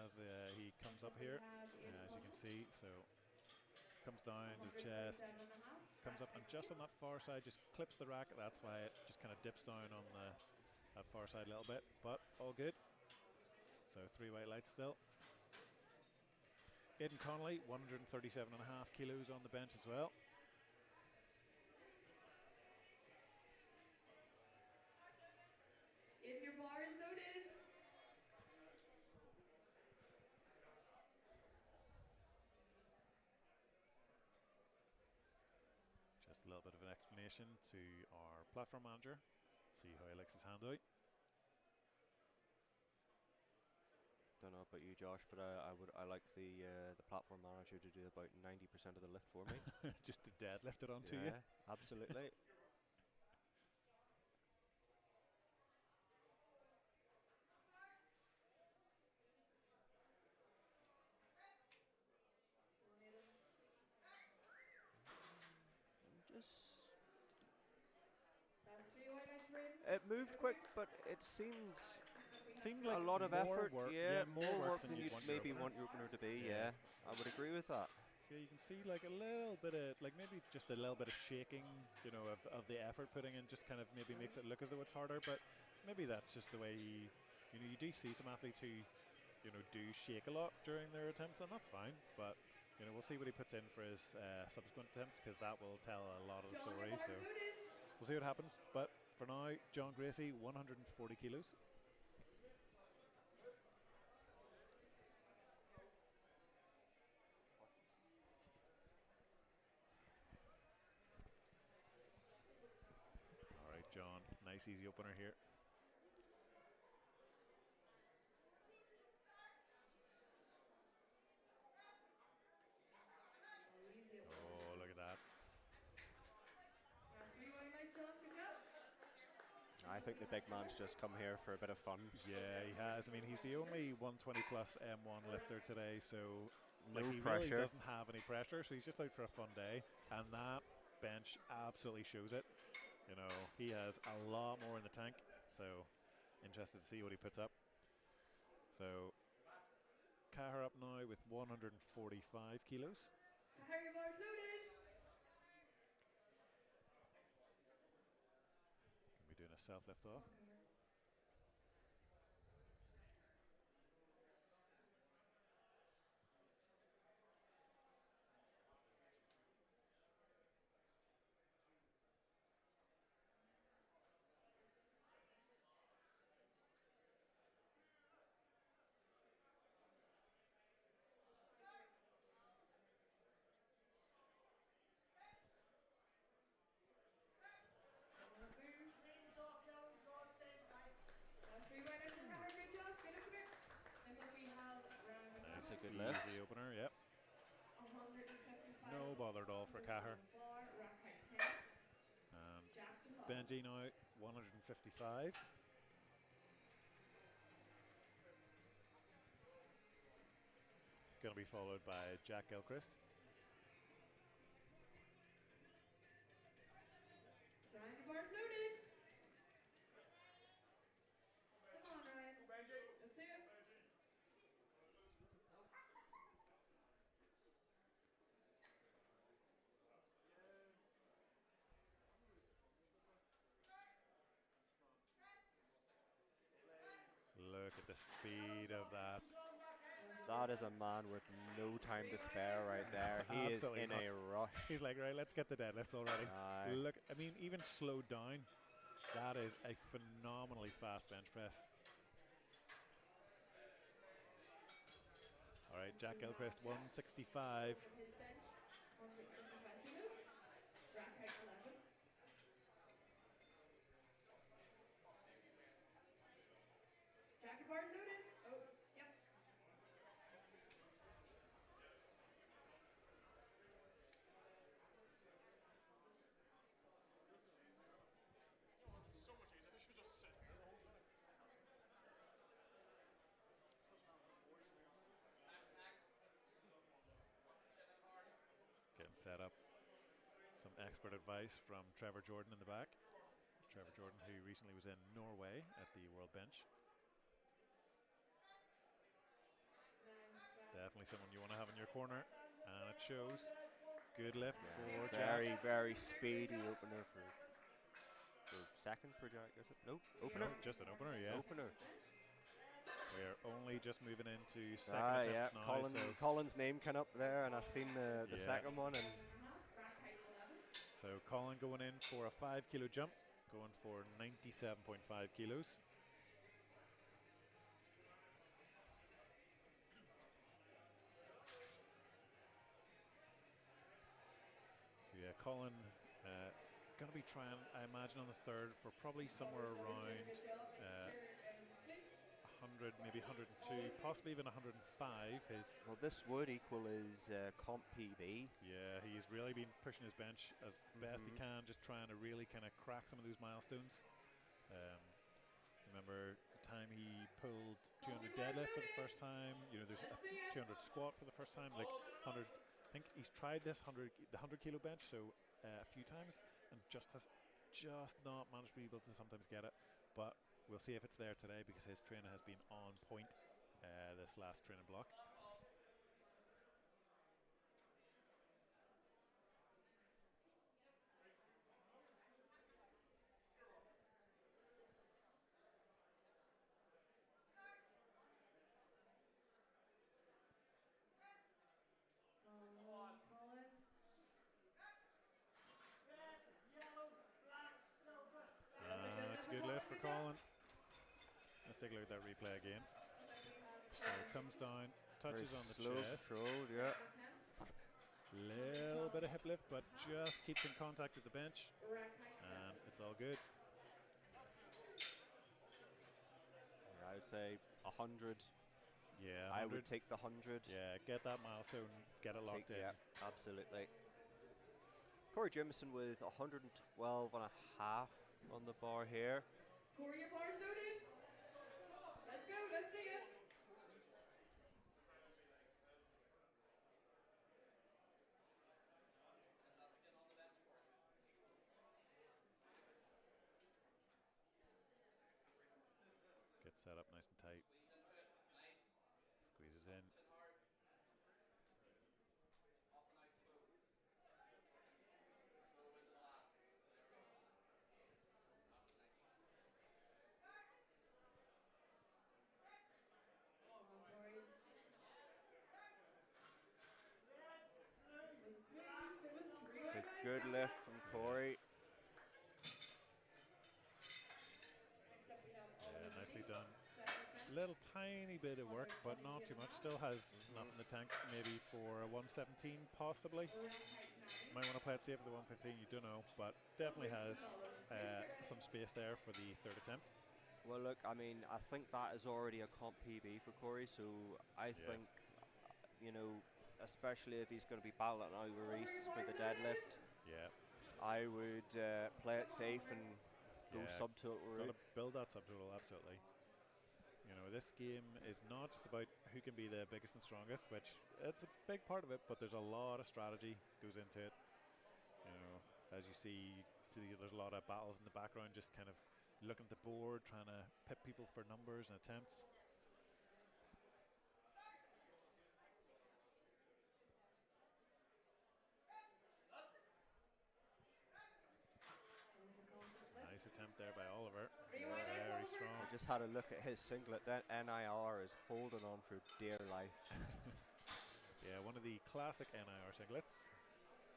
as he comes up here, as you can see. So comes down to the chest, comes up, and just on that far side, just clips the rack. That's why it just kind of dips down on that far side a little bit, but all good. So 3 white lights still. Aidan Connolly, 137.5 kilos on the bench as well. If your bar is loaded. Just a little bit of an explanation to our platform manager. See how he likes his hand out. Don't know about you, Josh, but I like the platform manager to do about 90% of the lift for me. Just to deadlift it onto you. Absolutely. Just That's 3 wide legs, Braden. it moved quick, but it seemed like a lot of more effort. work, Yeah, more work than than you'd you'd want your maybe opener. want your opener to be. Yeah. Yeah, I would agree with that. So you can see like a little bit of, like maybe just a little bit of shaking, you know, of the effort putting in, just kind of maybe makes it look as though it's harder, but maybe that's just the way you know, you do see some athletes who, you know, do shake a lot during their attempts, and that's fine, but you know, we'll see what he puts in for his subsequent attempts, because that will tell a lot of the John, story, your bar's so loaded. we'll see what happens. But for now, John Gracie, 140 kilos. All right, John, nice easy opener here. I think the big man's just come here for a bit of fun. Yeah, he has. I mean, he's the only 120 plus M1 lifter today, so No like, he really pressure. doesn't have any pressure. So he's just out for a fun day, and that bench absolutely shows it. You know, he has a lot more in the tank, so interested to see what he puts up. So Cahir up now with 145 kilos. Cahir, your bars loaded. We're doing a self lift off. Last 3 minutes for Cahir, great job, good opener. Next up we have round Nice, a good easy lift. opener, yep. 155. No bother at all for Cahir. Bar, rack height 10. And Jack to 5. Benji now 155. Going to be followed by Jack Gilchrist. Ryan, your bars loaded. Come on, Ryan. Let's see it. Look at the speed of that. That is a man with no time to spare right there. He is Absolutely in not. a rush. He's like, right, let's get the deadlifts already. Aye. Look, I mean, even slowed down, that is a phenomenally fast bench press. All right, Jack Gilchrist, 165. His bench, 155 kilos. Rack height 11. Jack, your bars loaded. Oh, yep. Getting set up. Some expert advice from Trevor Jordan in the back. Trevor Jordan, who recently was in Norway at the World Bench. Definitely someone you want to have in your corner, and it shows. Good lift for Jack. Very, very speedy opener for second for Jack, is it? Nope. Opener? No, just an opener, yeah. Opener. We're only just moving into second attempts now. Colin, So Colin's name came up there, and I seen the Yeah. second one, and Rack height 11. So Colin going in for a 5 kilo jump, going for 97.5 kilos. So yeah, Colin going to be trying, I imagine, on the third for probably somewhere around 100, maybe 102, possibly even 105. well, this would equal his comp PB. Yeah, he's really been pushing his bench as best he Mhm. can, just trying to really kind of crack some of those milestones. Remember the time he pulled 200 deadlift for the first time. You know, there's a 200 squat for the first time. Like 100, I think he's tried this the 100 kilo bench a few times and just has not managed to be able to sometimes get it. But we'll see if it's there today because his trainer has been on point this last training block. Colin. That's a good lift for Colin. Let's take a look at that replay again. So it comes down, touches Very on the slow chest. controlled, yeah. Little bit of hip lift, but just keeps in contact with the bench, Rack height 7. and it's all good. I would say 100. Yeah, I 100. would take the 100. Yeah, get that milestone, get it locked in. Yeah, absolutely. Corey Jimison with 112 and a half on the bar here. Corey, your bar's loaded. Let's go. Let's see it. Gets set up nice and tight. Squeezes in. Corey. The swing. There was some green It's a flags good on lift that. from Corey. Next up we have Yeah, Oliver nicely Beatty. done. Second attempt. Little tiny bit of work, but not too much. Still has enough in the tank, maybe for a 117 possibly. Rack height 9. Might want to play it safe for the 115, you don't know, but definitely has some space there for the third attempt. Well, look, I mean, I think that is already a comp PB for Corey, so I Yeah. think, you know, especially if he's going to be battling over Reese for the deadlift, Yeah, I would play it safe and go yeah. subtotal Got route. to build that subtotal, absolutely. You know, this game is not just about who can be the biggest and strongest, which it's a big part of it, but there's a lot of strategy goes into it. You know, as you see there's a lot of battles in the background, just kind of looking at the board, trying to pit people for numbers and attempts. That was a confident lift. Nice attempt there by Oliver. Rewind that, Very Oliver. strong. I just had a look at his singlet. That NIR is holding on for dear life. Yeah, one of the classic NIR singlets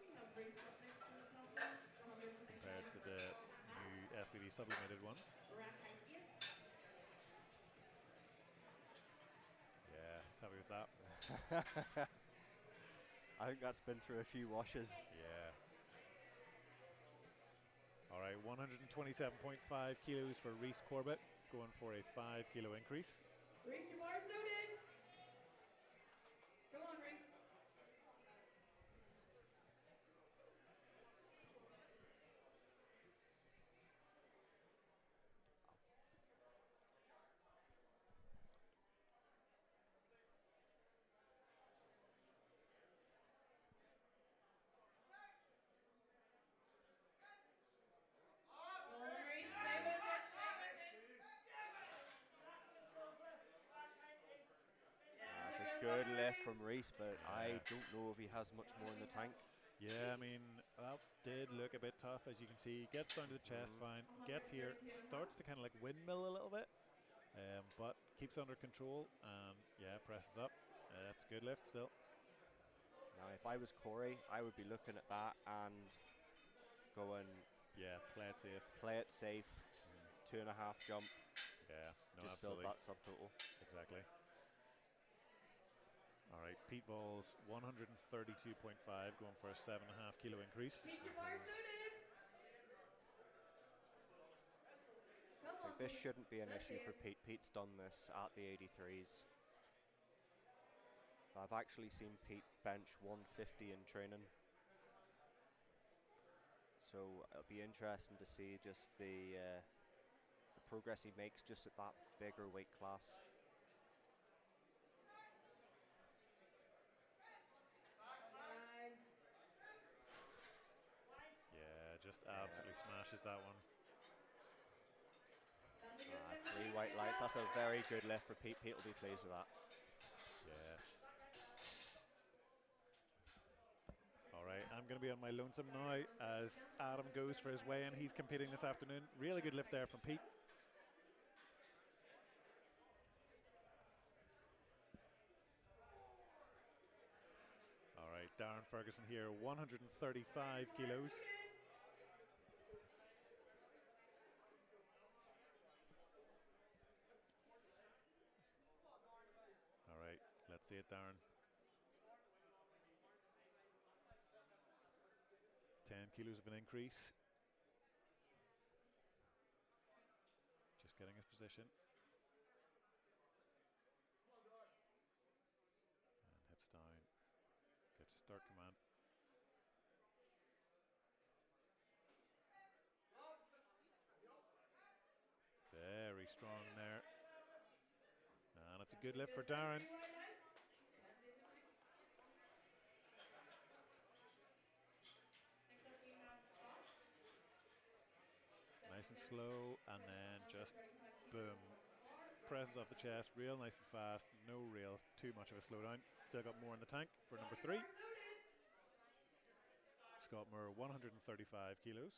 We have Reese up next in the podium. 100 compared to the new SBB sublimated ones. Rack height 8. Yeah, he's happy with that. I think that's been through a few washes. Yeah. All right, 127.5 kilos for Reese Corbett, going for a 5 kilo increase. Reese, your bar's loaded. Come on, Reese. Come on, Reese. Stay with it. Stay with it. That's a good lift from Reese, but I don't know if he has much more in the tank. Yeah, I mean, that did look a bit tough, as you can see. Gets down to the chest fine, gets here, starts to kind of like windmill a little bit, but keeps under control, and yeah, presses up. That's a good lift still. Now, if I was Corey, I would be looking at that and going, Yeah, play it safe. play it safe, 2.5 jump, Yeah, no, just build absolutely. that subtotal. Exactly. All right, Pete Vols 132.5, going for a 7.5 kilo increase. Pete, your bar's loaded. Come So on, this Pete. shouldn't be an Let's issue see for it. Pete. Pete's done this at the 83s. I've actually seen Pete bench 150 in training. So it'll be interesting to see just the progress he makes just at that bigger weight class. Nice. Yeah, just absolutely smashes that one. That's a good lift. for 3 Pete. white lights. That's a very good lift for Pete. Pete will be pleased with that. Yeah. All right, I'm going to be on my lonesome now as Adam goes for his weigh-in. He's competing this afternoon. Really good lift there from Pete. All right, Darren Ferguson here, 135 kilos. All right, let's see it, Darren. 10 kilos of an increase. Just getting his position. And hips down. Gets a start command. strong there. And it's a good lift for Darren. Next up we have Scott. Nice and slow, and then just 135 boom. kilos on the bar. Presses off the chest, real nice and fast. No real too much of a slowdown. Still got more in the tank for number 3. Bars loaded. Scott Moore, 135 kilos.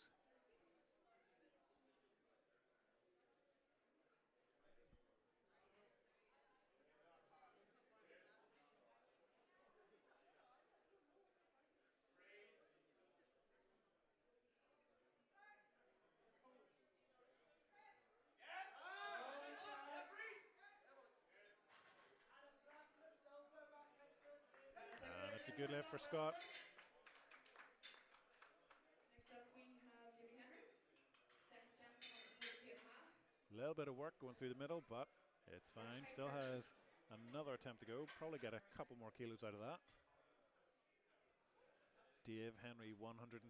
And it's a good lift for Scott. Next up we have Jimmy Henry. Second attempt, 142.5. A little bit of work going through the middle, but it's fine. Still has another attempt to go. Probably get a couple more kilos out of that. Dave Henry, 142.5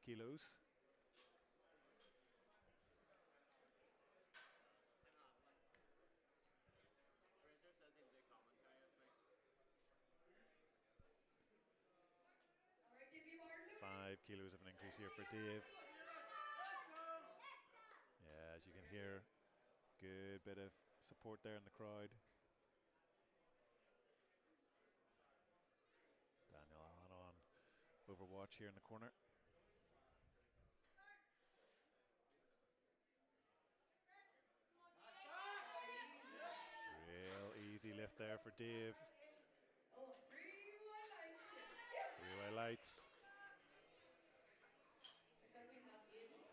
kilos. All right, Davey, bars loaded. 5 kilos of an increase here for Dave. Yeah, as you can hear, good bit of support there in the crowd. Daniel Allen on Overwatch here in the corner. Real easy lift there for Dave. Oh, 3-way lights. 3-way lights. Next up we have Aiden.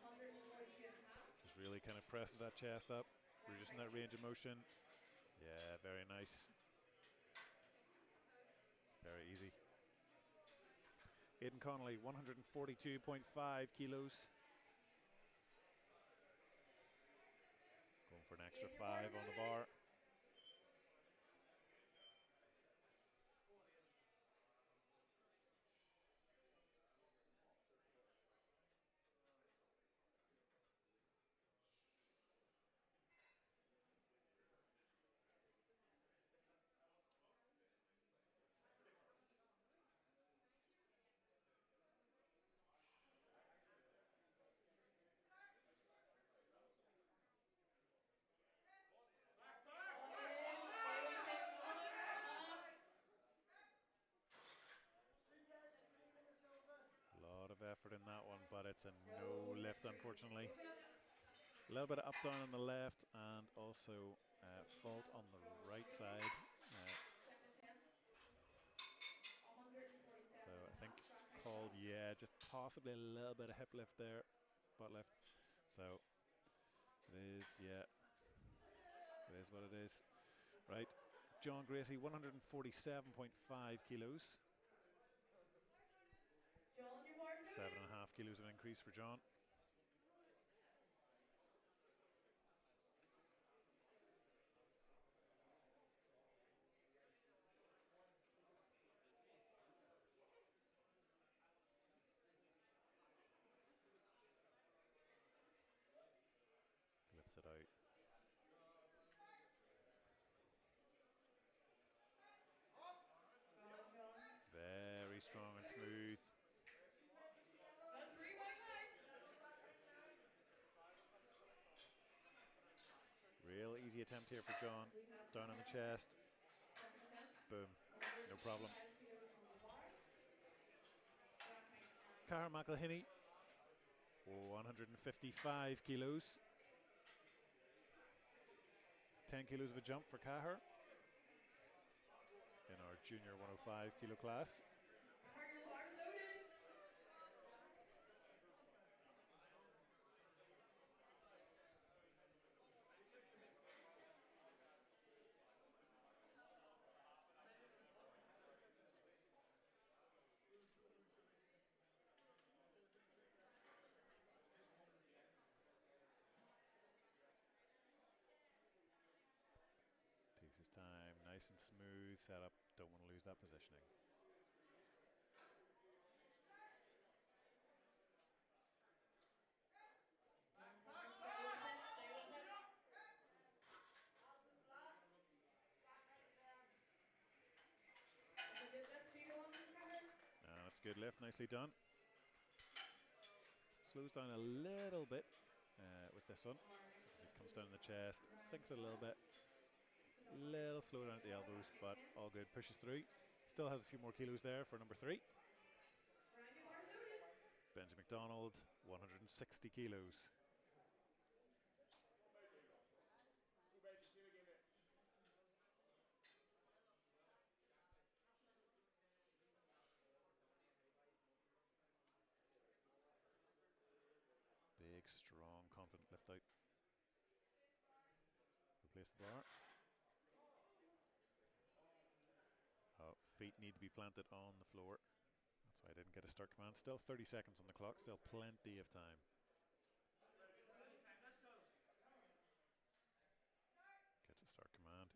142.5. Just really kind of presses that chest up, reducing that range of motion. Yeah, very nice. Very easy. Aidan Connolly, 142.5 kilos. Going for an extra 5 on the bar. A lot of effort in that one, but it's a no lift, unfortunately. A little bit of up down on the left, and also fault on the right side. So I think called, yeah, just possibly a little bit of hip lift there, butt lift. So it is, yeah, it is what it is. Right, John Gracie, 147.5 kilos. John, your bars loaded. 7.5 kilos of an increase for John. Lifts it out. Very strong and smooth. The 3-way lights. Real easy attempt here for John. Down on the chest. Second attempt. Boom. No problem. 10 kilos on the bar. Cara McElhinney, 155 kilos. 10 kilos of a jump for Cahir in our junior 105 kilo class. Your bars loaded. Takes his time, nice and smooth setup. Don't want to lose that positioning. That's a good lift, nicely done. Slows down a little bit with this one. So it comes down in the chest, sinks it a little bit. Little slow down at the elbows, but all good. Pushes through. Still has a few more kilos there for number 3. Benji McDonald, 160 kilos. Big, strong, confident lift out. Replace the bar. Oh, feet need to be planted on the floor. That's why I didn't get a start command. Still 30 seconds on the clock. Still plenty of time. Gets a start command.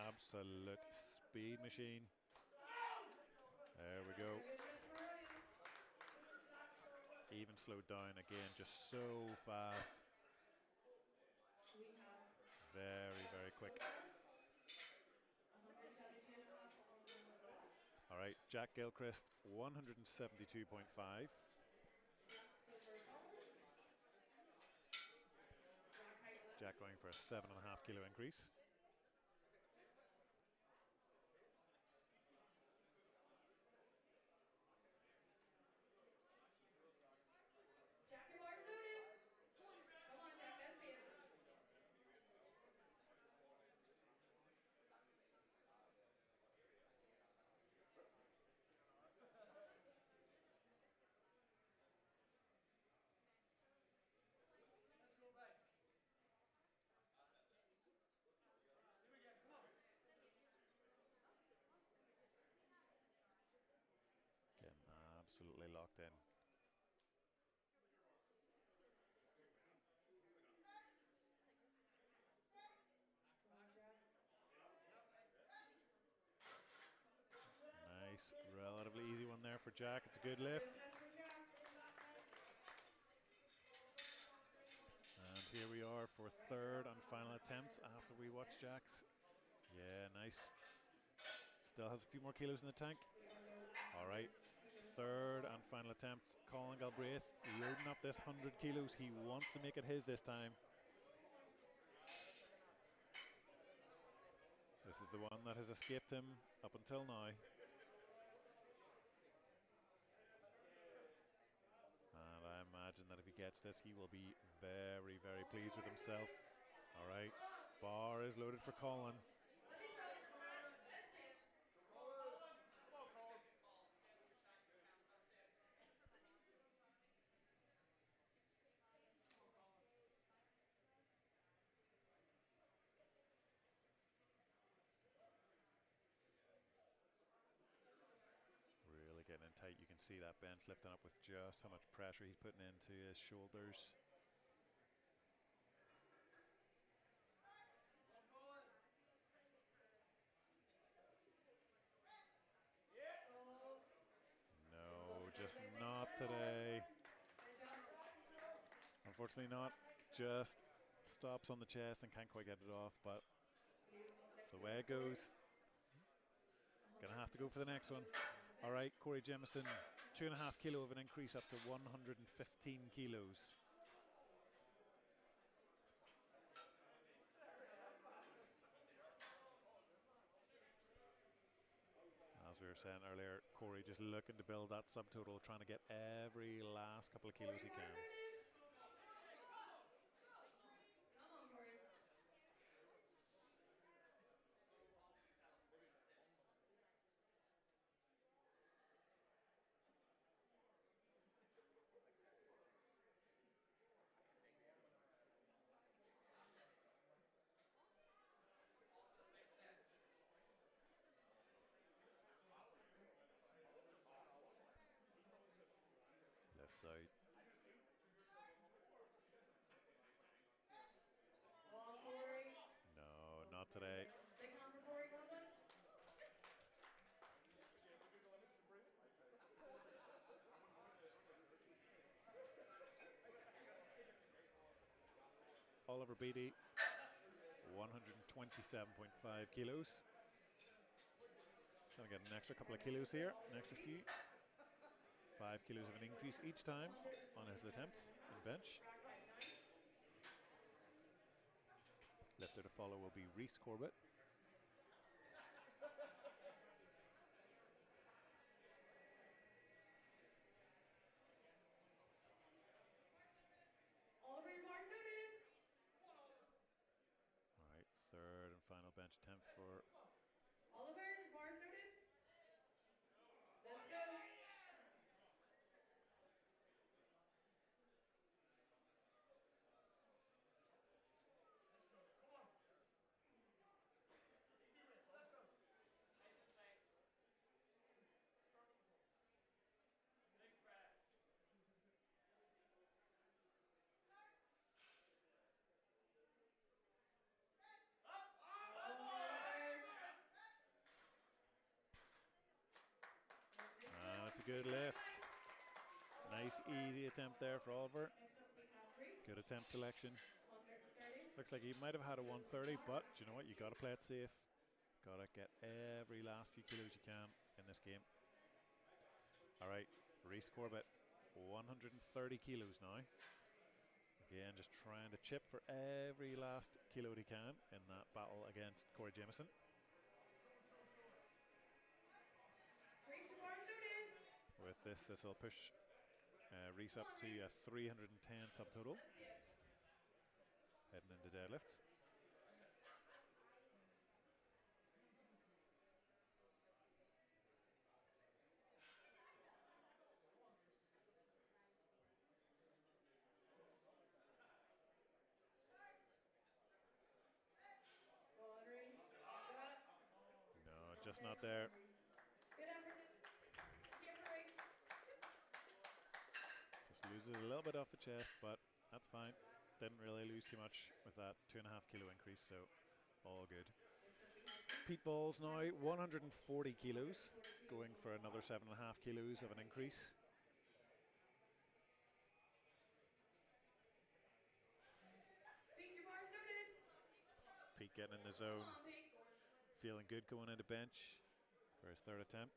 Absolute speed machine. There we go. Even slowed down again, just so fast. Very, very quick. All right, Jack Gilchrist, 172.5. Jack going for a 7.5 kilo increase. Jack, your bar's loaded. Come on, Jack, best man. Getting absolutely locked in. Nice, relatively easy one there for Jack. It's a good lift. And here we are for third and final attempts after we watch Jack's. Yeah, nice. Still has a few more kilos in the tank. All right, third and final attempts. Colin Galbraith loading up this 100 kilos. He wants to make it his this time. This is the one that has escaped him up until now. And I imagine that if he gets this, he will be very, very pleased with himself. All right, bar is loaded for Colin. Really getting in tight. You can see that bench lifting up with just how much pressure he's putting into his shoulders. No, just not today. Unfortunately not. Just stops on the chest and can't quite get it off, but that's the way it goes. Gonna have to go for the next one. All right, Corey Jemison, 2.5 kilo of an increase up to 115 kilos. As we were saying earlier, Corey just looking to build that subtotal, trying to get every last couple of kilos he can. Left side. No, not today. Oliver Beattie, 127.5 kilos. Gonna Going to get an extra couple of kilos here, an extra few. 5 kilos of an increase each time on his attempts in bench. Lifter to follow will be Reese Corbett. Oliver, your bar's loaded. All right, third and final bench attempt for Oliver, your bar's loaded. Let's go. That's a good lift. Nice, easy attempt there for Oliver. Next up, we have Reese. Good attempt selection. 130. Looks like he might have had a 130, but do you know what? You got to play it safe. Got to get every last few kilos you can in this game. All right, Reese Corbett, 130 kilos now. Again, just trying to chip for every last kilo he can in that battle against Corey Jameson. Reese, your bar's loaded. With this will push Reese up to a 310 subtotal. Heading into deadlifts. Go on, Reese. Go up. No, just not there. Good effort. Let's hear for Reese. Just loses a little bit off the chest, but that's fine. Didn't really lose too much with that 2.5 kilo increase, so all good. Pete Vols now 140 kilos, going for another 7.5 kilos of an increase. Pete, your bar's loaded. Pete getting in the zone, Come on, Pete. feeling good going into bench for his third attempt.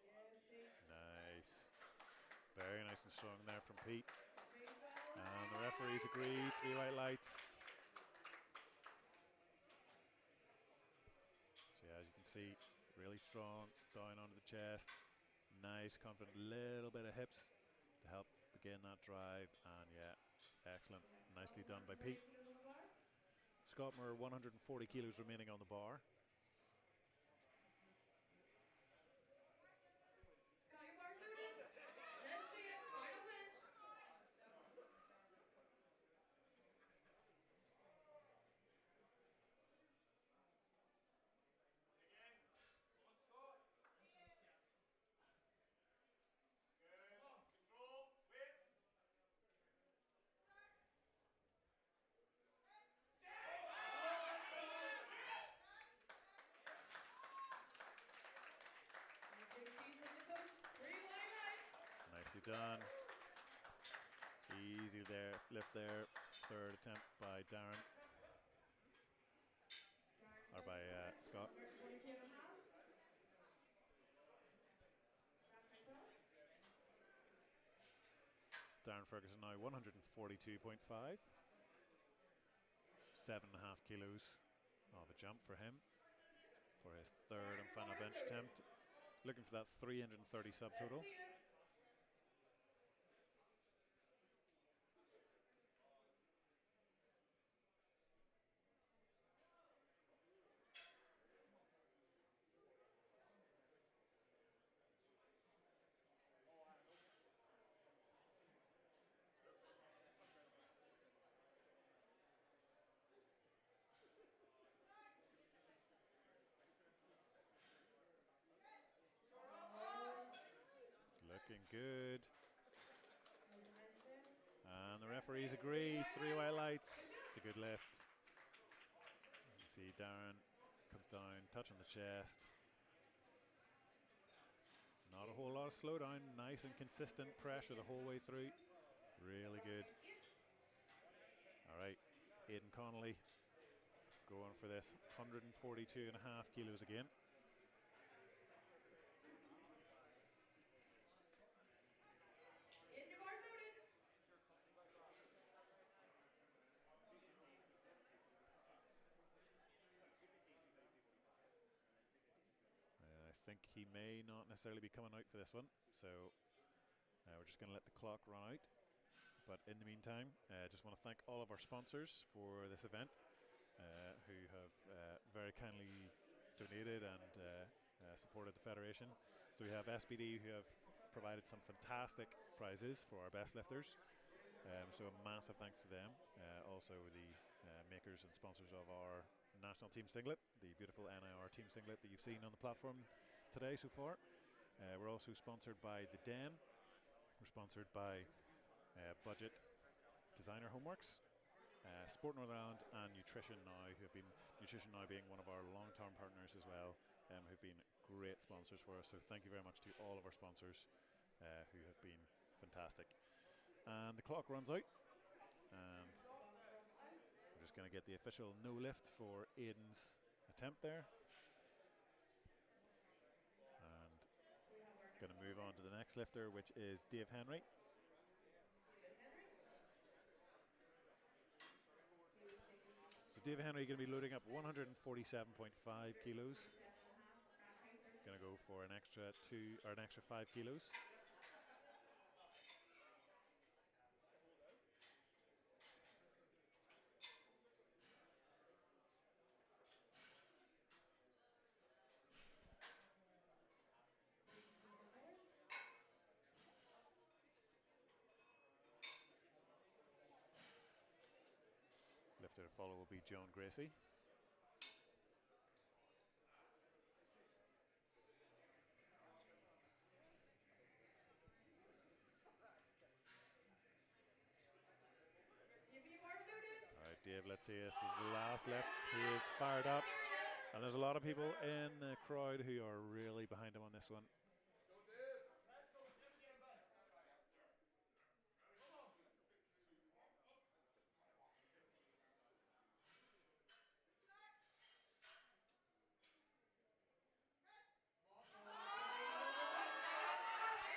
Yes, Pete. Nice. Very nice and strong there from Pete. Pete, well. And the referees agree, 3 white lights. So yeah, as you can see, really strong down onto the chest. Nice, confident, little bit of hips to help begin that drive. And yeah, excellent. Nicely done by Pete. Kilos on the bar. Scott Moore, 140 kilos remaining on the bar. Scott, your bar's loaded. Let's see it. Final bench. Big cheese with the coach. 3 white lights. Nicely done. Easy there, lift there. Third attempt by Darren, or by Scott. Number 22 and a half. Darren Ferguson now 142.5. 7.5 kilos of a jump for him for his third and final bench attempt. Looking for that 330 subtotal. Looking good. And the referees agree, 3 white lights. It's a good lift. You see Darren comes down, touch on the chest. Not a whole lot of slowdown. Nice and consistent pressure the whole way through. Really good. All right, Aidan Connolly going for this 142.5 kilos again. In your bars loaded. I think he may not necessarily be coming out for this one, so we're just going to let the clock run out. But in the meantime, I just want to thank all of our sponsors for this event, who have very kindly donated and supported the Federation. So we have SBD, who have provided some fantastic prizes for our best lifters. So a massive thanks to them. Also the makers and sponsors of our national team singlet, the beautiful NIR team singlet that you've seen on the platform today so far. We're also sponsored by the Den. We're sponsored by Budget Designer Homeworks, Sport Northern Ireland, and Nutrition Now, Nutrition Now being one of our long-term partners as well, who've been great sponsors for us. So thank you very much to all of our sponsors who have been fantastic. And the clock runs out, and we're just going to get the official no lift for Aidan's attempt there. And going to move on to the next lifter, which is Dave Henry. So Dave Henry going to be loading up 147.5 kilos. Going to go for an extra 5 kilos. Lifter to follow will be Joan Gracie. All right, Dave, let's see this. This is the last lift. He is fired up. And there's a lot of people in the crowd who are really behind him on this one.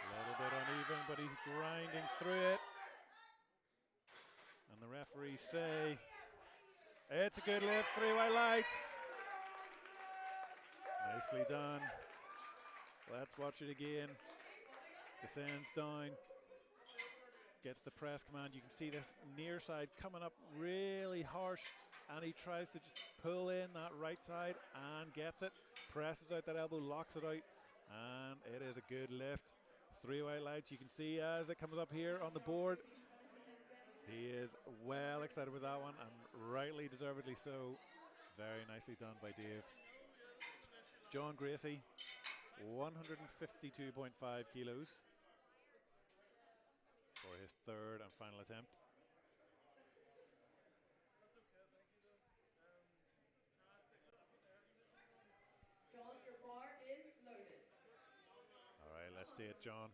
A little bit uneven, but he's grinding through it. And the referees say, it's a good lift, 3 white lights. Nicely done. Let's watch it again. Descends down. Gets the press command. You can see this near side coming up really harsh, and he tries to just pull in that right side and gets it. Presses out that elbow, locks it out, and it is a good lift. 3 white lights. You can see as it comes up here on the board. He is well excited with that one, and rightly, deservedly so. Very nicely done by Dave. John Gracie, 152.5 kilos for his third and final attempt. John, your bar is loaded. All right, let's see it, John.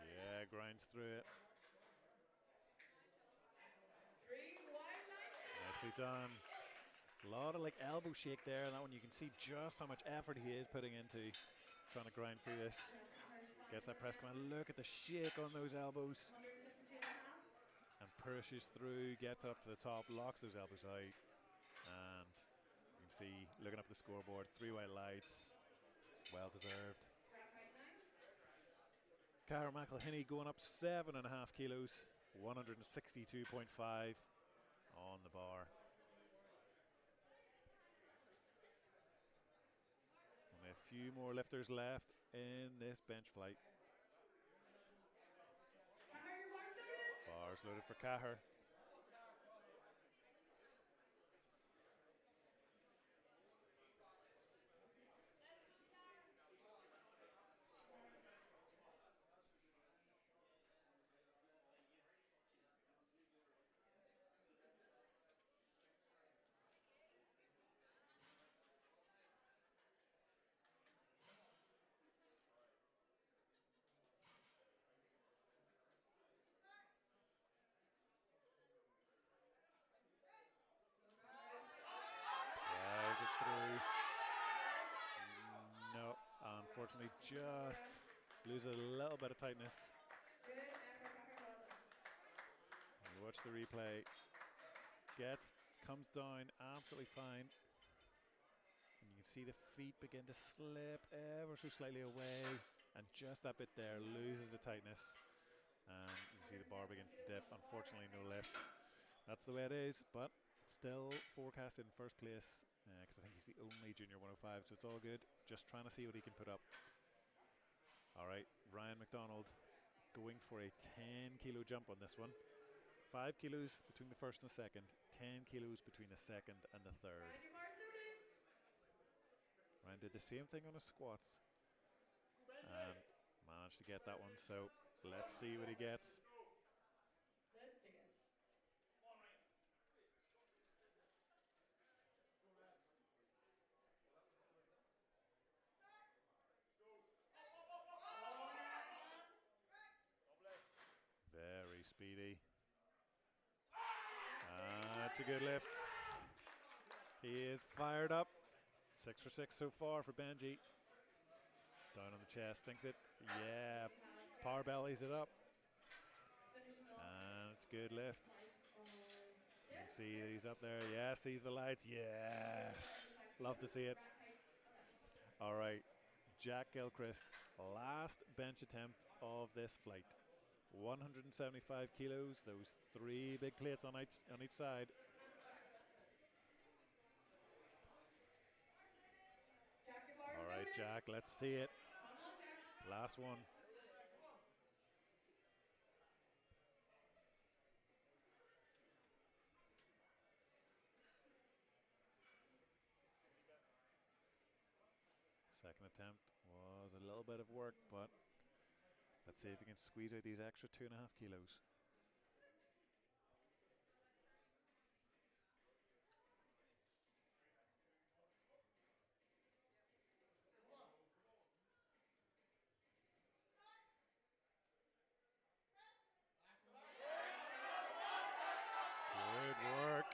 Yeah, grinds through it. 3 white lights. Nicely done. A lot of like elbow shake there, and that one you can see just how much effort he is putting into trying to grind through this. Gets that press command. Look at the shake on those elbows. And pushes through, gets up to the top, locks those elbows out. And you can see, looking up at the scoreboard, 3 white lights. Well deserved. Cara McElhinney going up 7.5 kilos, 162.5 on the bar. Few more lifters left in this bench flight. Caher, your bar's loaded. Bars loaded for Caher. Yeah, is it through? No, unfortunately, just loses a little bit of tightness. Good effort, Caher. Well done. You watch the replay. Comes down absolutely fine. And you can see the feet begin to slip ever so slightly away. And just that bit there loses the tightness. And you can see the bar begins to dip. Unfortunately, no lift. That's the way it is, but still forecasted in first place because I think he's the only junior 105, so it's all good. Just trying to see what he can put up. All right, Ryan McDonald going for a 10 kilo jump on this one. 5 kilos between the first and the second, 10 kilos between the second and the third. Ryan, your bar's loaded. Ryan did the same thing on his squats and managed to get that one, so let's see what he gets. Let's see it. Very speedy. That's a good lift. He is fired up. 6 for 6 so far for Benji. Down on the chest, sinks it. Yeah, power bellies it up. Finishing off. And it's a good lift. You Yeah. can see that he's up there. Yeah, sees the lights. Yeah, love to see it. All right, Jack Gilchrist, last bench attempt of this flight. 175 kilos, those 3 big plates on each side. Jack, your bar's All right, loaded. Jack, let's see it. Come on, Jack. Last one. Second attempt was a little bit of work, but let's see if we can squeeze out these extra 2.5 kilos. Good work.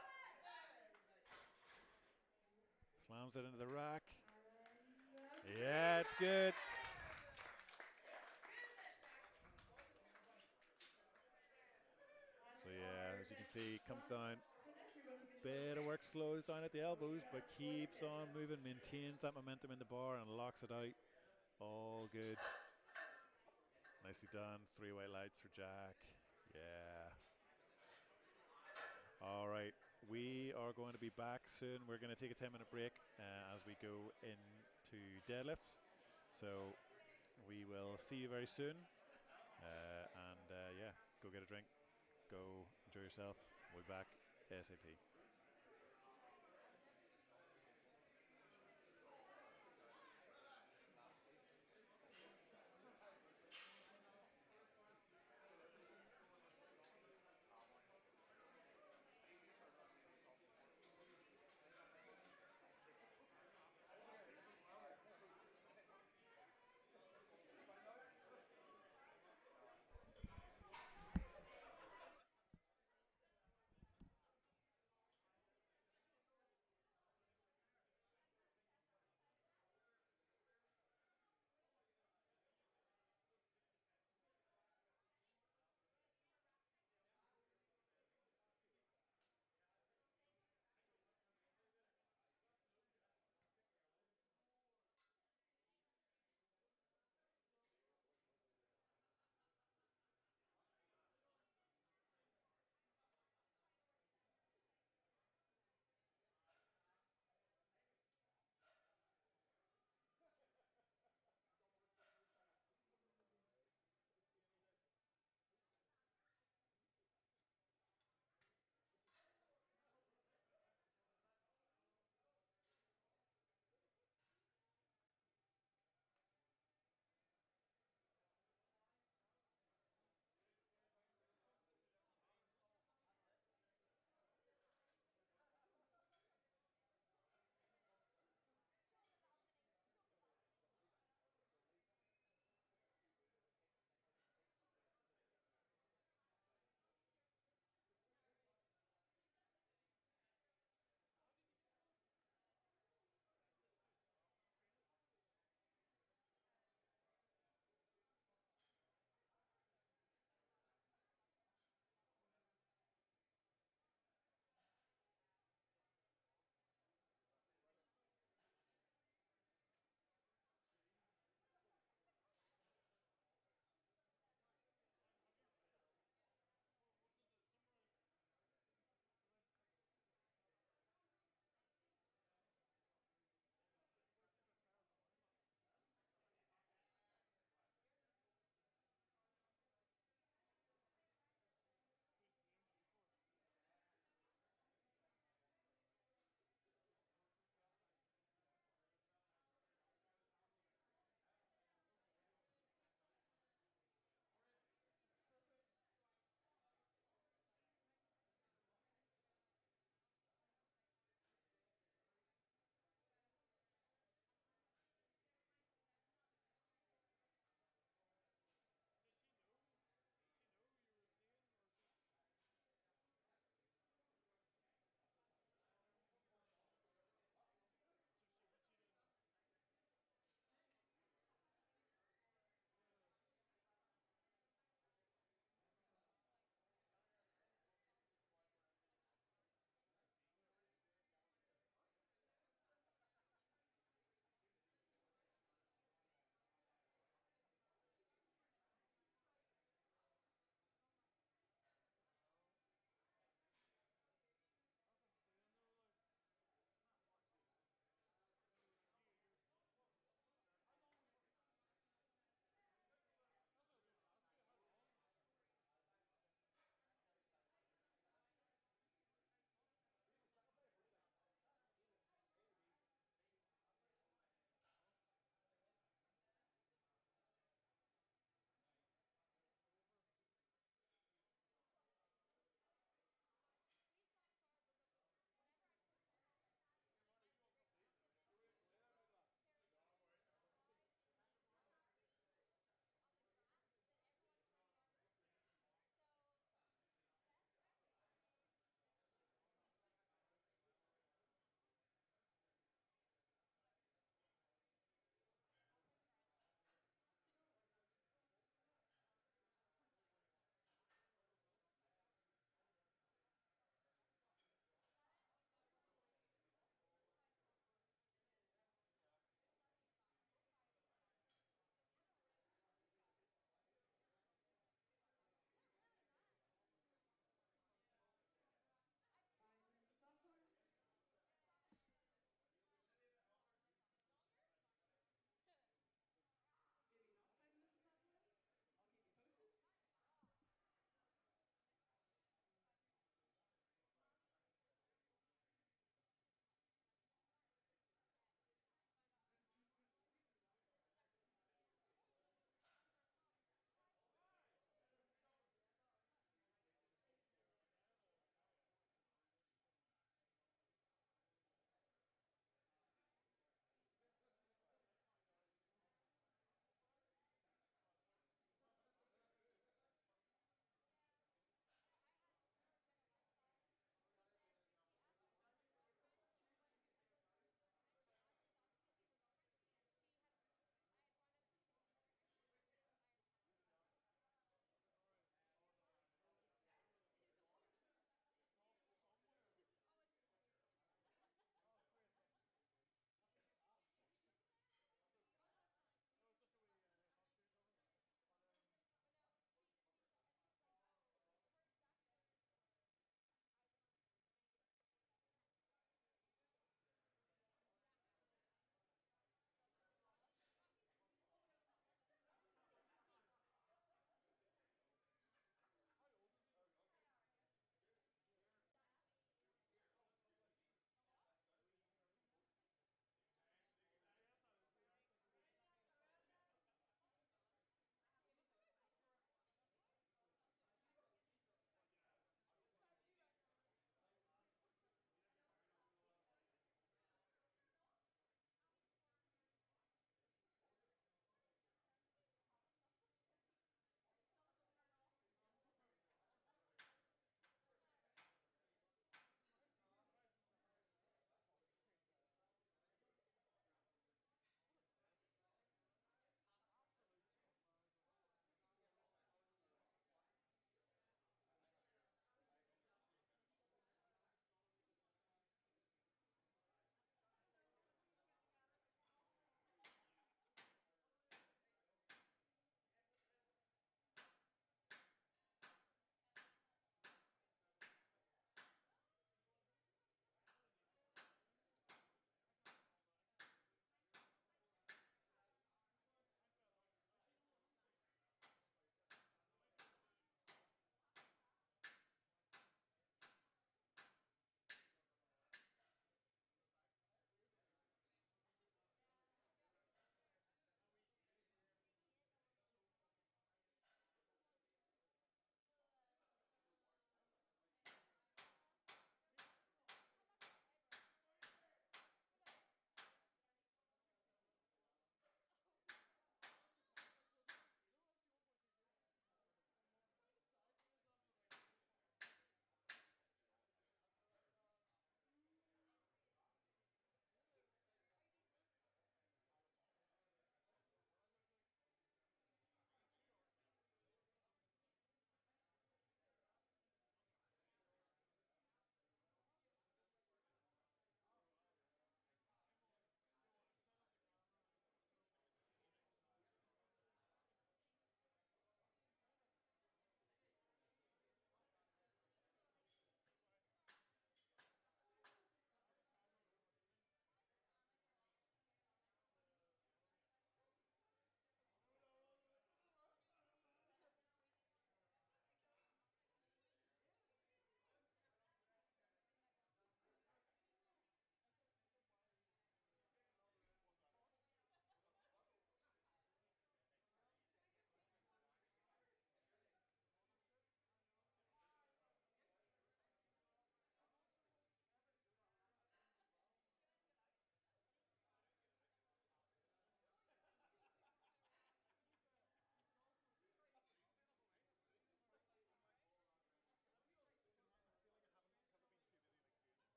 Slams it into the rack. Yeah, it's good. So yeah, as you can see, it comes down. Bit of work, slows down at the elbows, but keeps on moving, maintains that momentum in the bar and locks it out. All good. Nicely done. 3 white lights for Jack. Yeah. All right, we are going to be back soon. We're going to take a 10-minute break as we go into deadlifts. So we will see you very soon. Yeah, go get a drink. Go enjoy yourself. We'll be back ASAP.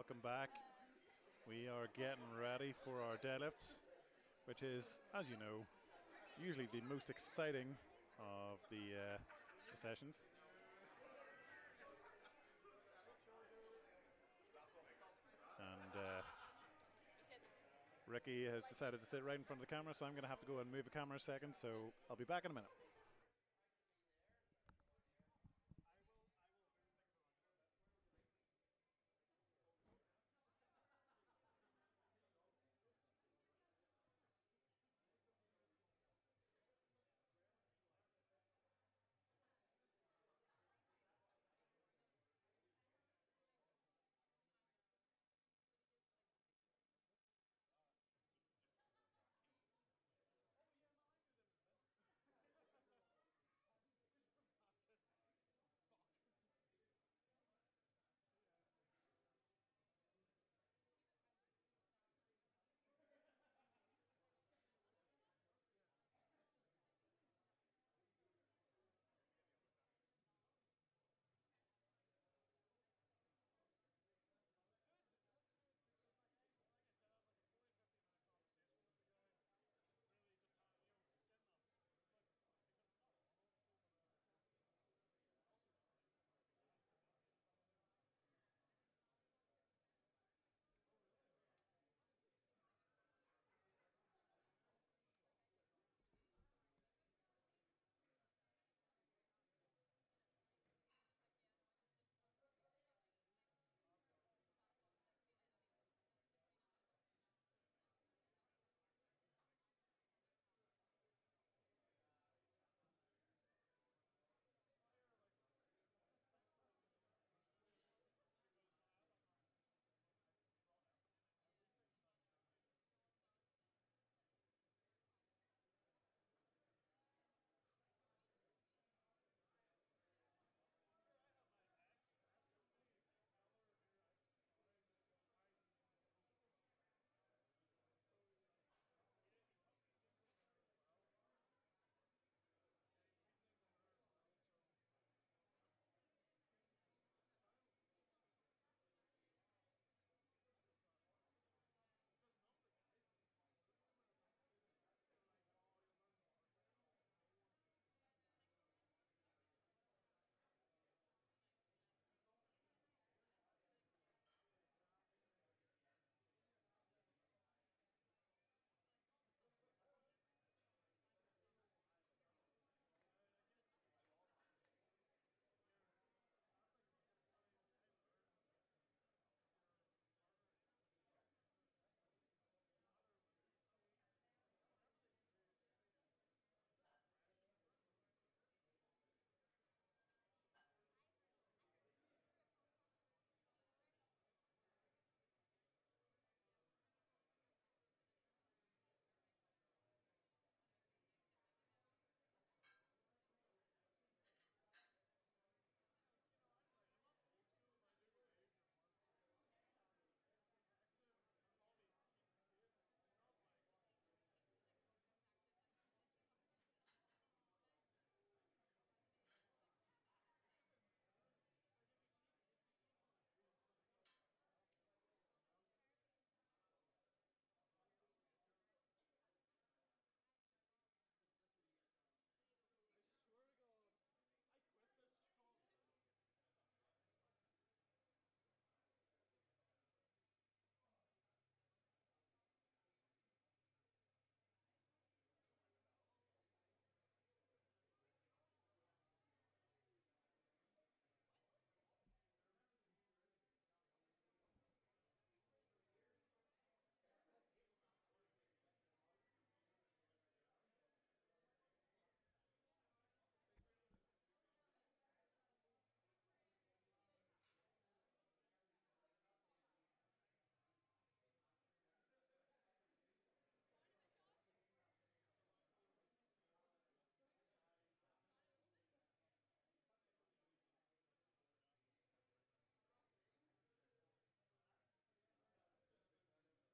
welcome back. We are getting ready for our deadlifts, which is, as you know, usually the most exciting of the sessions. And Ricky has decided to sit right in front of the camera, so I'm going to have to go and move the camera a second, so I'll be back in a minute. Alrighty.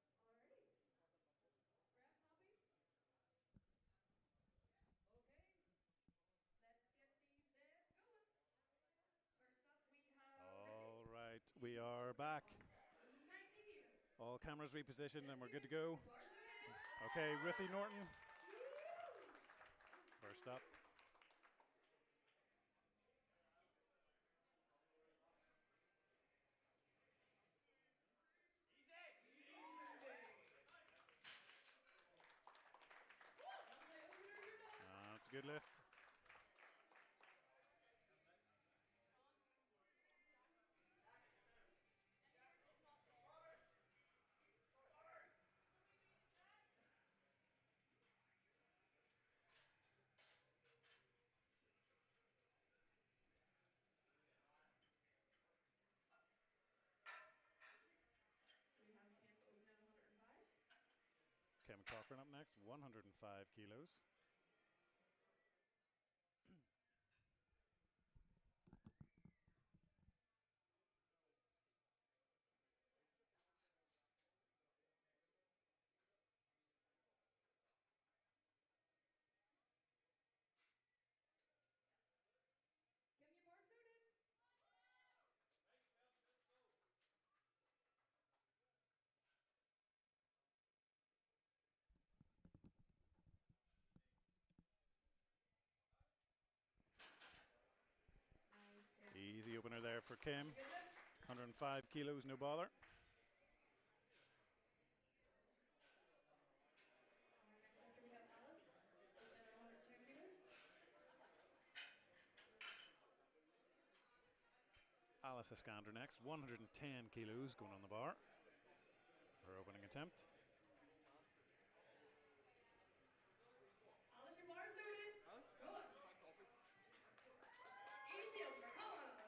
Refs happy? Okay. Let's get these deads going. First up, we have Ricky. All right, we are back. All cameras repositioned and we're good to go. Bars loaded. Okay, Ruthie Norton. First up. That's a good lift. We have Camp Open at 105. Kevin Cochran up next, 105 kilos. Kim, your bars loaded. Nice, Kim. Easy opener there for Kim. Good lift. 105 kilos, no bother. Our next lifter we have Alice. Open at 110 kilos. Alice Iskander next, 110 kilos going on the bar. Her opening attempt. Alice, your bars loaded. Good. Easy opener. Come on, Alice.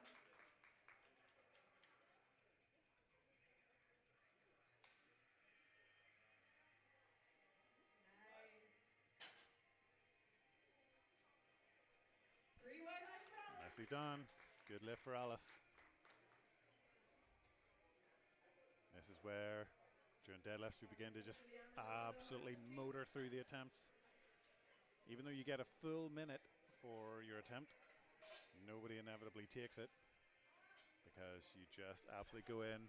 Nice. 3 wide highs for Alice. Nicely done. Good lift for Alice. This is where, during deadlifts, we begin to just absolutely motor through the attempts. Even though you get a full minute for your attempt, nobody inevitably takes it because you just absolutely go in,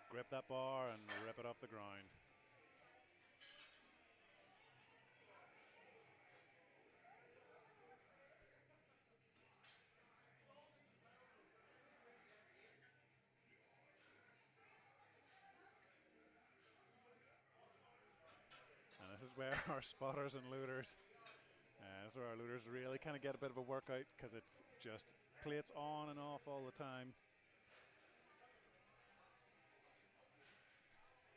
grip that bar, and rip it off the ground. And this is where our spotters and looters, this is where our looters really kind of get a bit of a workout because it's just plates on and off all the time.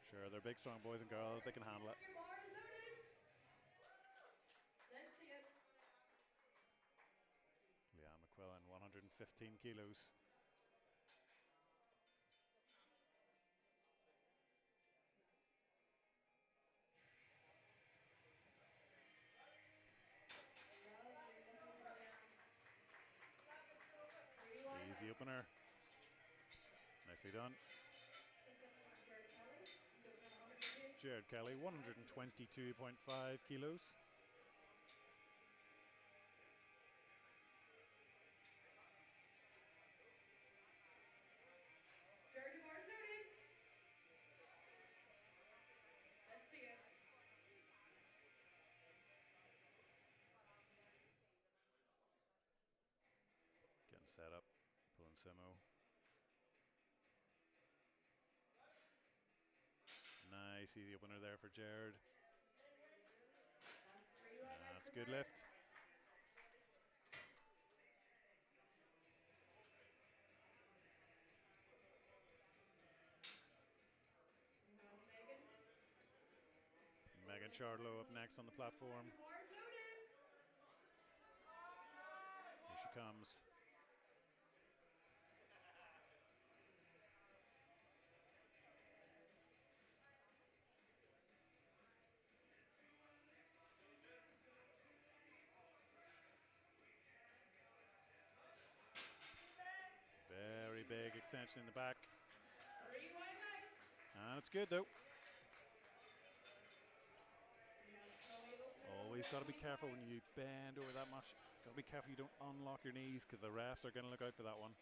Sure, they're big, strong boys and girls. They can handle it. Your bar is loaded. Let's see it. Leanne McQuillan, 115 kilos. Lovely lift over there. 3 wide Easy highs. opener. Nicely done. Lift up Jared Kelly. He's open at 102. Jared Kelly, 122.5 kilos. Jared, your bar's loaded. Let's see it. Getting set up, pulling Simo. Nice, easy opener there for Jared. That's 3 wide highs That's a for good Jared. lift. We have Megan. Megan Chardlow up next on the platform. Your bar's loaded. Here she comes. Very big extension in the back. 3 wide highs. And it's good though. We have Chloe open at Always got to be 125. careful when you bend over that much. Got to be careful you don't unlock your knees because the refs are going to look out for that one.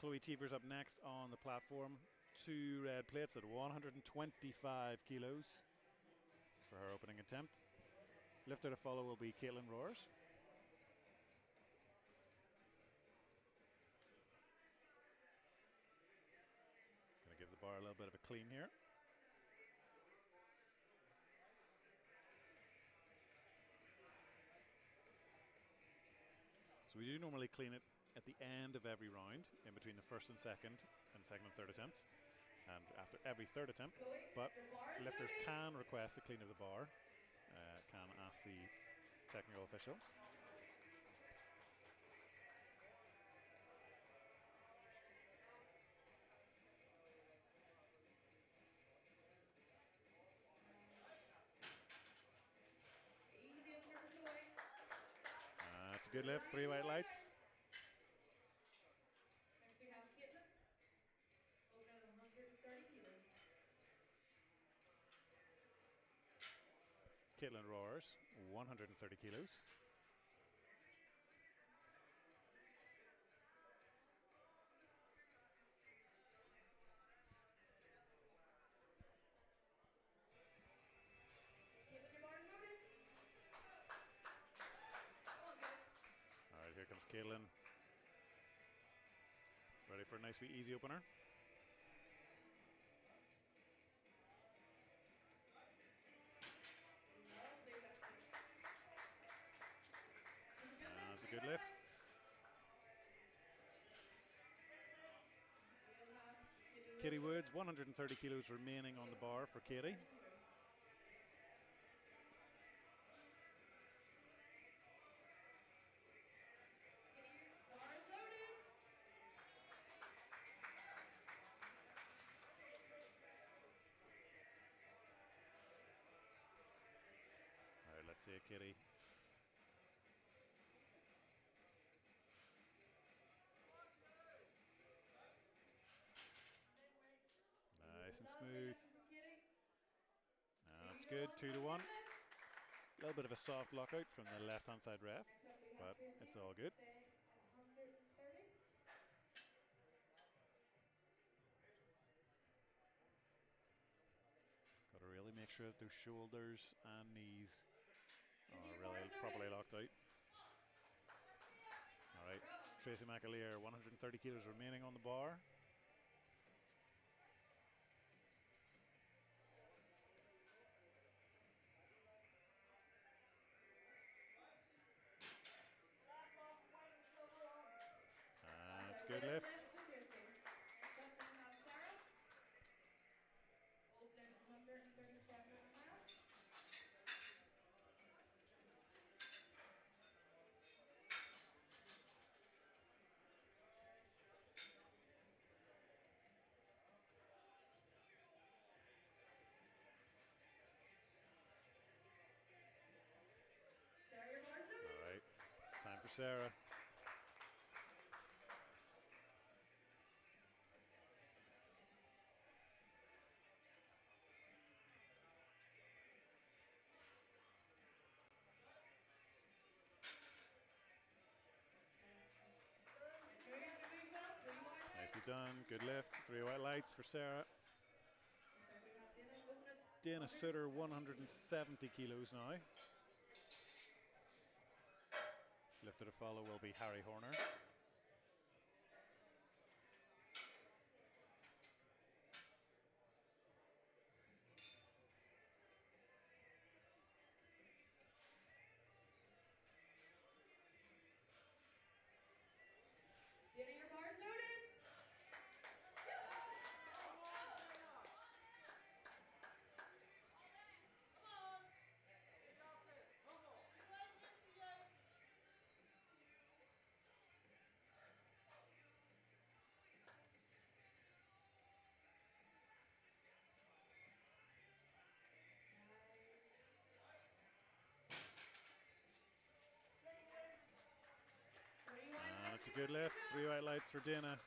Chloe Teever's up next on the platform. 2 red plates at 125 kilos for her opening attempt. Lifter to follow will be Caitlin Roars. Gonna give the bar a little bit of a clean here. So we do normally clean it at the end of every round, in between the first and second and third attempts, and after every third attempt. But lifters can request a clean of the bar, can ask the technical official. That's a good lift, 3 white lights. Next we have Caitlin, open at 130 kilos. Caitlin Roars, 130 kilos. Caitlin, your bar is loaded. All good. All right, here comes Caitlin. Ready for a nice wee easy opener. That's a good lift. Katie Woods, 130 kilos remaining on the bar for Katie. All right, let's see it, Katie. Nice and smooth. That's good, 2-1. A little bit of a soft lockout from the left-hand side ref, but it's all good. Got to really make sure that those shoulders and knees are really properly locked out. All right, Tracy McAleer, 130 kilos remaining on the bar. That's a good lift. Next up we have Sarah, open 137.5. Sarah, your bar is loaded. All right, time for Sarah. Nicely done, good lift. 3 white lights for Sarah. Dana Sutter, 170 kilos now. Lifter to follow will be Harry Horner. Dana, your bar is loaded. That's a good lift. 3 white lights for Dana.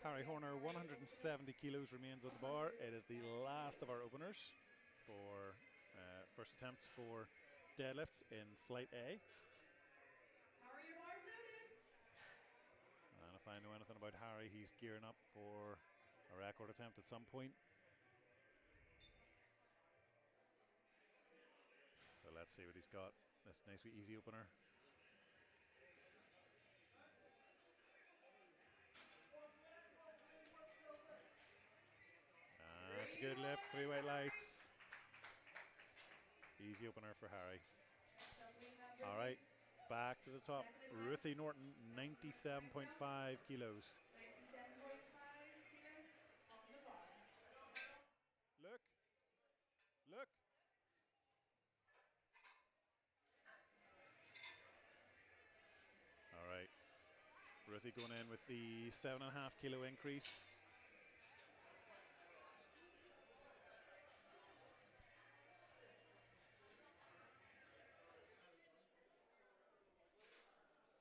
Harry Horner, 170 kilos remains on the bar. It is the last of our openers for first attempts for deadlifts in Flight A. about Harry, he's gearing up for a record attempt at some point. So let's see what he's got. This nice wee easy opener. That's a good lift, 3 white lights. Easy opener for Harry. All right, back to the top. Ruthie Norton, 97.5 kilos. 97.5 kilos on the bar. Look. Look. All right. Ruthie going in with the 7.5 kilo increase.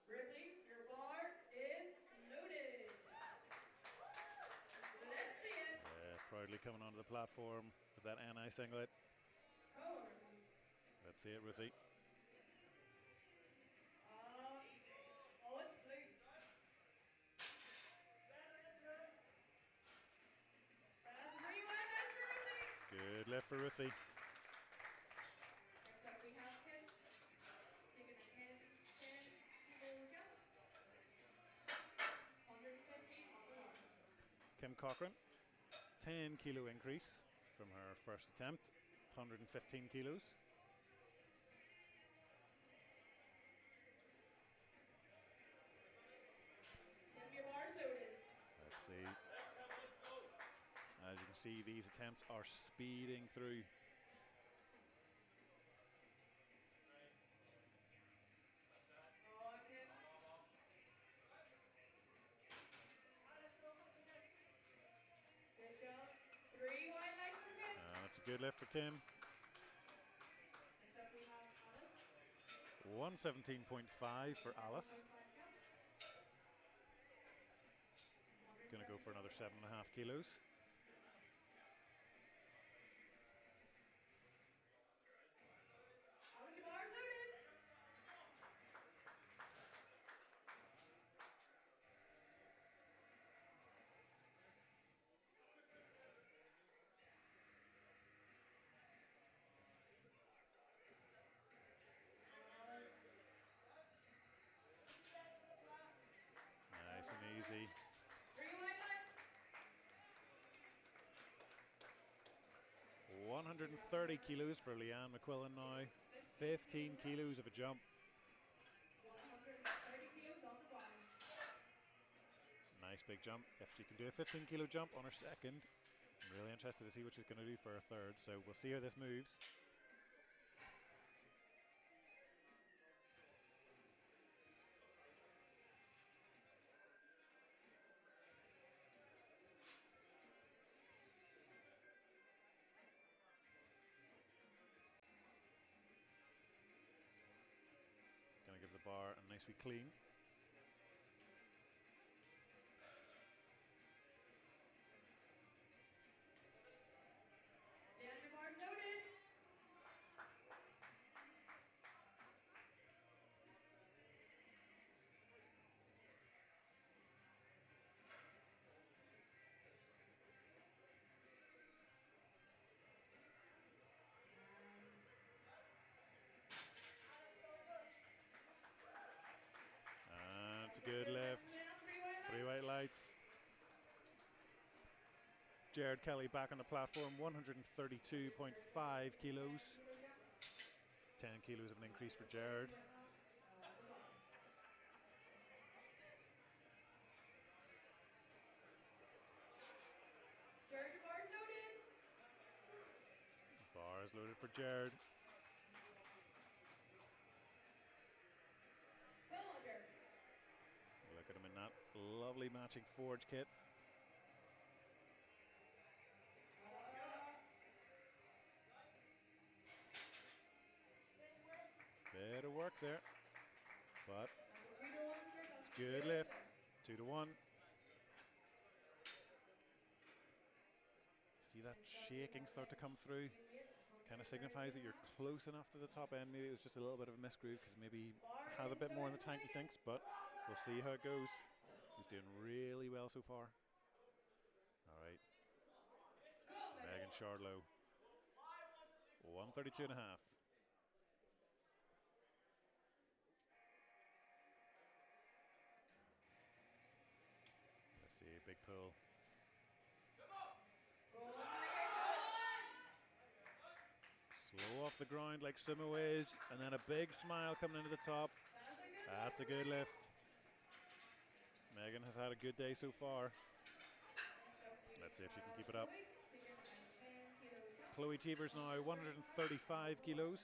Ruthie, your bar is loaded. Let's see it. Proudly coming onto the platform with that NI singlet. Come on, Ruthie. Let's see it, Ruthie. Oh, it's fleet. That's 3 white lights for Ruthie. Good lift for Ruthie. Next up we have Kim. Taking a 10 kilo jump. 115 on the bar. Kim Cochran, 10 kilo increase from her first attempt. 115 kilos. Your bar's loaded. Let's see. As you can see, these attempts are speeding through. Oh, Kim. Good job. 3 white lights for Kim. That's a good lift for Kim. Next up we have Alice. 117.5 for Alice. Gonna go for another 7.5 kilos. Alice, your bar's loaded. Nice and easy. 3 white lights. 130 kilos for Leanne McQuillan now. 15 kilos of a jump. 130 kilos on the bar. Nice big jump. If she can do a 15 kilo jump on her second, I'm really interested to see what she's going to do for her third. So we'll see how this moves. Going to give the bar a nice wee clean. And your bar's loaded. That's a good lift. 3 white lights. Jared Kelly back on the platform, 132.5 kilos. 10 kilos of an increase for Jared. Jared, your bar's loaded. Bar is loaded for Jared. Come on, Jared. Look at him in that lovely matching Forge kit. Bit of work there, but it's good lift. 2 to 1. See that shaking start to come through? Kind of signifies that you're close enough to the top end. Maybe it was just a little bit of a misgroove because maybe he has a bit more in the tank, he thinks, but we'll see how it goes. He's doing really well so far. All right. Go on, Megan Shardlow. 132 and a half. Let's see, big pull. Go on, Megan, go on. Slow off the ground like sumo is, and then a big smile coming into the top. That's a good lift. Megan has had a good day so far. Let's see if she can keep it up. Chloe Cheever's now 135 kilos.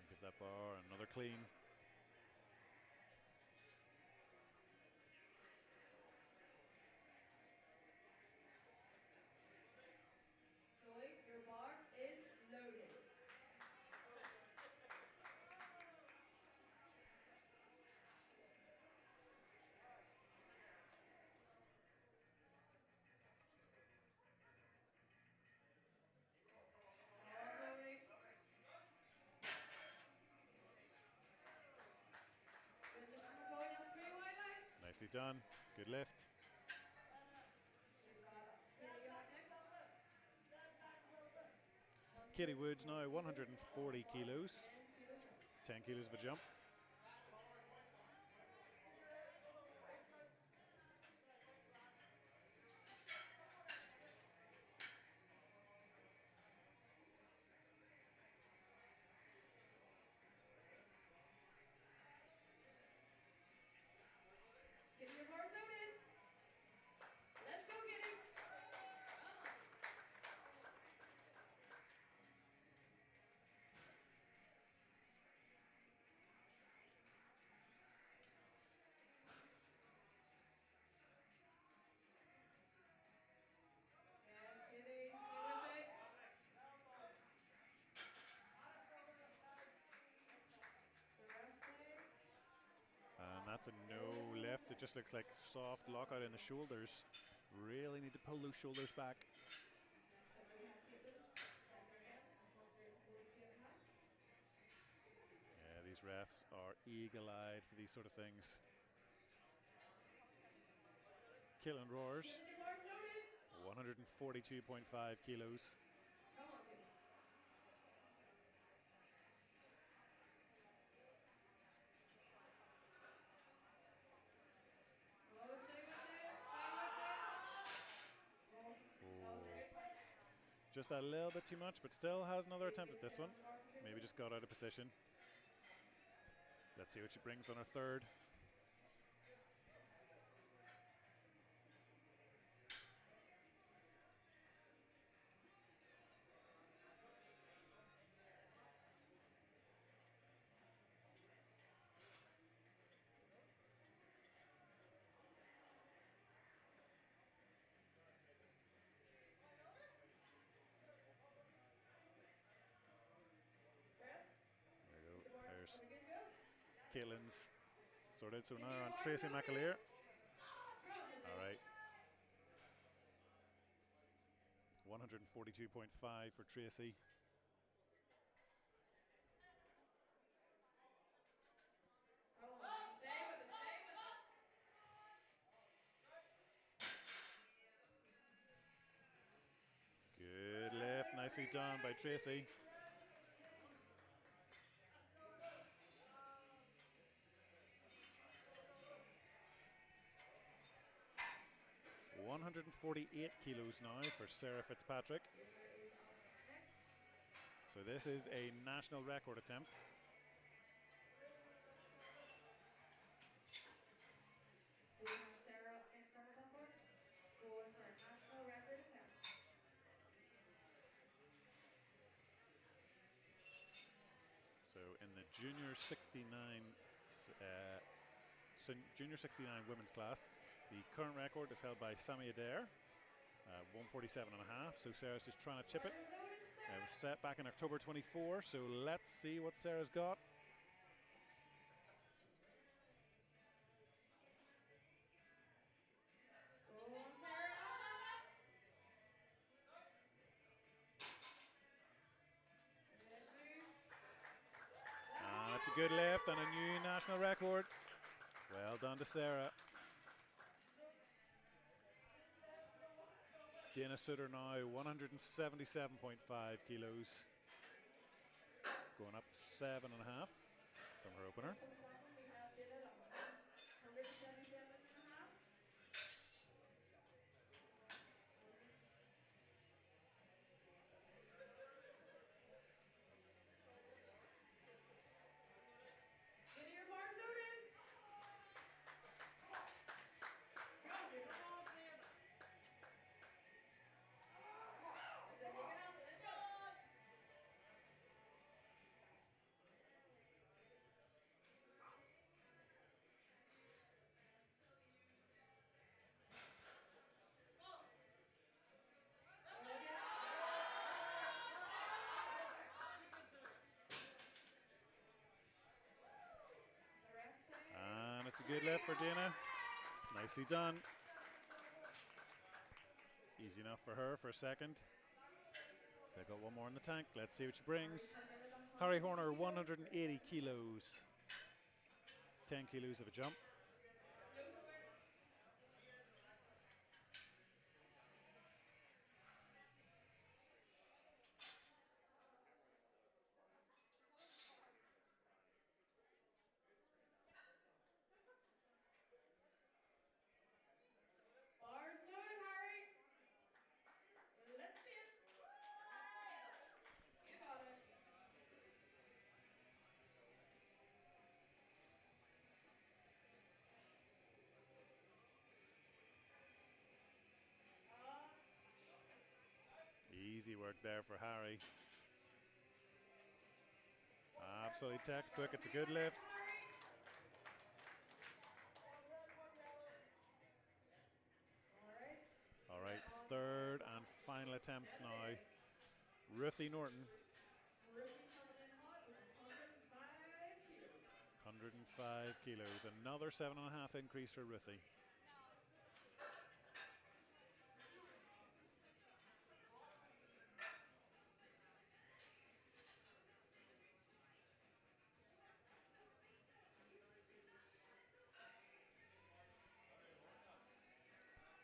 Give that bar another clean. Chloe, your bar is loaded. Nicely done. Good lift. Katie Woods now 140 kilos. 10 kilos of a jump. Get your bars loaded. Let's go get it. Come on. Yes, Kitty, stay with it. The ref say. And that's a no lift. It just looks like soft lockout in the shoulders. Really need to pull those shoulders back. Next up we have Caitlin, center again, 142 and a half. Yeah, these refs are eagle-eyed for these sort of things. Caitlin Roars, Get your bars loaded. 142.5 kilos. Come on, Kitty. Oh, stay with it. That was great. Just a little bit too much, but still has another attempt at this one. Maybe just got out of position. Let's see what she brings on her third. Ref, There we go. get the bar. There's Are we good to go? Caitlin's sorted. So Is now your on bar Tracy loaded? McAleer. Go, All right. 142.5 for Tracy. Come on, stay with it, stay with it. Good lift. Nicely done by Tracy. $148 kilos now for Sarah Fitzpatrick. So this is a national record attempt. We have Sarah next on the board, going for a national record attempt. So in the junior 69 women's class, the current record is held by Sammy Adair, 147 and a half. So Sarah's just trying to chip it. It was set back in October 24, so let's see what Sarah's got. a good lift and a new national record. Well done to Sarah. Dana Sutter now 177.5 kilos. Going up 7.5 from her opener. We have Dana at 177.5. Get your bars loaded. Go, get the ball, man. I said make it happen. Let's go. And it's a good lift for Dana. Nicely done. Easy enough for her for a second. Still got one more in the tank. Let's see what she brings. Harry Horner, 180 kilos. 10 kilos of a jump. Bars loaded, Harry. Let's see it. You got it. Easy work there for Harry. Absolutely textbook. It's a good lift. All right, third and final attempts now. Ruthie Norton. Ruthie coming in hot with 105 kilos. 105 kilos. Another 7.5 increase for Ruthie.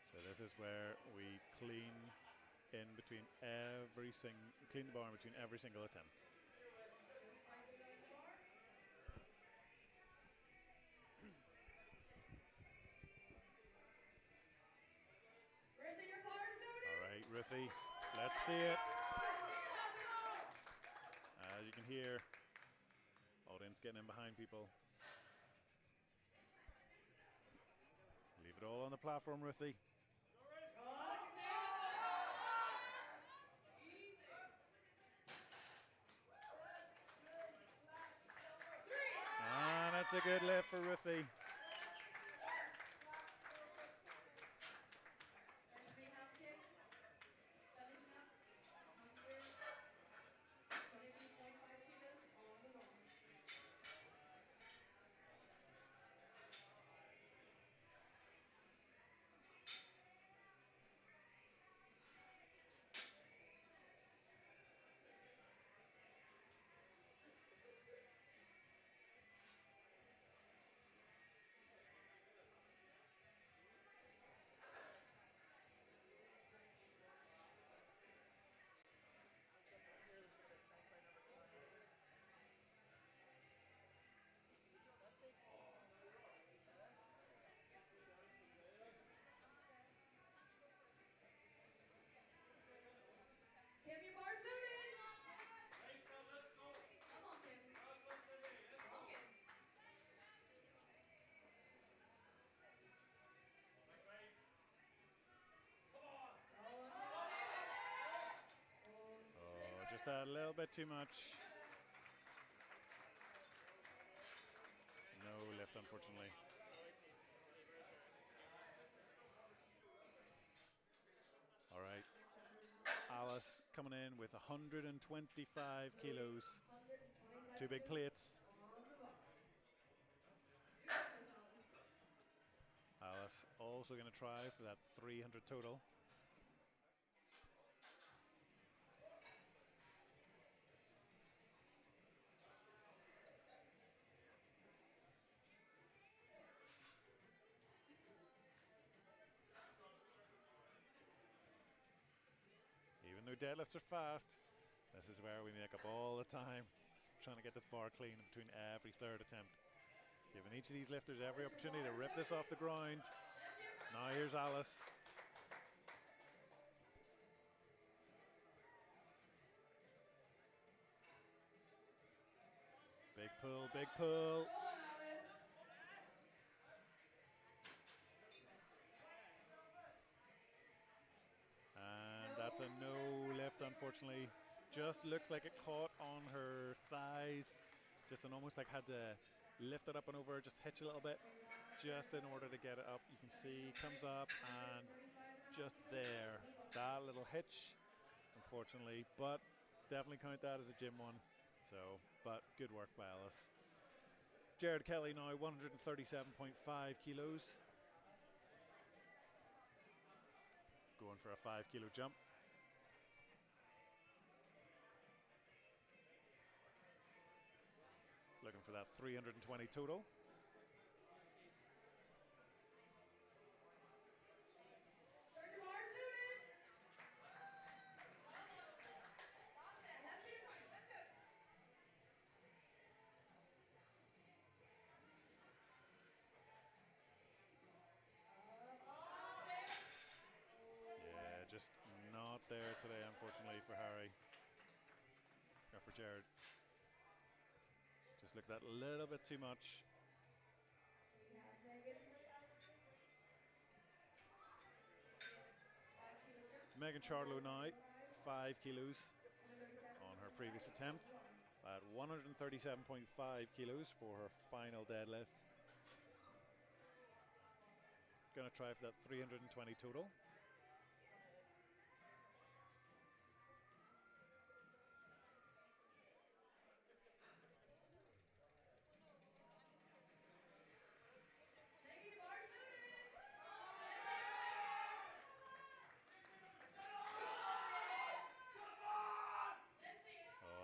So this is where we clean in between clean the bar in between every single attempt. Ruthie, your bars loaded. All right, Ruthie, let's see it. As you can hear, audience getting in behind people. Leave it all on the platform, Ruthie. And that's a good lift for Ruthie. Kim, your bars loaded. Come on, Kim. Rock it. Oh, just a little bit too much. No lift, unfortunately. All right. Alice coming in with 125 kilos. 2 big plates. Alice also going to try for that 300 total. though deadlifts are fast, this is where we make up all the time, trying to get this bar clean in between every third attempt. Giving each of these lifters every opportunity to rip this off the ground. Now here's Alice. Big pull, big pull. And that's a no lift, unfortunately. Just looks like it caught on her thighs. Just an almost like had to lift it up and over, just hitch a little bit, just in order to get it up. You can see comes up and just there. That little hitch, unfortunately, but definitely count that as a gym one. So, but good work by Alice. Jared Kelly now 137.5 kilos. Going for a 5 kilo jump. Looking for that 320 total. Yeah, just not there today, unfortunately, for Harry. Or for Jared. Just looked at a little bit too much. Megan Charlo now, 5 kilos on her previous attempt at 137.5 kilos for her final deadlift. Gonna try for that 320 total.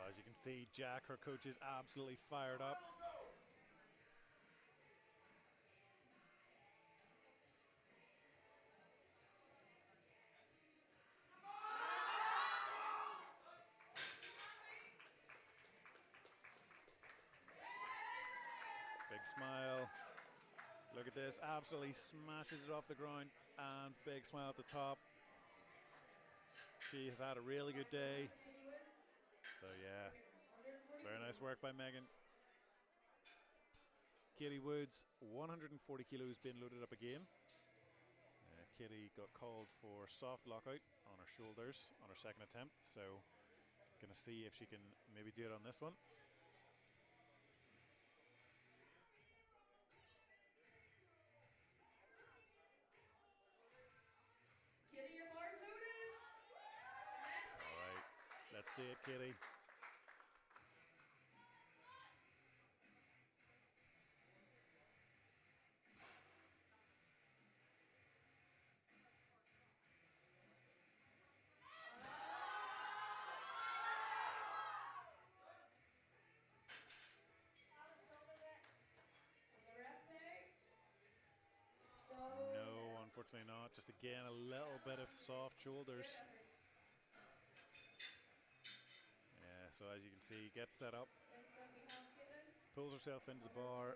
As you can see, Jack, her coach, is absolutely fired up. Big smile. Look at this, absolutely smashes it off the ground, and big smile at the top. She has had a really good day. So yeah, very nice work by Megan. Katie Woods, 140 kilos being loaded up again. Katie got called for soft lockout on her shoulders on her second attempt, so gonna see if she can maybe do it on this one. Kitty, your bar's loaded. All right, let's see it, Kitty. No, unfortunately not. Just again, a little bit of soft shoulders. Yeah, so as you can see, gets set up. Pulls herself into the bar.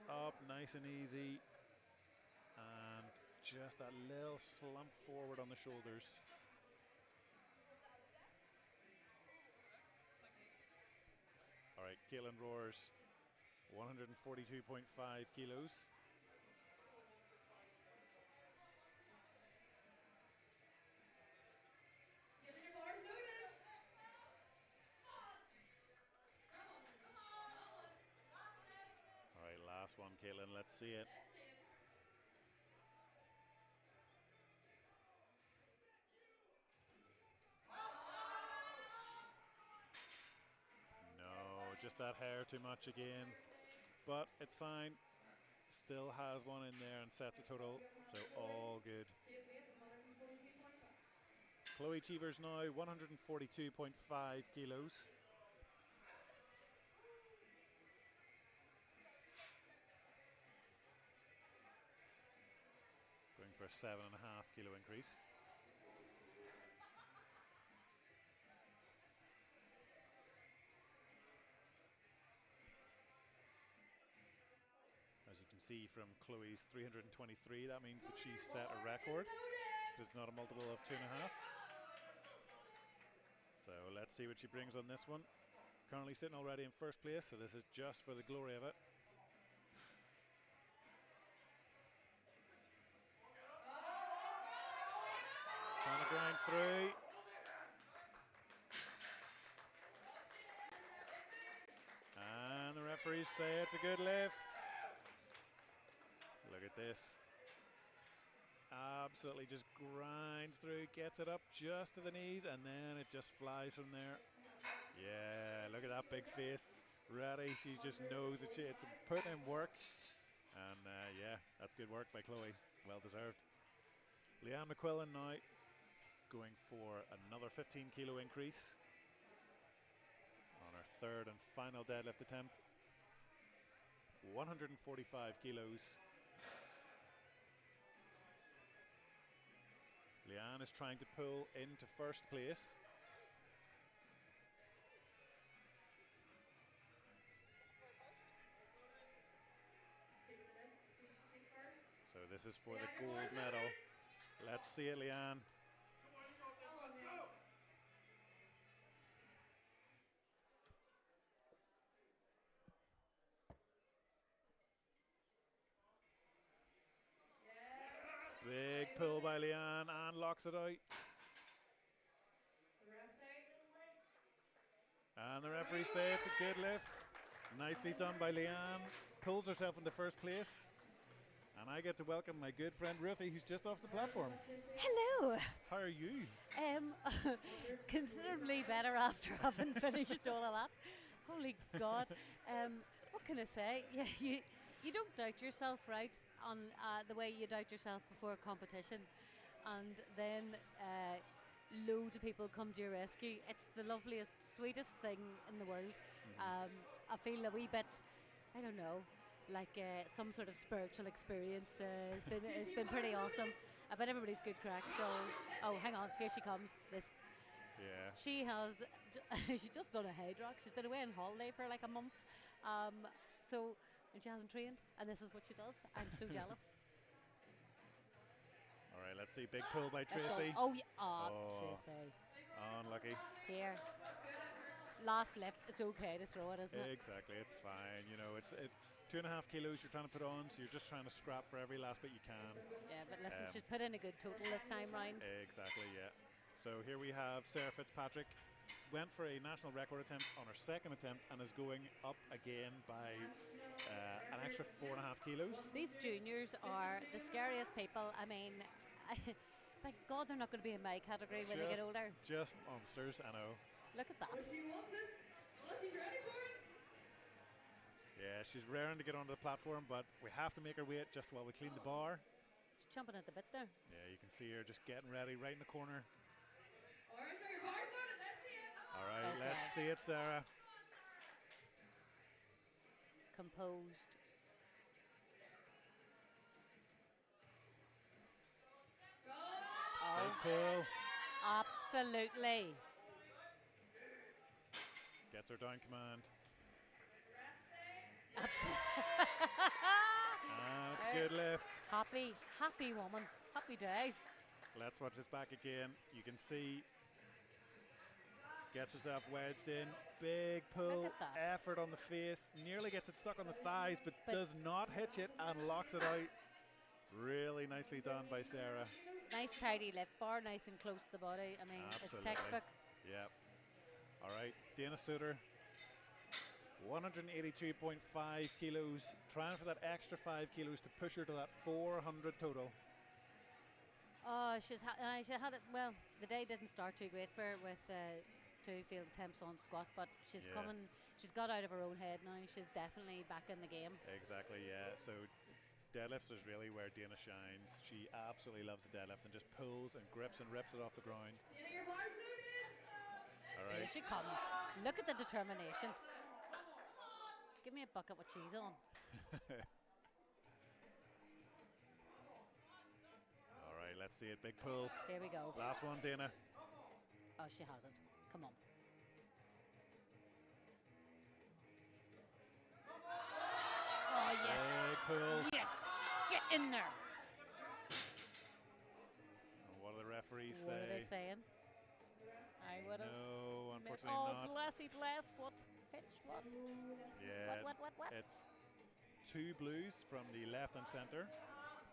Up nice and easy. And just that little slump forward on the shoulders. All right, Caitlin roars 142.5 kilos. All right, last one, Caitlin. Let's see it. No, just that hair too much again. But it's fine. Still has one in there and sets a total, so all good. Chloe Cheevers now 142.5 kilos. Going for a 7.5 kilo increase. see from Chloe's 323, that means that she set a record, because it's not a multiple of 2.5. So let's see what she brings on this one. Currently sitting already in first place, so this is just for the glory of it. Trying to grind through. And the referees say it's a good lift. Look at this. Absolutely just grinds through, gets it up just to the knees, and then it just flies from there. Yeah, look at that big face. Ready, she just knows that it's putting in work. And yeah, that's good work by Chloe. Well deserved. Leanne McQuillan now going for another 15 kilo increase on her third and final deadlift attempt. 145 kilos. Leanne is trying to pull into first place. So this is for the gold medal. Let's see it, Leanne. Big pull by Leanne and locks it out. And the referee say it's a good lift. Nicely done by Leanne. Pulls herself into first place. And I get to welcome my good friend Ruthie, who's just off the platform. Hello. How are you? Considerably better after having finished all of that. Holy God. What can I say? Yeah, you don't doubt yourself, right, on the way you doubt yourself before a competition. And then loads of people come to your rescue. It's the loveliest, sweetest thing in the world. I feel a wee bit, I don't know, like some sort of spiritual experience. It's been pretty awesome. I bet everybody's good crack. So, oh, hang on, here she comes. This. Yeah. She has. She's just done a head rock. She's been away on holiday for like a month. And she hasn't trained, and this is what she does. I'm so jealous. All right, let's see. Big pull by Let's go. Tracy. Oh yeah. Tracy. Unlucky. Here. Last lift. It's okay to throw it, isn't it? Exactly, it's fine. You know, it's 2.5 kilos you're trying to put on, so you're just trying to scrap for every last bit you can. Yeah, but listen, she's put in a good total this time round. Exactly, yeah. So here we have Sarah Fitzpatrick. Went for a national record attempt on her second attempt and is going up again by an extra 4.5 kilos. These juniors are the scariest people. I mean, thank God they're not going to be in my category when they get older. Just monsters, I know. Look at that. She wants it. Well, she's ready for it. Yeah, she's raring to get onto the platform, but we have to make her wait just while we clean the bar. She's chomping at the bit there. Yeah, you can see her just getting ready right in the corner. All right, so your bar's loaded. Let's see it. All right, Okay. let's see it, Sarah. Composed. Go. Big pull. Absolutely. Gets her down command. That's a good lift. Happy woman. Happy days. Let's watch this back again. You can see, gets herself wedged in. Big pull, Look at that. effort on the face. Nearly gets it stuck on the thighs, but does not hitch it and locks it out. Really nicely done by Sarah. Nice tidy lift bar, nice and close to the body. I mean, Absolutely. it's textbook. Yep. All right, Dana Suter, 182.5 kilos, trying for that extra 5 kilos to push her to that 400 total. Oh, she had it. Well, the day didn't start too great for her with 2 failed attempts on squat, but she's coming. She's got out of her own head now. She's definitely back in the game. Exactly, yeah. So deadlifts is really where Dana shines. She absolutely loves the deadlift and just pulls and grips and rips it off the ground. Dana, your bar's loaded. All Here right. she comes. Look at the determination. Give me a bucket with cheese on. All right, let's see it. Big pull. Here we go. Last one, Dana. Oh, she hasn't. Come on. Oh, yes. Big pull. Yes. Get in there. And what do the referees What say? are they saying? I would have. No, unfortunately Oh, not. blessy bless. What? Pitch? What? Yeah, What? it's 2 blues from the left and centre,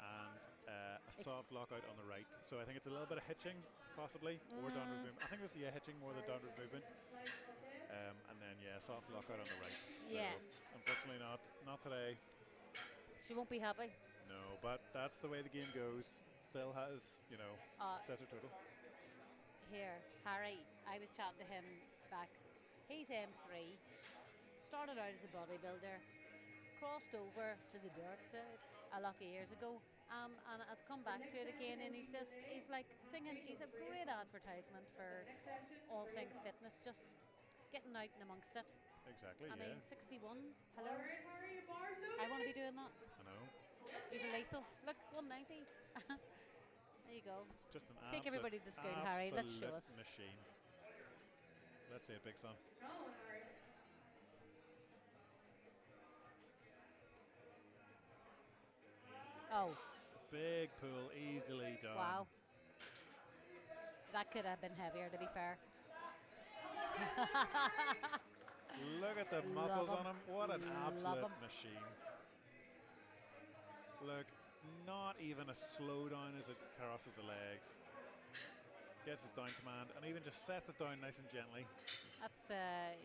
and a soft lockout on the right. So I think it's a little bit of hitching, possibly, or downward movement. I think it was hitching more than downward movement. And then soft lockout on the right. So Yeah. unfortunately not today. She won't be happy. No, but that's the way the game goes. Still has, sets her total. Here, Harry, I was chatting to him back. He's M3, started out as a bodybuilder, crossed over to the dark side a lot of years ago, and has come back to it again. And he's like singing. He's a great advertisement for all things fitness. Just getting out and amongst it. Exactly. I mean, 61. Hello. Harry, bars loaded. I want to be doing that. I know. He's a lethal. Look, 190. There you go. Just an Take everybody to school, Harry. Let's show us. Machine. Let's say it, big son. Come on, Harry. Oh, Big pull, easily done. wow. That could have been heavier, to be fair. Look at the muscles on him. What an Love absolute 'em. machine. Look, not even a slowdown as it crosses the legs. Gets his down command and even just sets it down nice and gently. That's,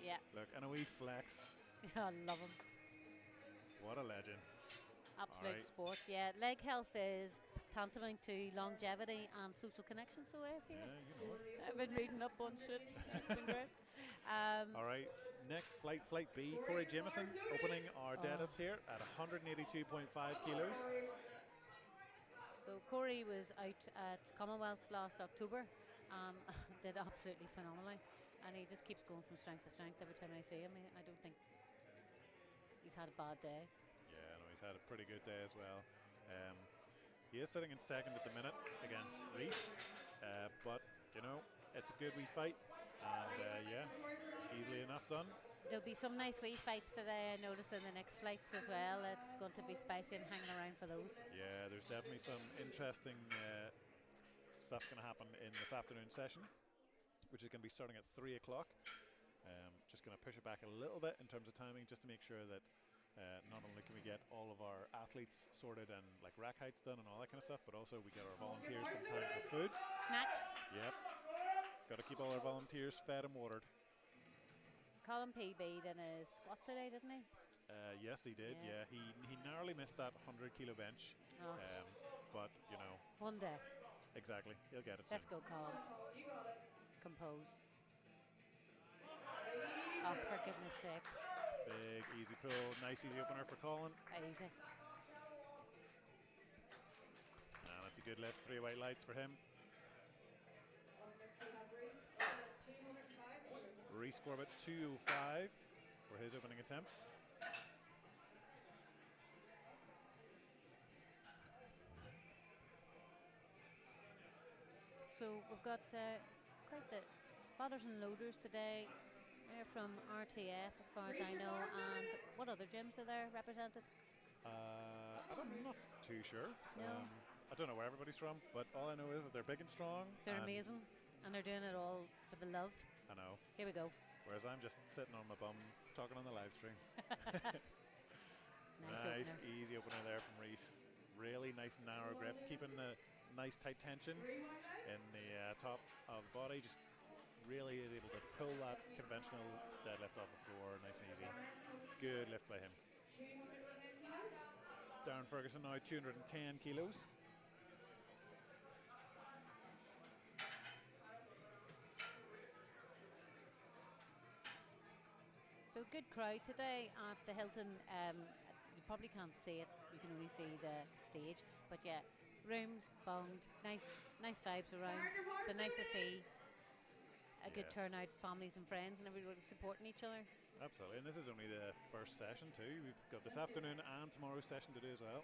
yeah. Look, and a wee flex. I love him. What a legend. Absolute Alright. sport. Yeah, leg health is tantamount to longevity and social connections. So Yeah, you know it. I've been reading up on shit. It's been great. All right, next flight B, Corey Jameson, opening our deadlifts here at 182.5 kilos. So Corey was out at Commonwealths last October, did absolutely phenomenally, and he just keeps going from strength to strength every time I see him. I don't think he's had a bad day. Yeah, no, he's had a pretty good day as well. He is sitting in second at the minute against Reese, but it's a good wee fight, and easily enough done. There'll be some nice wee fights today, I noticed, in the next flights as well. It's going to be spicy. I'm hanging around for those. Yeah, there's definitely some interesting stuff going to happen in this afternoon session, which is going to be starting at 3 o'clock. Just going to push it back a little bit in terms of timing, just to make sure that not only can we get all of our athletes sorted and like rack heights done and all that kind of stuff, but also we get our volunteers some time for food. Snacks. Yep. Got to keep all our volunteers fed and watered. Colin PB'd in his squat today, didn't he? Yes, he did. Yeah. Yeah, he narrowly missed that 100-kilo bench, Oh. but One day. exactly, he'll get it Let's soon. go, Colin. Composed. Oh, for goodness sake. Big easy pull, nice easy opener for Colin. Easy. And that's a good lift. 3 white lights for him. Reese Corbett 205 for his opening attempt. So we've got quite the spotters and loaders today. They're from RTF, as far as I know. And what other gyms are there represented? I'm not too sure. No. I don't know where everybody's from, but all I know is that they're big and strong. They're and amazing, and they're doing it all for the love. I know. Here we go. Whereas I'm just sitting on my bum talking on the live stream. Nice opener. Easy opener there from Reese. Really nice narrow grip, keeping the nice tight tension in the top of the body. Just really is able to pull that conventional deadlift off the floor nice and easy. Good lift by him. Darren Ferguson now 210 kilos. So good crowd today at the Hilton. You probably can't see it. You can only see the stage. But yeah, rooms, bonged, nice vibes around. It's been nice to see a good Yeah. turnout, families and friends, and everybody supporting each other. Absolutely, and this is only the first session too. We've got this afternoon and tomorrow's session to do as well.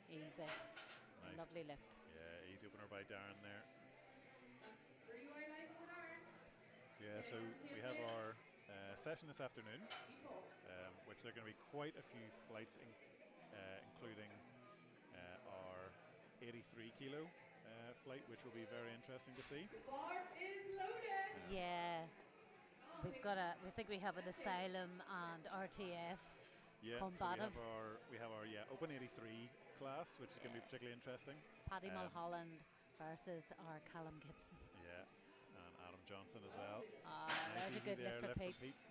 Easy. Nice. Lovely lift. Yeah, easy opener by Darren there. So we have our session this afternoon, which there are going to be quite a few flights included including our 83 kilo flight, which will be very interesting to see. The bar is loaded. Yeah. We've got we think we have an Asylum and RTF Yeah, combative. so we have our Open 83 class, which is going to be particularly interesting. Paddy Mulholland versus our Callum Gibson. Yeah, and Adam Johnson as well. There's a easy good there, lift for lift Pete.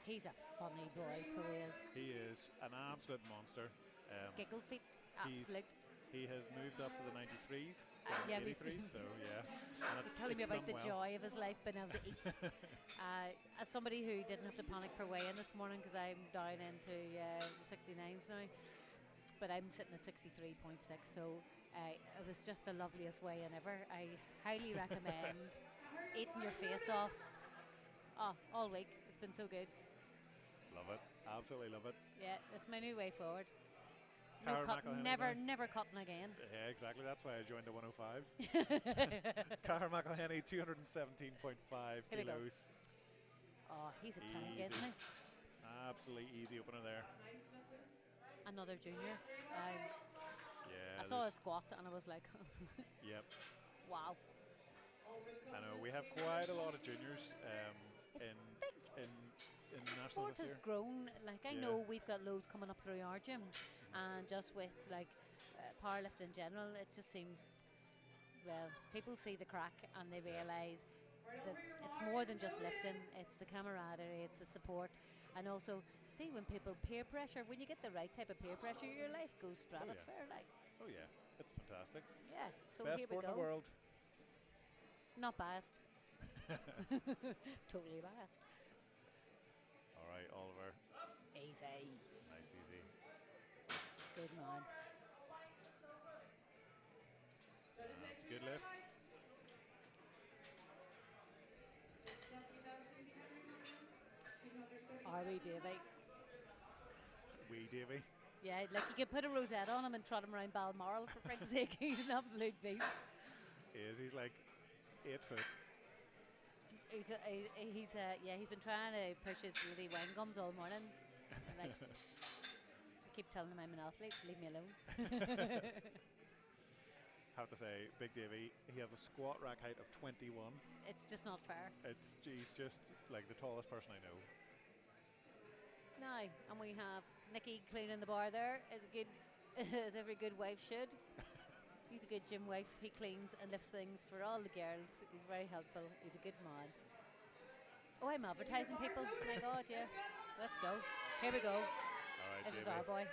He's a funny boy, so he is. He is an absolute monster. Giggle feet, He's- absolute. He has moved up to the 93s, Yeah, 83s, so yeah. And He's telling me it's about done the well. joy of his life being able to eat. As somebody who didn't have to panic for weigh-in this morning because I'm down into the 69s now, but I'm sitting at 63.6, so it was just the loveliest weigh-in ever. I highly recommend eating your face off all week. It's been so good. Love it, absolutely love it. Yeah, it's my new way forward. No Cara cut, McElhenney never cutting again. Yeah, exactly. That's why I joined the 105s. Cara McElhenney, 217.5 Here we go. kilos. Oh, he's a tank, Easy. isn't he? Absolutely easy opener there. Another junior. Yeah. I saw a there's- squat and I was like, Yep. wow. I know we have quite a lot of juniors in nationals Sport this has year. grown. Like I Yeah. know we've got loads coming up through our gym, and just with like powerlifting in general, it just seems. Well, people see the crack and they realise that it's more than just lifting. It's the camaraderie, it's the support, and also see when people peer pressure. When you get the right type of peer pressure, your life goes stratosphere. Like Oh yeah, it's fantastic. yeah. So Best here we sport in go. the world. Not biased. Totally biased. All right, Oliver. Easy. Nice, easy. Good man. That's a good lift. Are we, Davy? Wee Davy. Yeah, like you could put a rosette on him and trot him around Balmoral for frick's sake. He's an absolute beast. He's like 8 foot. He's been trying to push his bloody wine gums all morning. And, like, I keep telling him I'm an athlete. Leave me alone. Have to say, Big Davy, he has a squat rack height of 21. It's just not fair. He's just like the tallest person I know. Now, and we have Nikki cleaning the bar there, as good as every good wife should. He's a good gym wife. He cleans and lifts things for all the girls. He's very helpful. He's a good man. Oh, I'm advertising people. My God, yeah. Let's go. Here we go. All right, This is Davy. our boy.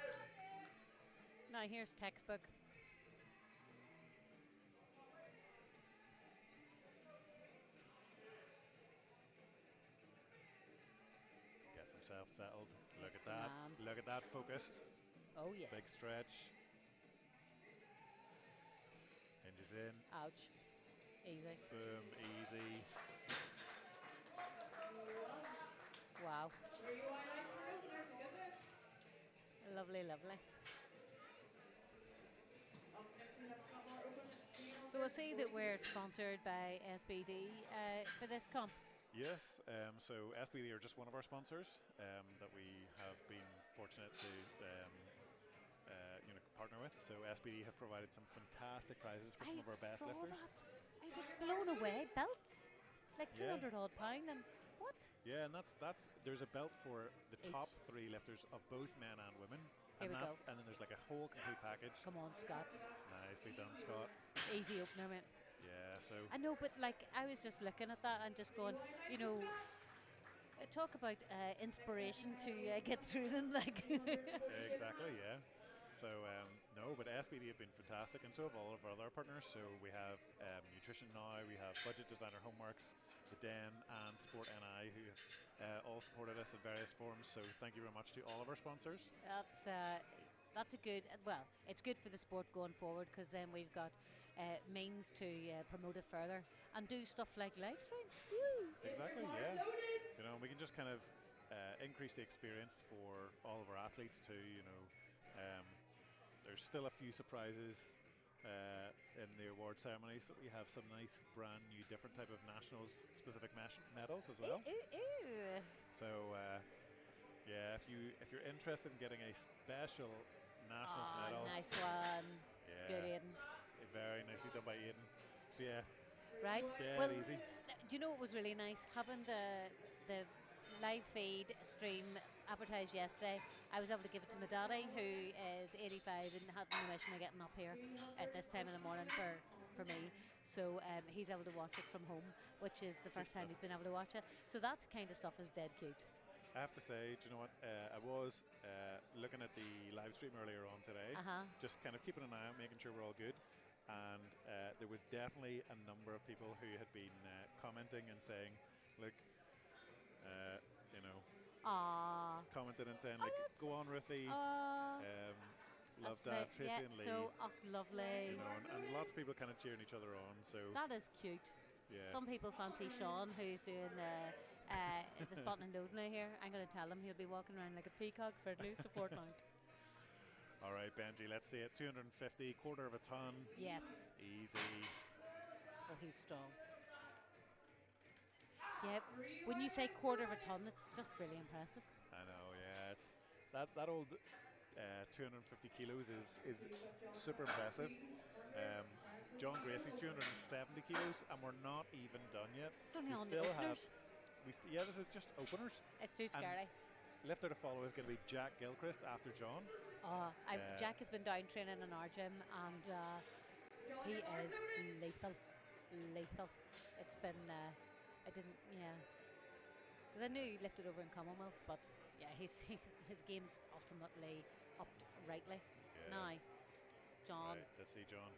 Now here's textbook. Gets himself settled. Look at Yes, that. ma'am. Look at that. Focused. Oh, yes. Big stretch. Hinges in. Ouch. Easy. Boom. Easy. Wow. Where you are nice for openers to get there. Lovely, lovely. Next we have Scott Moore open. So we'll see that we're sponsored by SBD for this comp. Yes, so SBD are just one of our sponsors that we have been fortunate to partner with. So SBD have provided some fantastic prizes for some of our best saw lifters. that. I was blown away. Belts, like Yeah. 200 odd pound, and what? Yeah, and that's there's a belt for the Each. top 3 lifters of both men and women. Here we go. And then there's like a whole complete package. Come on, Scott. Nicely done, Scott. Easy opener, mate. Yeah, so I know, but like I was just looking at that and just going, talk about inspiration to get through them, like. exactly, yeah. So no, but SBD have been fantastic, and so have all of our other partners. So we have Nutrition Now, we have Budget Designer Homeworks, the Den, and Sport NI, who have all supported us in various forms. So thank you very much to all of our sponsors. That's a good. Well, it's good for the sport going forward because then we've got means to promote it further and do stuff like live streams. Woo! Exactly, Bar's yeah. loaded. You know, we can just kind of increase the experience for all of our athletes too. There's still a few surprises in the award ceremony, so we have some nice brand new different type of nationals specific medals as well. Ooh. So Yeah, if you're interested in getting a special nationals Oh, medal, nice one. yeah, Good, Aidan. very nicely done by Aidan. So yeah, Right. dead Well, easy. do you know what was really nice? Having the live feed stream advertised yesterday, I was able to give it to my daddy, who is 85 and had no mission of getting up here at this time in the morning for me. So he's able to watch it from home, which is the first time he's been able to watch it. So that kind of stuff is dead cute. I have to say, do you know what? I was looking at the live stream earlier on today, just kind of keeping an eye out, making sure we're all good. And there was definitely a number of people who had been commenting and saying, look, you know, commenting and saying, like, go on, Ruthie. Love that, Tracy and Lee. So lovely. You know, and lots of people kind of cheering each other on. So that is cute. Yeah. Some people fancy Sean, who's doing the spotting and loading here. I'm going to tell him he'll be walking around like a peacock for at least a fortnight. All right, Benji, let's see it. 250, quarter of a ton. Yes. Easy. Oh, he's strong. Yeah, when you say quarter of a ton, it's just really impressive. I know, yeah. It's that old 250 kilos is super impressive. John Gracie, 270 kilos, and we're not even done yet. It's only we on still the openers. Yeah, this is just openers. It's too scary. Lifter to follow is going to be Jack Gilchrist after John. Jack has been down training in our gym, and he is lethal. Lethal. It's been, because I knew he lifted over in Commonwealth, but yeah, his game's ultimately upped rightly. Yeah. Now, John. Right, let's see John.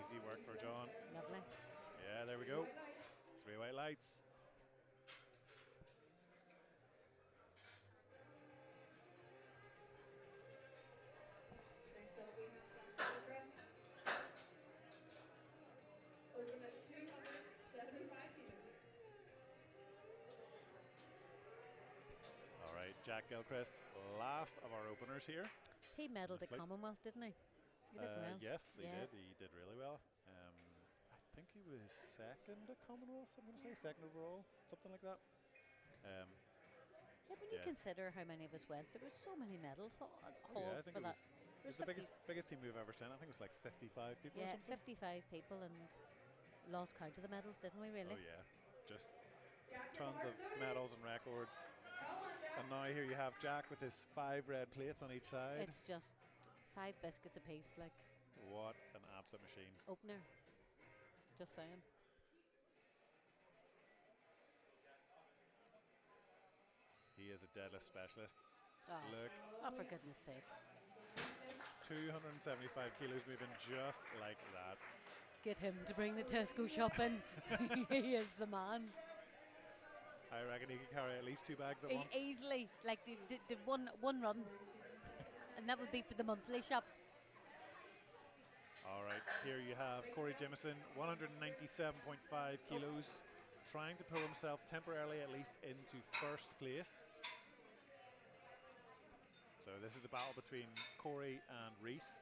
Easy work for John. Lovely. Yeah, there we go. 3 white lights. Next up we have the rest. Open at 275 kilos. All right, Jack Gilchrist, last of our openers here. He medalled at Commonwealth, didn't he? He did well. Yes, he did. He did really well. I think he was second at Commonwealth, I'm going to say, second overall, something like that. When you consider how many of us went, there were so many medals hauled I think for it that. was the biggest team we've ever sent. I think it was like 55 people or something. 55 people, and lost count of the medals, didn't we, really? Oh, yeah. Just tons of medals and records. And now here you have Jack with his 5 red plates on each side. It's just 5 biscuits apiece, like. What an absolute machine. Opener. Just saying. He is a deadlift specialist. Oh. Look. Oh, for goodness sake. 275 kilos moving just like that. Get him to bring the Tesco shopping. He is the man. I reckon he could carry at least 2 bags at once. Easily. Like the one run. And that would be for the monthly shop. All right, here you have Corey Jimison, 197.5 kilos, trying to pull himself temporarily at least into first place. So this is the battle between Corey and Reese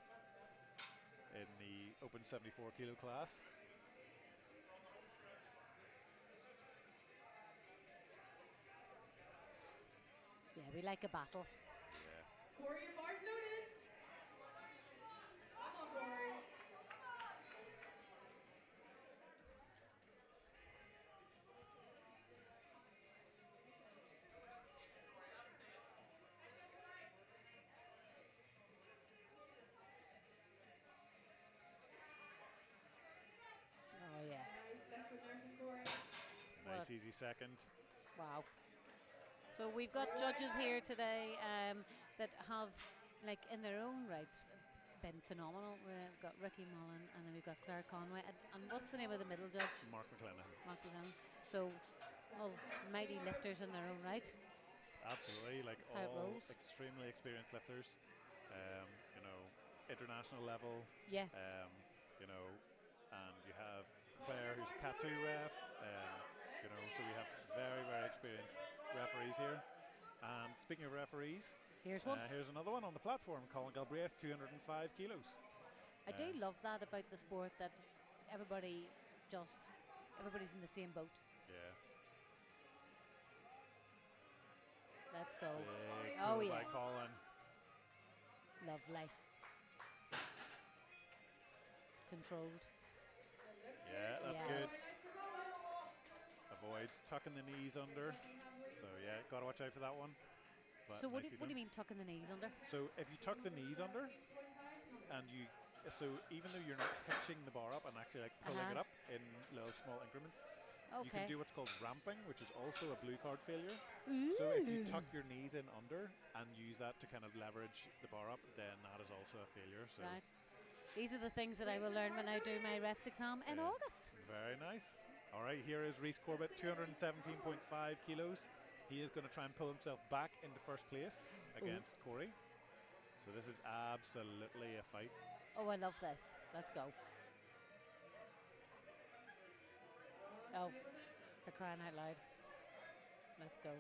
in the open 74 kilo class. Yeah, we like a battle. Yeah. Corey, your bar's loaded. Come on, Corey. Oh, yeah. Nice second there from Corey. Nice easy second. Wow. So we've got judges here today that have, like, in their own rights, been phenomenal. We've got Ricky Mullen, and then we've got Claire Conway. And what's the name of the middle judge? Mark McLennan. Mark McLennan. So, mighty lifters in their own right. Absolutely, like That's how it all rolls. extremely experienced lifters. You know, international level. Yeah. You know, and you have Claire, who's a Cat 2 ref. You know, so we have very, very experienced referees here. And speaking of referees, here's one. Here's another one on the platform, Colin Galbraith, 205 kilos. I do love that about the sport, that everybody's in the same boat. Yeah. Let's go. Big Oh, pull yeah. by Colin. Lovely. Controlled. Yeah, that's Yeah. good. Avoids tucking the knees under. So yeah, gotta watch out for that one. But So what do nicely you done. mean tucking the knees under? So if you tuck the knees under, and so even though you're not pitching the bar up and actually like pulling it up in little small increments, you can Okay. do what's called ramping, which is also a blue card failure. So if you tuck your knees in under and use that to kind of leverage the bar up, then that is also a failure. So Right. These are the things that I will learn when I do my refs exam in Yeah. August. Very nice. All right, here is Rhys Corbett, 217.5 kilos. He is going to try and pull himself back into first place against Corey. So this is absolutely a fight. Oh, I love this. Let's go. Oh, for crying out loud. Let's go.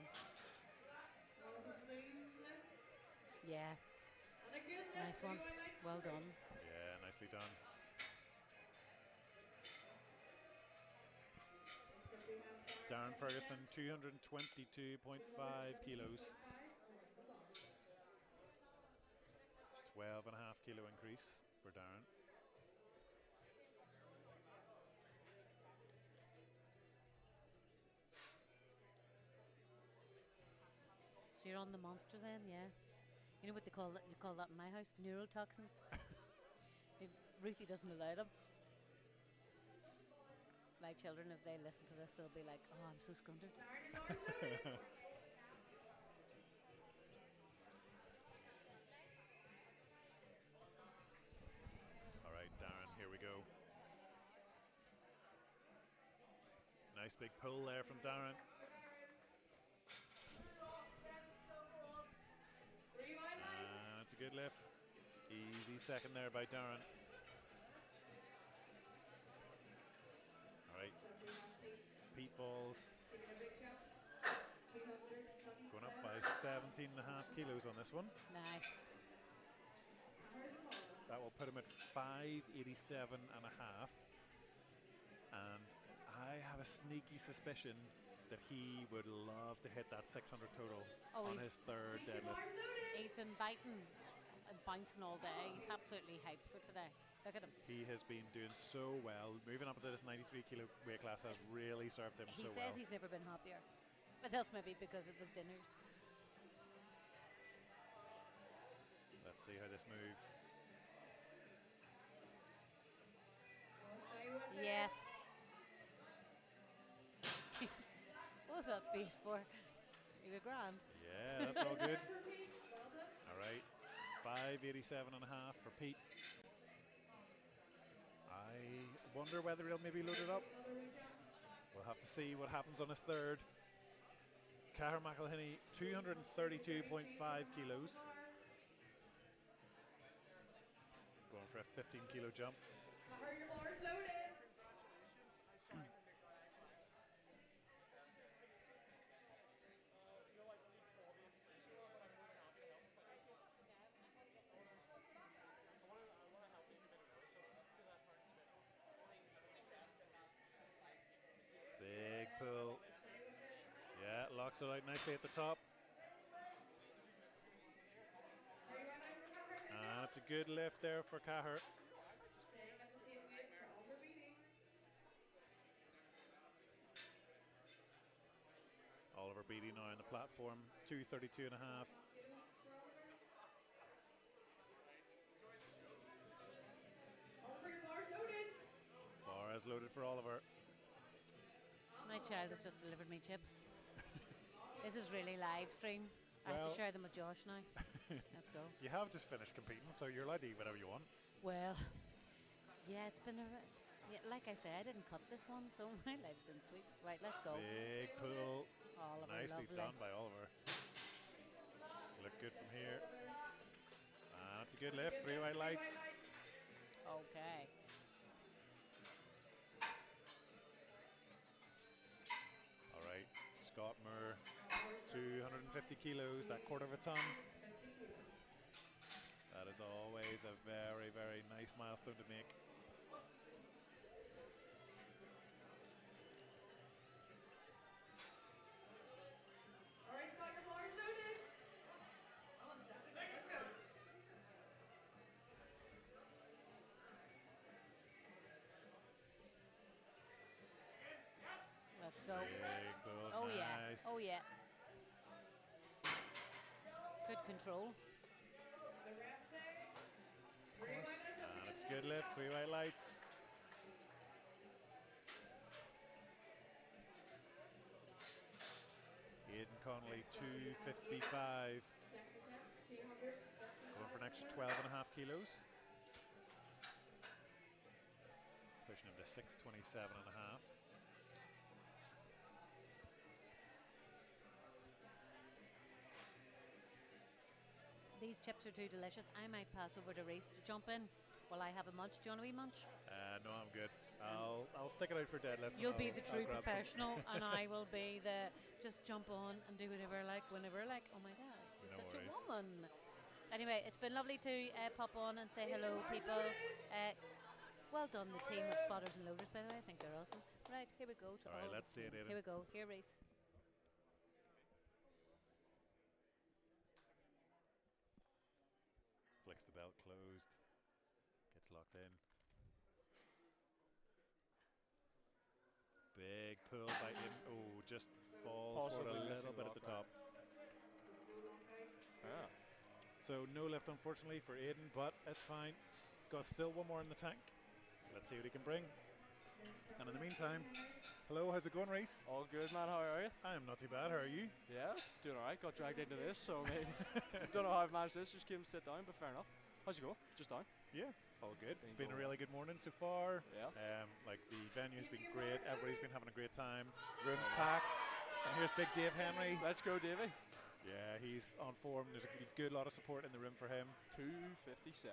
Yeah. Nice one. Well done. Yeah, nicely done. Darren Ferguson, 222.5 kilos. 12.5 kilo increase for Darren. So you're on the monster then, yeah? You know what they call that? You call that in my house? Neurotoxins. Ruthie doesn't allow them. My children, if they listen to this, they'll be like, "Oh, I'm so scundered." All right, Darren, here we go. Nice big pull there from Darren. That's a good lift. Easy second there by Darren. All right. Pete falls. Going up by 17.5 kilos on this one. Nice. That will put him at 587.5. And I have a sneaky suspicion that he would love to hit that 600 total on his third deadlift. He's been biting and bouncing all day. He's absolutely hyped for today. Look at him. He has been doing so well. Moving up into this 93 kilo weight class has really served him so well. He says he's never been happier. But that's maybe because of his dinners. Let's see how this moves. Yes. What was that face for? You were grand. Yeah, that's all good. All right, 587.5 for Pete. I wonder whether he'll maybe load it up. We'll have to see what happens on his third. Cahir McElhinney, 232.5 kilos. Going for a 15 kilo jump. Your bar's loaded. Big pull. Yeah, locks it out nicely at the top. That's a good lift there for Cahir. Oliver Beattie now on the platform, 232.5. Bar is loaded for Oliver. My child has just delivered me chips. This is really live stream. I have to share them with Josh now. Let's go. You have just finished competing, so you're allowed to eat whatever you want. Well, yeah, it's been like I said, I didn't cut this one, so my life's been sweet. Right, let's go. Big pull. Oliver, Nicely lovely. done by Oliver. Look good from here. That's a good lift. 3 white lights. Okay. All right, Scott Moore, 250 kilos, that quarter of a ton. That is always a very, very nice milestone to make. control. The refs say 3 minutes as we And get it's to good the lift, stop. 3 white lights. Aidan Connolly, 255. Second attempt, 250. Going for an extra 12.5 kilos. Pushing him to 627.5. These chips are too delicious. I might pass over to Reese to jump in while I have a munch. Do you want a wee munch? No, I'm good. I'll stick it out for deadlifts. You'll and be I'll- the I'll true grab some. professional, and I will be the just jump on and do whatever I like, whenever I like. Oh my God, she's No such worries. a woman. Anyway, it's been lovely to pop on and say hello, people. Well done, the team of spotters and loaders, by the way. I think they're awesome. Right, here we go. To All right, all let's see it, Aidan. Here we go. Here, Reese. Flicks the belt closed. Gets locked in. Big pull by Aidan. Oh, just falls for it a Possibly little missing bit at the top. Ah. So no lift, unfortunately, for Aidan, but it's fine. Got still one more in the tank. Let's see what he can bring. And in the meantime, hello, how's it going, Reese? All good, man. How are you? I am not too bad. How are you? Yeah, doing alright. Got dragged into this, so maybe don't know how I've managed this. Just came to sit down, but fair enough. How's it go? Just down. Yeah, all good. It's been a going really good morning so far. Yeah. Like the venue's been great. Everybody's been having a great time. Room's packed. And here's Big Dave Henry. Let's go, Davey. Yeah, he's on form. There's a good lot of support in the room for him. 257.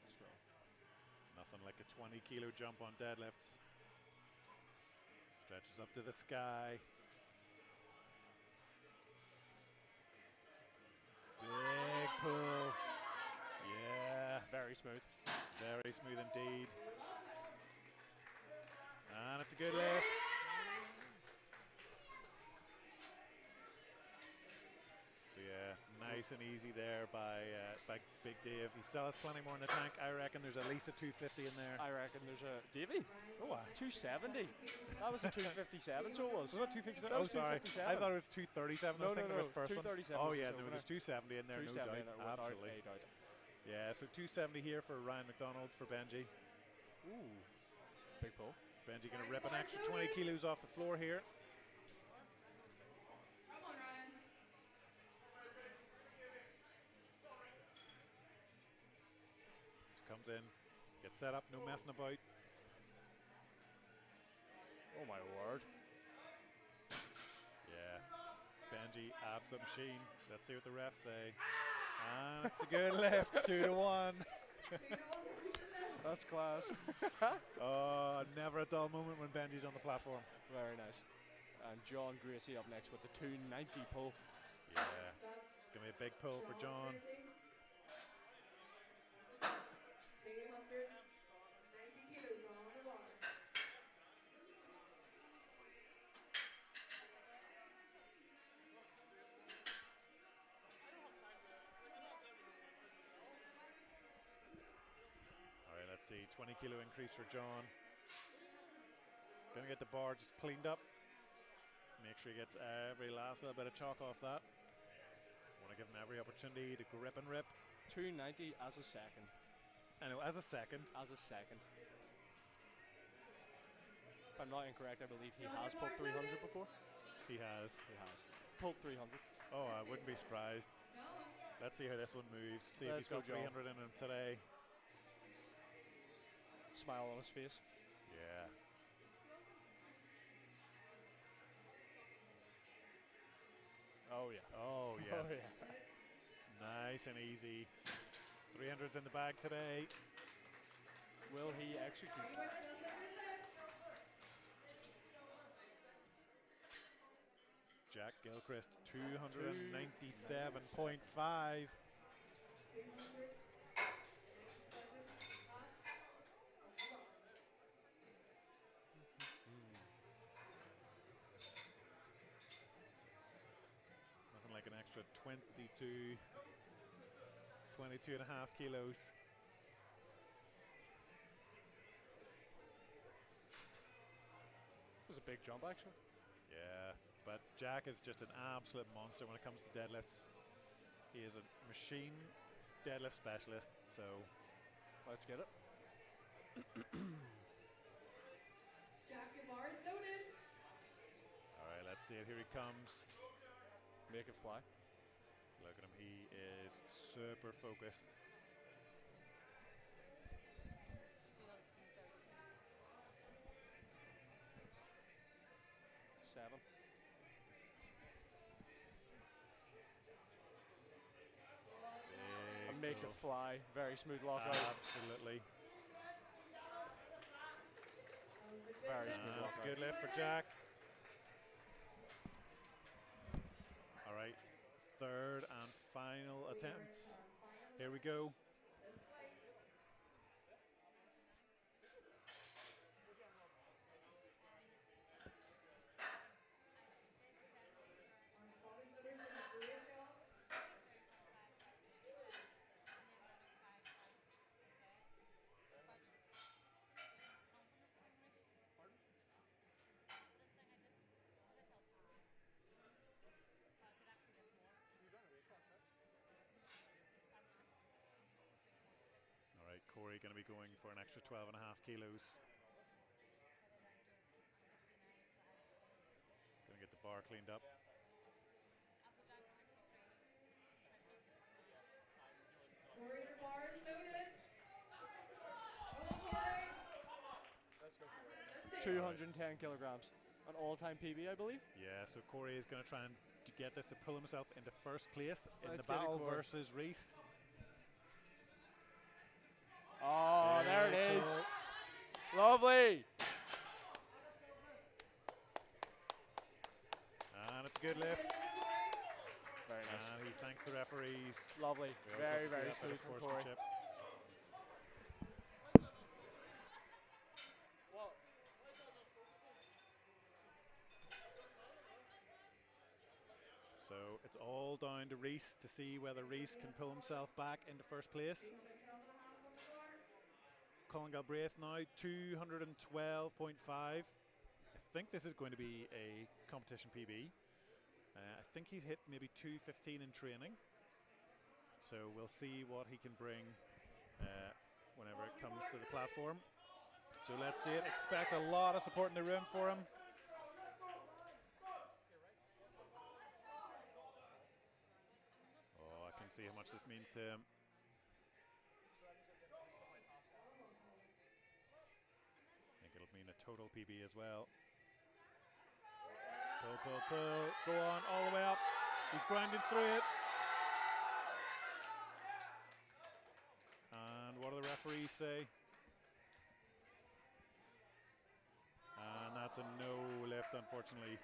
Let's go. Nothing like a 20-kilo jump on deadlifts. Stretches up to the sky. Big pull. Yeah, Very smooth. very smooth indeed. And it's a good lift. So yeah, nice and easy there by Big Dave. He still has plenty more in the tank. I reckon there's at least a 250 in there. I reckon there's a Davey. Oh, 270. That was a 257, so it was. was that 257? That Oh, was sorry. 257. I thought it was 237. I No, was no, thinking no. it was first one. 237 Oh was yeah, his no, opener. there's 270 in there, no 270 doubt. in there, without Absolutely. a doubt. Yeah, so 270 here for Ryan McDonald for Benji. Ooh, big pull. Benji going to rip an extra 20 kilos off the floor here. Come on, Ryan. Just comes in, gets set up, no messing about. Oh my word. Yeah, Benji, absolute machine. Let's see what the refs say. And it's a good lift, 2-1. 2 to 1 to see the left. That's class. Oh, never a dull moment when Benji's on the platform. Very nice. And John Gracie up next with the 290 pull. Yeah, Stop. it's going to be a big pull for John. 290 kilos on the bar. All right, let's see, 20 kilo increase for John. Going to get the bar just cleaned up. Make sure he gets every last little bit of chalk off that. Want to give him every opportunity to grip and rip. 290 as a second. I know, as a second. As a second. If I'm not incorrect, I believe he has pulled 300 before. He has. He has. Pulled 300. Oh, I wouldn't be surprised. No. Let's see how this one moves. See Let's if go, he's got John. 300 in him today. Smile on his face. Yeah. Oh yeah. Oh, yeah. Oh yeah. Nice and easy. 300's in the bag today. Will he execute? Anyone else have a lift? Jack Gilchrist, 297.5. 200. Nothing like an extra 22 and a half kilos. It was a big jump, actually. Yeah. Jack is just an absolute monster when it comes to deadlifts. He is a machine deadlift specialist, so Let's get it. Jack, your bar is loaded. all right, let's see it. Here he comes. Make it fly. Look at him. He is super focused. Seven. Big And makes it pull. fly. Very smooth lockout. Absolutely. Very smooth That's a lockout. good lift for Jack. All right, third and final attempts. Here we go. All right, Corey going to be going for an extra 12.5 kilos. Going to get the bar cleaned up. Corey, your bar is loaded. Come on, Corey. Let's go. Let's see. 210 kilograms. An all-time PB, I believe. Yeah, so Corey is going to try and get this to pull himself into first place in Let's the get it, battle Corey. versus Reese. Oh, there it Very is. cool. Lovely. And it's a good lift. Very nice. And he thanks the referees. Lovely. We always Very, love to see very that bit of smooth from Corey. sportsmanship. So it's all down to Reese to see whether Reese can pull himself back into first place. Colin Galbraith now 212.5. I think this is going to be a competition PB. I think he's hit maybe 215 in training. So we'll see what he can bring whenever it comes to the platform. So let's see it. Expect a lot of support in the room for him. Oh, I can see how much this means to him. I think it'll mean a total PB as well. Pull, pull, pull. Go on, all the way up. He's grinding through it. And what do the referees say? And that's a no lift, unfortunately.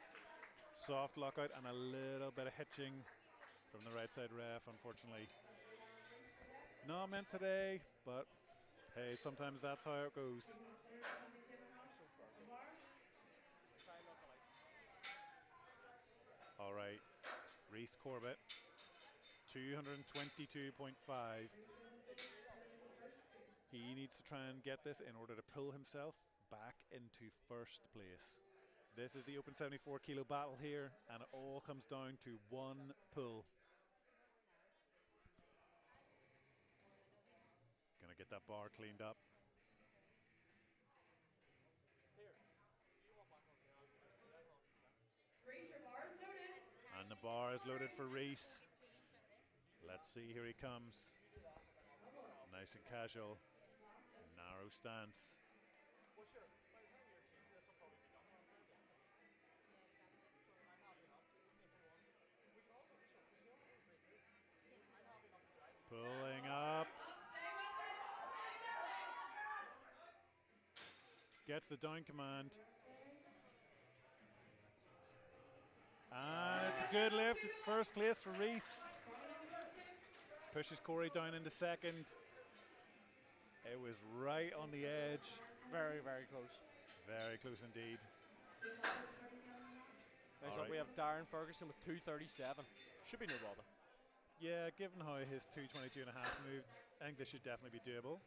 Soft lockout and a little bit of hitching from the right side ref, unfortunately. Not meant today, but hey, sometimes that's how it goes. All right, Reese Corbett, 222.5. He needs to try and get this in order to pull himself back into first place. This is the open 74 kilo battle here, and it all comes down to one pull. Gonna get that bar cleaned up. Reese, your bar is loaded. And the bar is loaded for Reese. Let's see, here he comes. Nice and casual. Narrow stance. Pulling up. Gets the down command. And it's a good lift. It's first place for Reese. Pushes Corey down into second. It was right on the edge. Very, very close. Very close indeed. Next All up, we right. have Darren Ferguson with 237. Should be no bother. Yeah, given how his 222.5 moved, I think this should definitely be doable.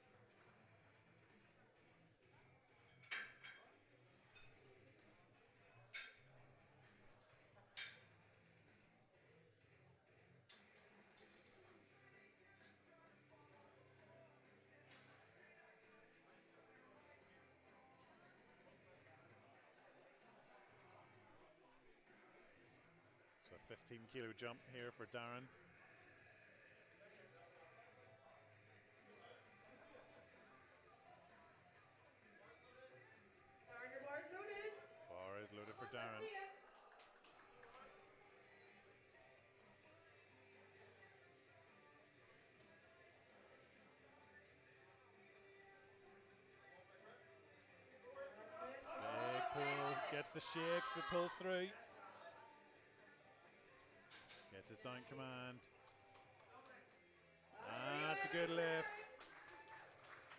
15-kilo jump here for Darren. Darren, your bar's loaded. Bar is loaded for Come on, Darren. let's see it. Big pull, gets the shakes, but pulls through. Gets his down command. That's a good lift.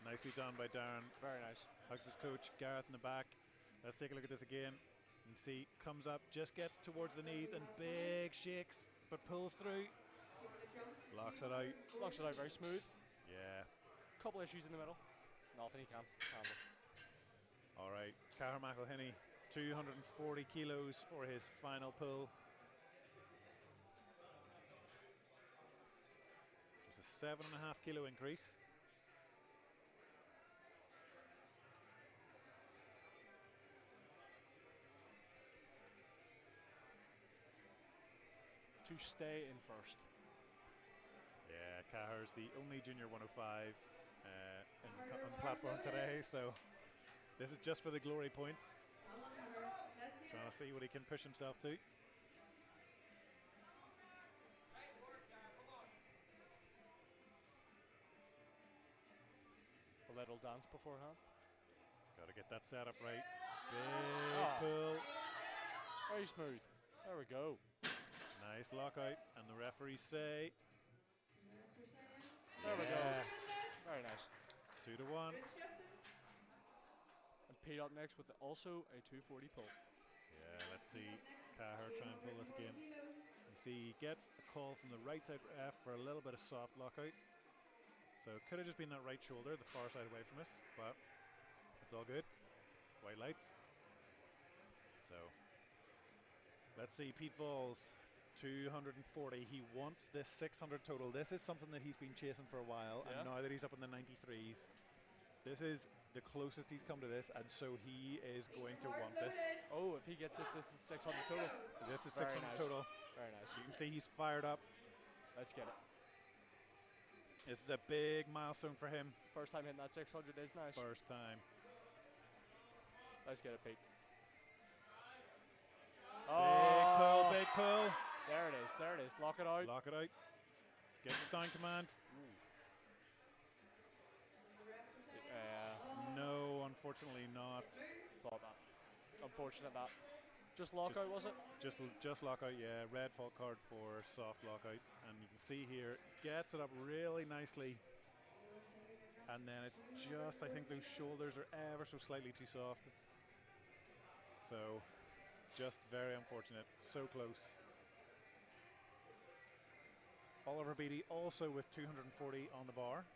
Nicely done by Darren. Very nice. Hugs his coach, Gareth, in the back. Let's take a look at this again. And see, comes up, just gets towards the knees and big shakes, but pulls through. Locks it out. Locks it out very smooth. Yeah. Couple issues in the middle. Nothing he can't handle. All right, Cahir McElhinney, 240 kilos for his final pull. Just a 7.5 kilo increase. To stay in first. Yeah, Cahir's the only junior 105 on platform today, so this is just for the glory points. Trying to see what he can push himself to. A little dance beforehand. Got to get that setup right. Big pull. Very smooth. There we go. Nice lockout, and the referees say There we go. Very nice. 2-1. And Pete up next with also a 240 pull. Yeah, let's see Cahir try and pull this again. And see, he gets a call from the right side ref for a little bit of soft lockout. So it could have just been that right shoulder, the far side away from us, but it's all good. White lights. So let's see, Pete Valls, 240. He wants this 600 total. This is something that he's been chasing for a while, and now that he's up in the 93s, this is the closest he's come to this, and so he is going to want this. Oh, if he gets this, this is 600 total. This is Very 600 nice. total. Very nice. You can see he's fired up. Let's get it. This is a big milestone for him. First time hitting that 600 is nice. First time. Let's get it, Pete. Big pull, big pull. There it is, there it is. Lock it out. Lock it out. Gets his down command. No, unfortunately not. Thought that. Unfortunate that. Just lockout, was it? Just lockout, yeah. Red fault card for soft lockout. And you can see here, gets it up really nicely. And then it's just, I think those shoulders are ever so slightly too soft. So, just very unfortunate. So close. Oliver Beattie also with 240 on the bar.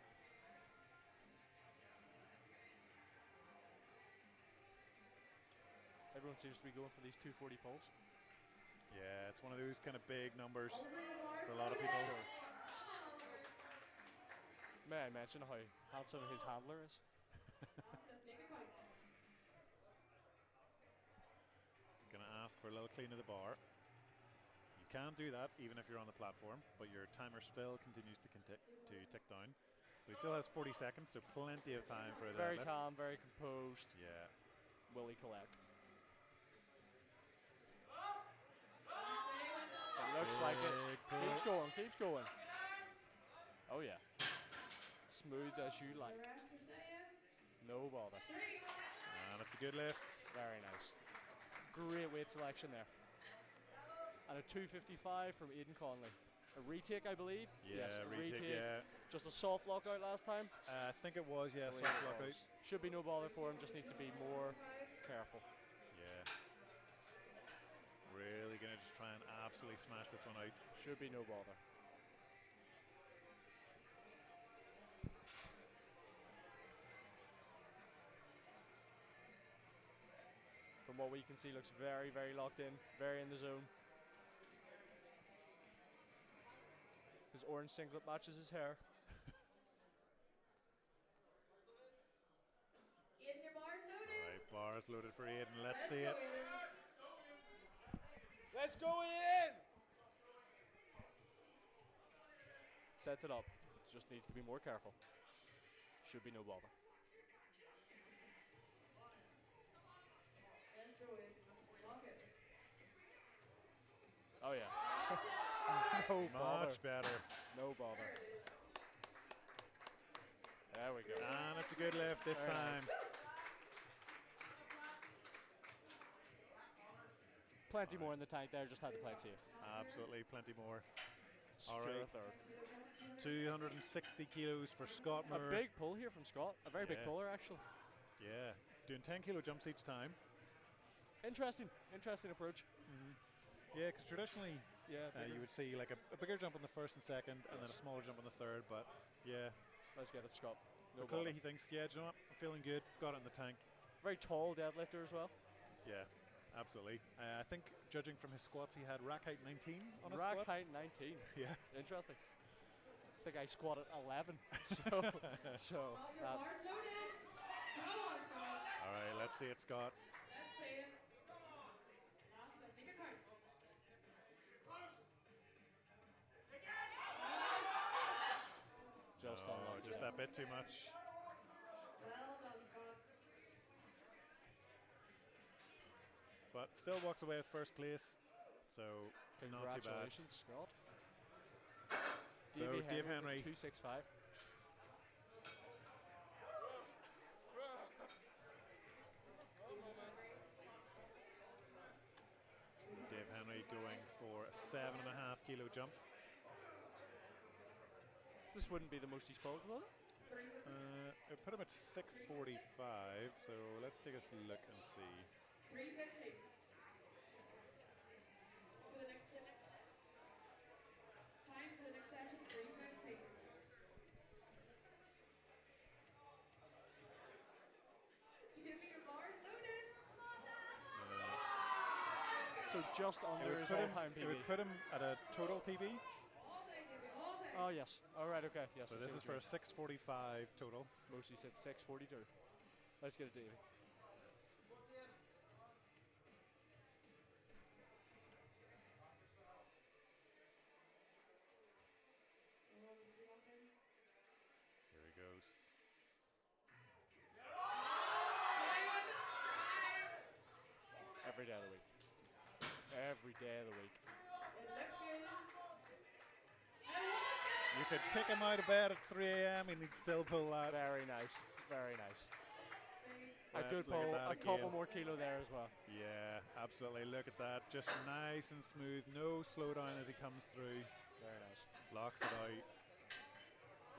Everyone seems to be going for these 240 pulls. Yeah, it's one of those kind of big numbers for a lot of people. May I mention how handsome his handler is? Gonna ask for a little clean of the bar. You can do that even if you're on the platform, but your timer still continues to tick down. But he still has 40 seconds, so plenty of time for a Very deadlift. calm, very composed. Yeah. Will he collect? It looks like it. Keeps going, keeps going. Oh yeah. Smooth as you like. No bother. And it's a good lift. Very nice. Great weight selection there. And a 255 from Aidan Conley. A retake, I believe. Yeah, yes, a retake, yeah. Just a soft lockout last time. I think it was, yeah, I believe soft it lockout. was. Should be no bother for him, just needs to be more careful. Yeah. Really gonna just try and absolutely smash this one out. Should be no bother. From what we can see, looks very, very locked in, very in the zone. His orange singlet matches his hair. Aiden, your bar's loaded. Alright, bar is loaded for Aidan. Let's see it. Let's go in! Sets it up. Just needs to be more careful. Should be no bother. Let's go in. Lock it. Oh yeah. No bother. Much better. No bother. There we go. And it's a good lift this Very time. Plenty more in the tank there. Just had to play it safe. Absolutely, plenty more. All Secure right. a third. 260 kilos for Scott A Moore. big pull here from Scott. A very big Yeah. puller, actually. Yeah, doing 10 kilo jumps each time. Interesting. Interesting approach. Yeah, because traditionally Yeah. you would see like a bigger jump on the first and second, and then a smaller jump on the third. But yeah, Let's get it, Scott. No but clearly bother. he thinks, yeah, do you know what? I'm feeling good. Got it in the tank. Very tall deadlifter as well. Yeah, absolutely. I think judging from his squats, he had rack height 19 on his Rack squats. height 19. Yeah. Interesting. I think I squatted 11. so Scott, your bars loaded. Come on, Scott. All right, let's see it, Scott. Let's see it. Last one. Make it count. just Oh, unlucky. just that bit too much. Well done, Scott. But still walks away with first place. So not too bad. Congratulations, Scott. So Dave with Henry. 265. Dave Henry going for a 7.5 kilo jump. This wouldn't be the most he's pulled, will it? It put him at 645. So let's take a look and see. 350. For the next time for the next session, 350. Give me your bars loaded. So just under his all-time It PB. would put him at a total PB. All day, David, all day. Oh yes. All right. Okay. Yes. So I this see is what for a you 645 total. mean. Mostly said 642. Let's get it, Davey. Here he goes. Every day of the week. Every day of the week. You could kick him out of bed at 3 a.m. and he'd still pull that. Very nice. Very nice. A Let's good look at pull. that A couple again. more kilo there as well. Yeah, absolutely. Look at that. Just nice and smooth. No slowdown as he comes through. Very nice. Locks it out.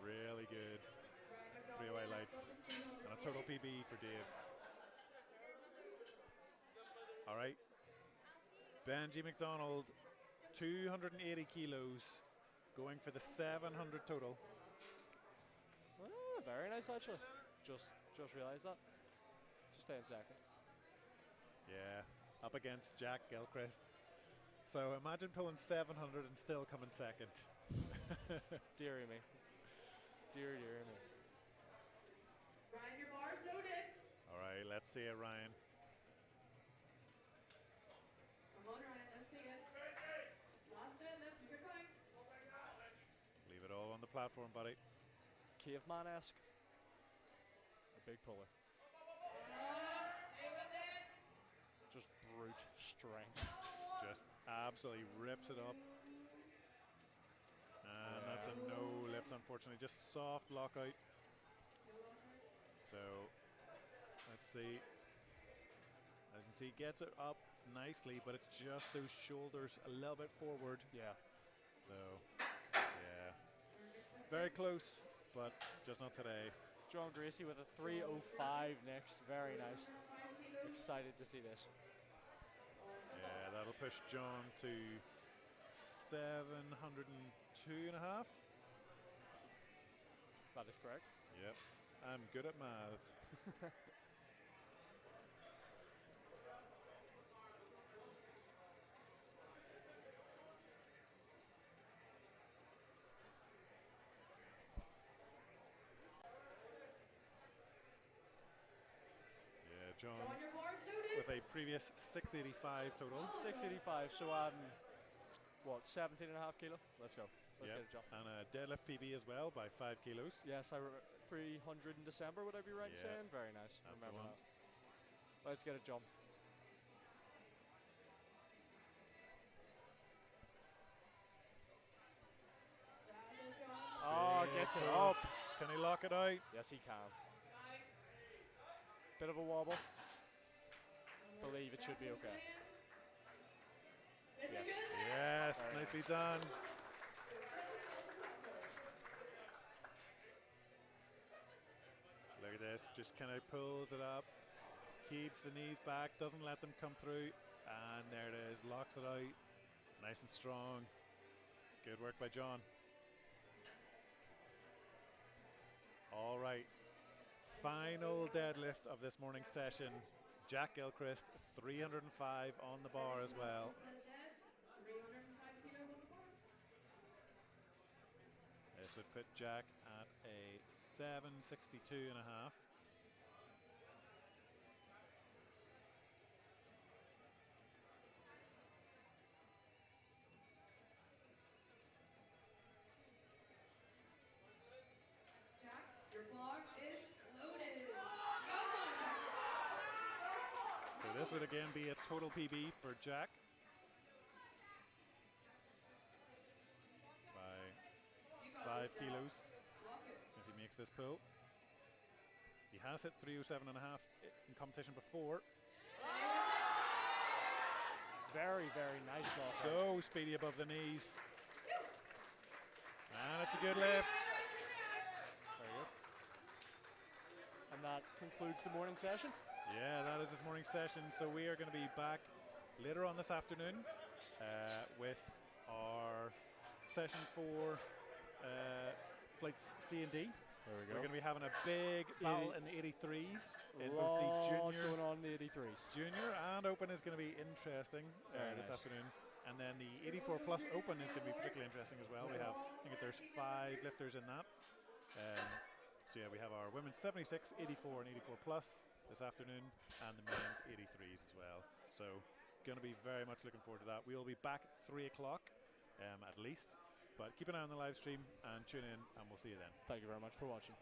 Really good. 3 away lights. And a total PB for Dave. All right. Benji McDonald, 280 kilos, going for the 700 total. Oh, very nice actually. Just realised that. Just stay in second. Yeah, up against Jack Gilchrist. So imagine pulling 700 and still coming second. Deary me. Deary me. Ryan, your bars loaded. All right, let's see it, Ryan. Come on, Ryan, let's see it. Last deadlift, you can find. Leave it all on the platform, buddy. Caveman-esque. A big puller. Stay with it. Just brute strength. Just absolutely rips it up. And that's a no lift, unfortunately. Just soft lockout. So, let's see. As you can see, gets it up nicely, but it's just those shoulders a little bit forward. Yeah. So, yeah. Very close, but just not today. John Gracie with a 305 next. Very nice. Excited to see this. Yeah, that'll push John to 702.5. That is correct. Yep. I'm good at maths. Yeah, John On your bars loaded. with a previous 685 total. 685, so adding, what, 17.5 kilo? Let's go. Let's Yep. get a jump. And a deadlift PB as well by 5 kilos. Yes, 300 in December, would I be right in Yeah. saying? Very nice. That's the Remember one. that. Let's get a jump. Oh, Big gets it pull. up. Can he lock it out? Yes, he can. Bit of a wobble. Believe it should be okay. Yes. Yes, Very nicely done. Look at this, just kind of pulls it up, keeps the knees back, doesn't let them come through, and there it is, locks it out, nice and strong. Good work by John. All right, final deadlift of this morning's session. Jack Gilchrist, 305 on the bar as well. This would put Jack at a 762 and a half. Jack, your bar is loaded. Come on, Jack. So this would again be a total PB for Jack. By 5 kilos if he makes this pull. He has hit 307 and a half in competition before. Very, very nice lock. So speedy above the knees. And it's a good lift. Very good. And that concludes the morning session. Yeah, that is this morning's session. So we are going to be back later on this afternoon with our session for flights C and D. There we We're going to be having a big battle in the 83s in both the junior, going on in the 83s. junior and open is going to be interesting Very this nice. afternoon. And then the 84 plus open is going to be particularly interesting as well. We have, I think there's 5 lifters in that. So yeah, we have our women's 76, 84 and 84 plus this afternoon, and the men's 83s as well. So going to be very much looking forward to that. We'll be back at 3 o'clock at least. But keep an eye on the live stream and tune in, and we'll see you then. Thank you very much for watching.